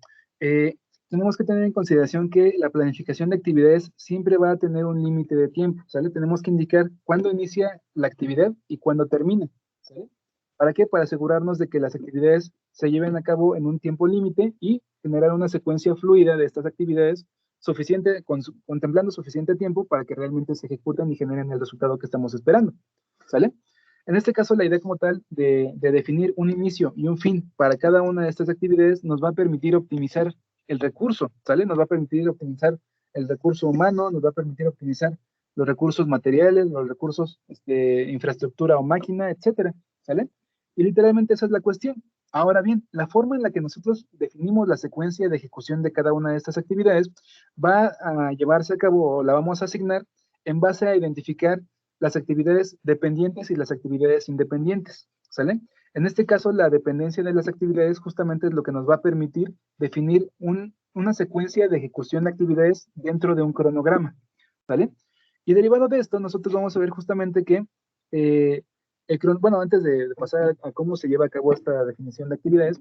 Speaker 1: tenemos que tener en consideración que la planificación de actividades siempre va a tener un límite de tiempo, ¿sale? Tenemos que indicar cuándo inicia la actividad y cuándo termina, ¿sale? ¿Para qué? Para asegurarnos de que las actividades se lleven a cabo en un tiempo límite y generar una secuencia fluida de estas actividades contemplando suficiente tiempo para que realmente se ejecuten y generen el resultado que estamos esperando, ¿sale? En este caso, la idea como tal de definir un inicio y un fin para cada una de estas actividades nos va a permitir optimizar el recurso, ¿sale? Nos va a permitir optimizar el recurso humano, nos va a permitir optimizar los recursos materiales, los recursos, infraestructura o máquina, etcétera, ¿sale? Y literalmente esa es la cuestión. Ahora bien, la forma en la que nosotros definimos la secuencia de ejecución de cada una de estas actividades va a llevarse a cabo o la vamos a asignar en base a identificar las actividades dependientes y las actividades independientes, ¿sale? En este caso, la dependencia de las actividades justamente es lo que nos va a permitir definir una secuencia de ejecución de actividades dentro de un cronograma, ¿sale? Y derivado de esto, nosotros vamos a ver justamente que Bueno, antes de pasar a cómo se lleva a cabo esta definición de actividades,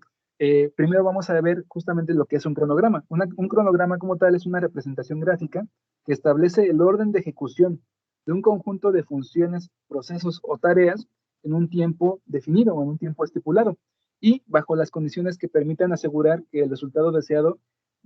Speaker 1: primero vamos a ver justamente lo que es un cronograma. Un cronograma como tal es una representación gráfica que establece el orden de ejecución de un conjunto de funciones, procesos o tareas en un tiempo definido o en un tiempo estipulado y bajo las condiciones que permitan asegurar que el resultado deseado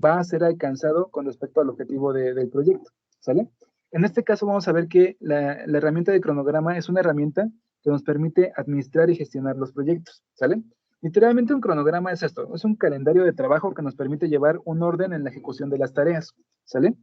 Speaker 1: va a ser alcanzado con respecto al objetivo del proyecto, ¿sale? En este caso vamos a ver que la herramienta de cronograma es una herramienta que nos permite administrar y gestionar los proyectos, ¿sale? Literalmente un cronograma es esto, es un calendario de trabajo que nos permite llevar un orden en la ejecución de las tareas, ¿sale?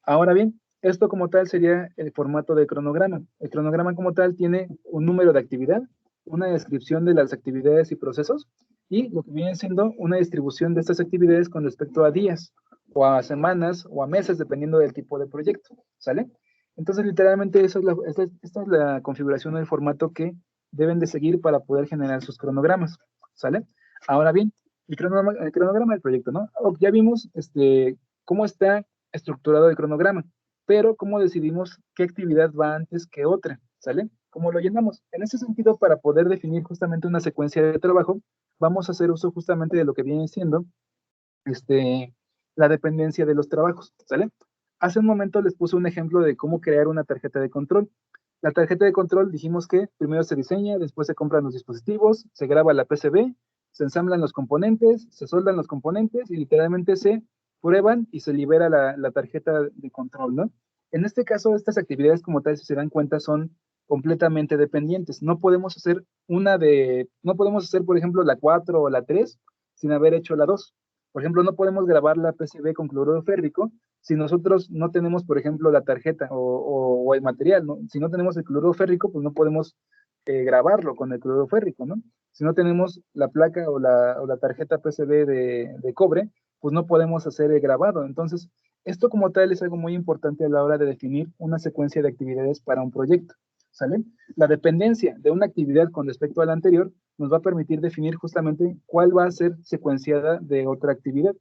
Speaker 1: Ahora bien, esto como tal sería el formato de cronograma. El cronograma como tal tiene un número de actividad, una descripción de las actividades y procesos, y lo que viene siendo una distribución de estas actividades con respecto a días, o a semanas, o a meses, dependiendo del tipo de proyecto, ¿sale? Entonces, literalmente, esta es la configuración del formato que deben de seguir para poder generar sus cronogramas, ¿sale? Ahora bien, el cronograma del proyecto, ¿no? Ya vimos cómo está estructurado el cronograma, pero cómo decidimos qué actividad va antes que otra, ¿sale? ¿Cómo lo llenamos? En ese sentido, para poder definir justamente una secuencia de trabajo, vamos a hacer uso justamente de lo que viene siendo la dependencia de los trabajos, ¿sale? Hace un momento les puse un ejemplo de cómo crear una tarjeta de control. La tarjeta de control dijimos que primero se diseña, después se compran los dispositivos, se graba la PCB, se ensamblan los componentes, se soldan los componentes y literalmente se prueban y se libera la tarjeta de control, ¿no? En este caso, estas actividades como tal, si se dan cuenta, son completamente dependientes. No podemos hacer por ejemplo, la 4 o la 3 sin haber hecho la 2. Por ejemplo, no podemos grabar la PCB con cloruro férrico si nosotros no tenemos, por ejemplo, la tarjeta o el material, ¿no? Si no tenemos el cloruro férrico, pues no podemos grabarlo con el cloruro férrico, ¿no? Si no tenemos la placa o la tarjeta PCB de cobre, pues no podemos hacer el grabado. Entonces, esto como tal es algo muy importante a la hora de definir una secuencia de actividades para un proyecto, ¿sale? La dependencia de una actividad con respecto a la anterior nos va a permitir definir justamente cuál va a ser secuenciada de otra actividad.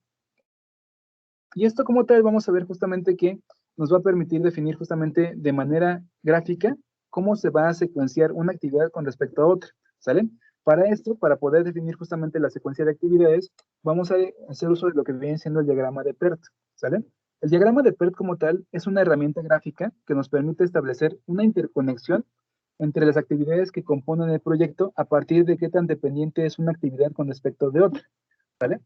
Speaker 1: Y esto como tal vamos a ver justamente que nos va a permitir definir justamente de manera gráfica cómo se va a secuenciar una actividad con respecto a otra, ¿sale? Para esto, para poder definir justamente la secuencia de actividades, vamos a hacer uso de lo que viene siendo el diagrama de PERT, ¿sale? El diagrama de PERT como tal es una herramienta gráfica que nos permite establecer una interconexión entre las actividades que componen el proyecto a partir de qué tan dependiente es una actividad con respecto de otra, ¿vale?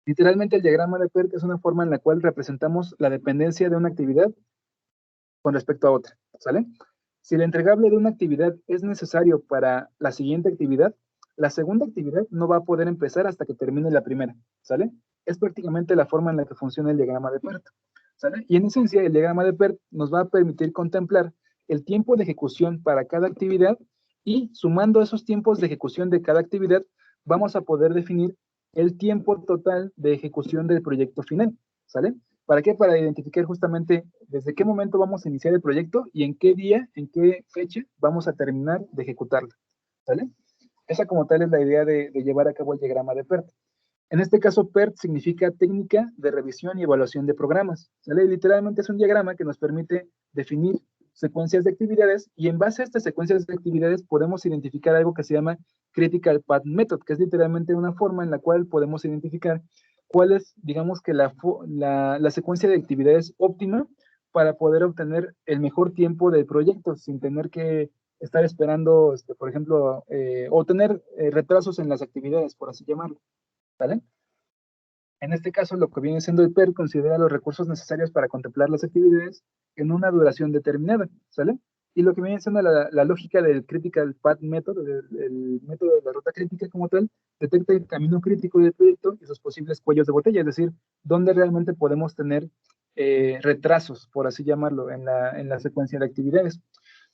Speaker 1: Literalmente el diagrama de PERT es una forma en la cual representamos la dependencia de una actividad con respecto a otra, ¿sale? Si el entregable de una actividad es necesario para la siguiente actividad, la segunda actividad no va a poder empezar hasta que termine la primera, ¿sale? Es prácticamente la forma en la que funciona el diagrama de PERT, ¿sale? Y en esencia el diagrama de PERT nos va a permitir contemplar el tiempo de ejecución para cada actividad y sumando esos tiempos de ejecución de cada actividad, vamos a poder definir el tiempo total de ejecución del proyecto final, ¿sale? ¿Para qué? Para identificar justamente desde qué momento vamos a iniciar el proyecto y en qué día, en qué fecha vamos a terminar de ejecutarlo, ¿sale? Esa como tal es la idea de llevar a cabo el diagrama de PERT. En este caso, PERT significa técnica de revisión y evaluación de programas, ¿sale? Literalmente es un diagrama que nos permite definir secuencias de actividades y en base a estas secuencias de actividades podemos identificar algo que se llama Critical Path Method, que es literalmente una forma en la cual podemos identificar cuál es, digamos que la secuencia de actividades óptima para poder obtener el mejor tiempo del proyecto sin tener que estar esperando, por ejemplo, o tener retrasos en las actividades, por así llamarlo, ¿vale? En este caso, lo que viene siendo el PER considera los recursos necesarios para contemplar las actividades en una duración determinada, ¿sale? Y lo que viene siendo la lógica del Critical Path Method, el método de la ruta crítica como tal, detecta el camino crítico del proyecto y sus posibles cuellos de botella, es decir, dónde realmente podemos tener retrasos, por así llamarlo, en la secuencia de actividades.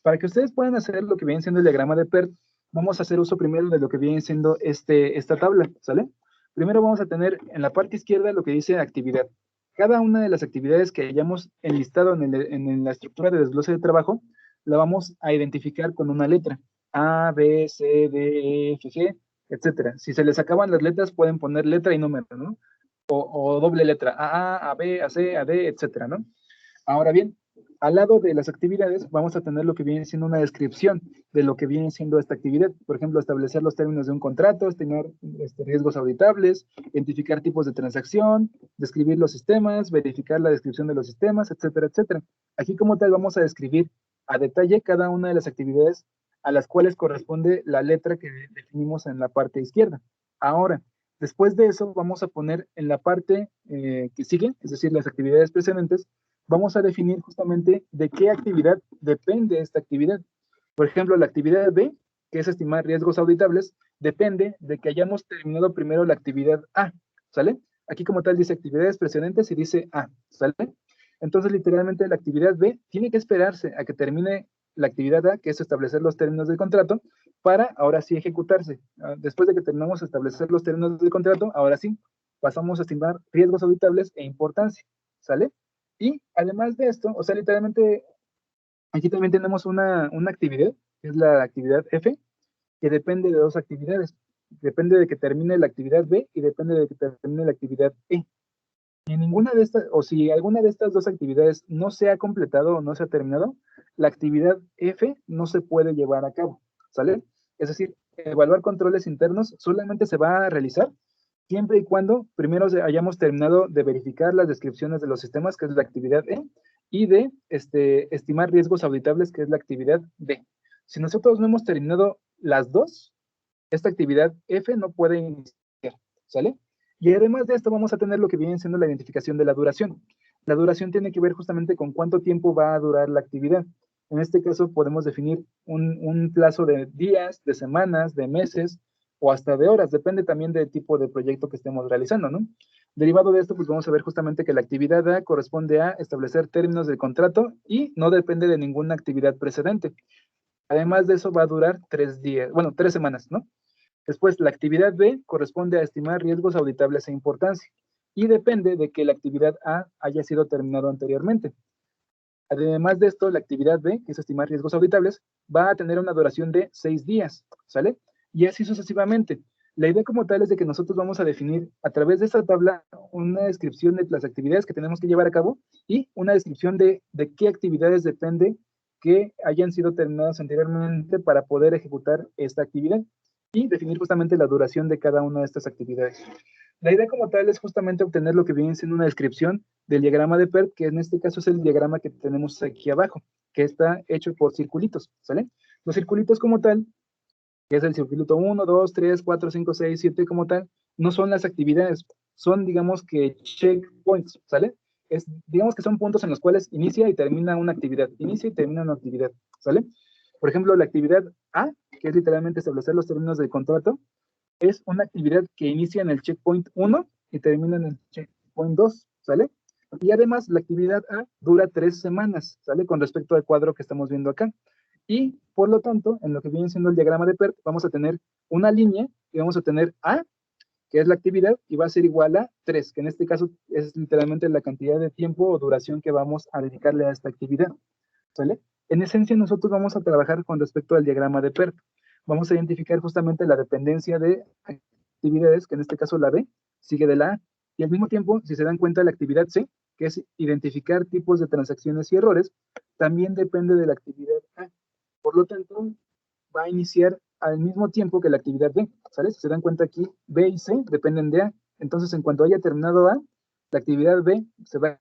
Speaker 1: Para que ustedes puedan hacer lo que viene siendo el diagrama de PERT, vamos a hacer uso primero de lo que viene siendo esta tabla, ¿sale? Primero vamos a tener en la parte izquierda lo que dice actividad. Cada una de las actividades que hayamos enlistado en la estructura de desglose de trabajo, la vamos a identificar con una letra. A, B, C, D, E, F, G, etcétera. Si se les acaban las letras, pueden poner letra y número, ¿no? O doble letra, A, B, A, C, A, D, etcétera, ¿no? Ahora bien, al lado de las actividades vamos a tener lo que viene siendo una descripción de lo que viene siendo esta actividad. Por ejemplo, establecer los términos de un contrato, estimar riesgos auditables, identificar tipos de transacción, describir los sistemas, verificar la descripción de los sistemas, etcétera, etcétera. Aquí como tal vamos a describir a detalle cada una de las actividades a las cuales corresponde la letra que definimos en la parte izquierda. Ahora, después de eso vamos a poner en la parte que sigue, es decir, las actividades precedentes, vamos a definir justamente de qué actividad depende esta actividad. Por ejemplo, la actividad B, que es estimar riesgos auditables, depende de que hayamos terminado primero la actividad A, ¿sale? Aquí como tal dice actividades precedentes y dice A, ¿sale? Entonces, literalmente, la actividad B tiene que esperarse a que termine la actividad A, que es establecer los términos del contrato, para ahora sí ejecutarse. Después de que terminamos de establecer los términos del contrato, ahora sí, pasamos a estimar riesgos auditables e importancia, ¿sale? Y además de esto, o sea, literalmente, aquí también tenemos una actividad, que es la actividad F, que depende de dos actividades. Depende de que termine la actividad B y depende de que termine la actividad E. Y ninguna de estas, o si alguna de estas dos actividades no se ha completado o no se ha terminado, la actividad F no se puede llevar a cabo, ¿sale? Es decir, evaluar controles internos solamente se va a realizar siempre y cuando primero hayamos terminado de verificar las descripciones de los sistemas, que es la actividad E, y de estimar riesgos auditables, que es la actividad D. Si nosotros no hemos terminado las dos, esta actividad F no puede iniciar, ¿sale? Y además de esto vamos a tener lo que viene siendo la identificación de la duración. La duración tiene que ver justamente con cuánto tiempo va a durar la actividad. En este caso podemos definir un plazo de días, de semanas, de meses o hasta de horas, depende también del tipo de proyecto que estemos realizando, ¿no? Derivado de esto, pues vamos a ver justamente que la actividad A corresponde a establecer términos del contrato y no depende de ninguna actividad precedente. Además de eso va a durar 3 días, bueno, 3 semanas, ¿no? Después, la actividad B corresponde a estimar riesgos auditables e importancia y depende de que la actividad A haya sido terminado anteriormente. Además de esto, la actividad B, que es estimar riesgos auditables, va a tener una duración de 6 días, ¿sale? Y así sucesivamente. La idea como tal es de que nosotros vamos a definir a través de esta tabla una descripción de las actividades que tenemos que llevar a cabo y una descripción de qué actividades depende que hayan sido terminadas anteriormente para poder ejecutar esta actividad y definir justamente la duración de cada una de estas actividades. La idea como tal es justamente obtener lo que viene siendo una descripción del diagrama de PERT, que en este caso es el diagrama que tenemos aquí abajo, que está hecho por circulitos, ¿sale? Los circulitos como tal, que es el circulito 1, 2, 3, 4, 5, 6, 7 como tal, no son las actividades, son digamos que checkpoints, ¿sale? Digamos que son puntos en los cuales inicia y termina una actividad, inicia y termina una actividad, ¿sale? Por ejemplo, la actividad A, que es literalmente establecer los términos del contrato, es una actividad que inicia en el checkpoint 1 y termina en el checkpoint 2, ¿sale? Y además la actividad A dura 3 semanas, ¿sale? Con respecto al cuadro que estamos viendo acá. Y por lo tanto, en lo que viene siendo el diagrama de PERT, vamos a tener una línea y vamos a tener A, que es la actividad, y va a ser igual a 3, que en este caso es literalmente la cantidad de tiempo o duración que vamos a dedicarle a esta actividad, ¿sale? En esencia, nosotros vamos a trabajar con respecto al diagrama de PERT. Vamos a identificar justamente la dependencia de actividades, que en este caso la B sigue de la A, y al mismo tiempo, si se dan cuenta, la actividad C, que es identificar tipos de transacciones y errores, también depende de la actividad A. Por lo tanto, va a iniciar al mismo tiempo que la actividad B, ¿sale? Si se dan cuenta aquí, B y C dependen de A. Entonces, en cuanto haya terminado A, la actividad B se va a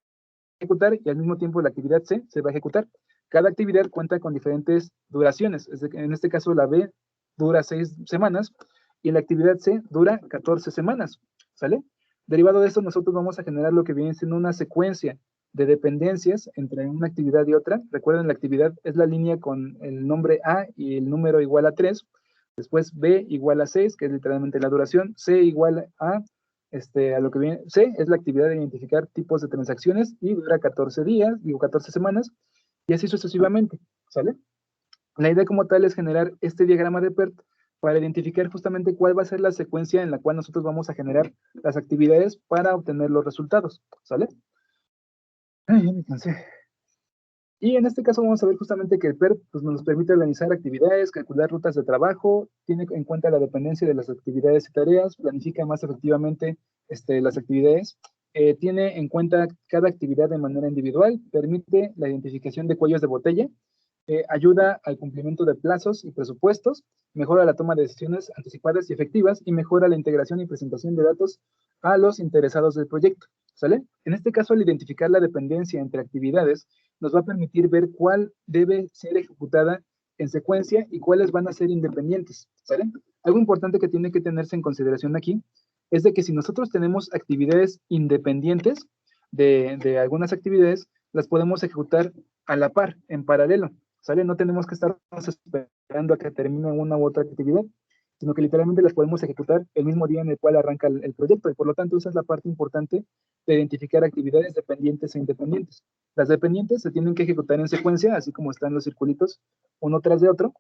Speaker 1: ejecutar y al mismo tiempo la actividad C se va a ejecutar. Cada actividad cuenta con diferentes duraciones. En este caso, la B dura 6 semanas y la actividad C dura 14 semanas, ¿sale? Derivado de esto, nosotros vamos a generar lo que viene siendo una secuencia de dependencias entre una actividad y otra. Recuerden, la actividad es la línea con el nombre A y el número igual a 3. Después B igual a 6, que es literalmente la duración. C igual a lo que viene. C es la actividad de identificar tipos de transacciones y dura 14 días, digo 14 semanas, y así sucesivamente, ¿sale? La idea como tal es generar este diagrama de PERT para identificar justamente cuál va a ser la secuencia en la cual nosotros vamos a generar las actividades para obtener los resultados, ¿sale? Ay, ya me cansé. Y en este caso vamos a ver justamente que el PERT pues, nos permite organizar actividades, calcular rutas de trabajo, tiene en cuenta la dependencia de las actividades y tareas, planifica más efectivamente las actividades tiene en cuenta cada actividad de manera individual, permite la identificación de cuellos de botella, ayuda al cumplimiento de plazos y presupuestos, mejora la toma de decisiones anticipadas y efectivas y mejora la integración y presentación de datos a los interesados del proyecto, ¿sale? En este caso, al identificar la dependencia entre actividades, nos va a permitir ver cuál debe ser ejecutada en secuencia y cuáles van a ser independientes, ¿sale? Algo importante que tiene que tenerse en consideración aquí es de que si nosotros tenemos actividades independientes de algunas actividades, las podemos ejecutar a la par, en paralelo, ¿sale? No tenemos que estar esperando a que termine una u otra actividad, sino que literalmente las podemos ejecutar el mismo día en el cual arranca el proyecto, y por lo tanto esa es la parte importante de identificar actividades dependientes e independientes. Las dependientes se tienen que ejecutar en secuencia, así como están los circulitos, uno tras de otro,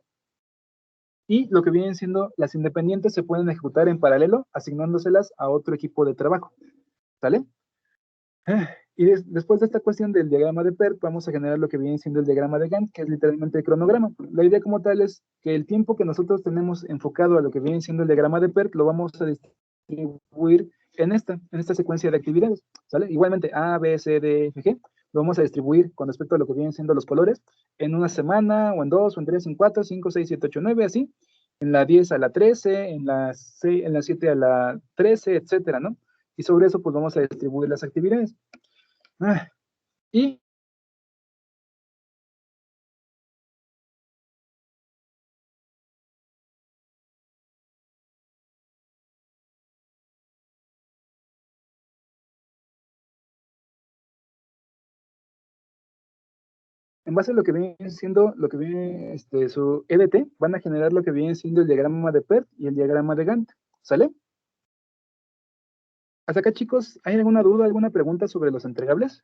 Speaker 1: y lo que vienen siendo las independientes se pueden ejecutar en paralelo, asignándoselas a otro equipo de trabajo, ¿sale? Y después de esta cuestión del diagrama de PERT, vamos a generar lo que viene siendo el diagrama de Gantt, que es literalmente el cronograma. La idea como tal es que el tiempo que nosotros tenemos enfocado a lo que viene siendo el diagrama de PERT, lo vamos a distribuir en esta secuencia de actividades, ¿sale? Igualmente A, B, C, D, F, G, lo vamos a distribuir con respecto a lo que vienen siendo los colores, en una semana, o en 2, o en 3, en 4, 5, 6, 7, 8, 9, así, en la 10 a la 13, en la 7 a la 13, etcétera, ¿no? Y sobre eso, pues vamos a distribuir las actividades. Y en base a lo que viene siendo, lo que viene su EDT, van a generar lo que viene siendo el diagrama de PERT y el diagrama de Gantt, ¿sale? Hasta acá, chicos, ¿hay alguna duda, alguna pregunta sobre los entregables?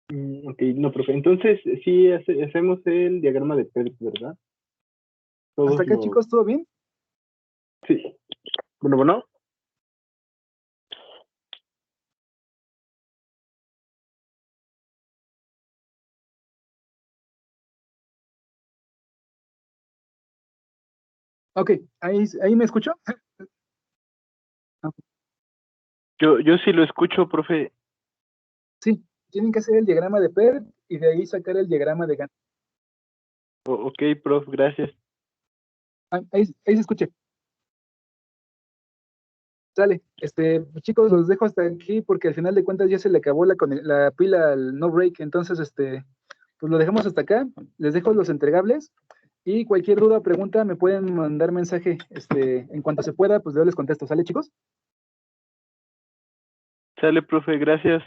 Speaker 2: Ok, no, profe. Entonces, sí hacemos el diagrama de PERT, ¿verdad?
Speaker 1: Hasta acá, chicos, ¿todo bien?
Speaker 2: Sí. Bueno.
Speaker 1: Ok, ¿ahí me escuchó?
Speaker 2: Yo sí lo escucho, profe.
Speaker 1: Sí, tienen que hacer el diagrama de PERT y de ahí sacar el diagrama de Gantt.
Speaker 2: Ok, prof, gracias.
Speaker 1: Ahí se escucha. Sale, chicos, los dejo hasta aquí porque al final de cuentas ya se le acabó la pila al no break, entonces, pues lo dejamos hasta acá, les dejo los entregables y cualquier duda o pregunta me pueden mandar mensaje, en cuanto se pueda, pues yo les contesto, ¿sale, chicos?
Speaker 2: Sale, profe, gracias.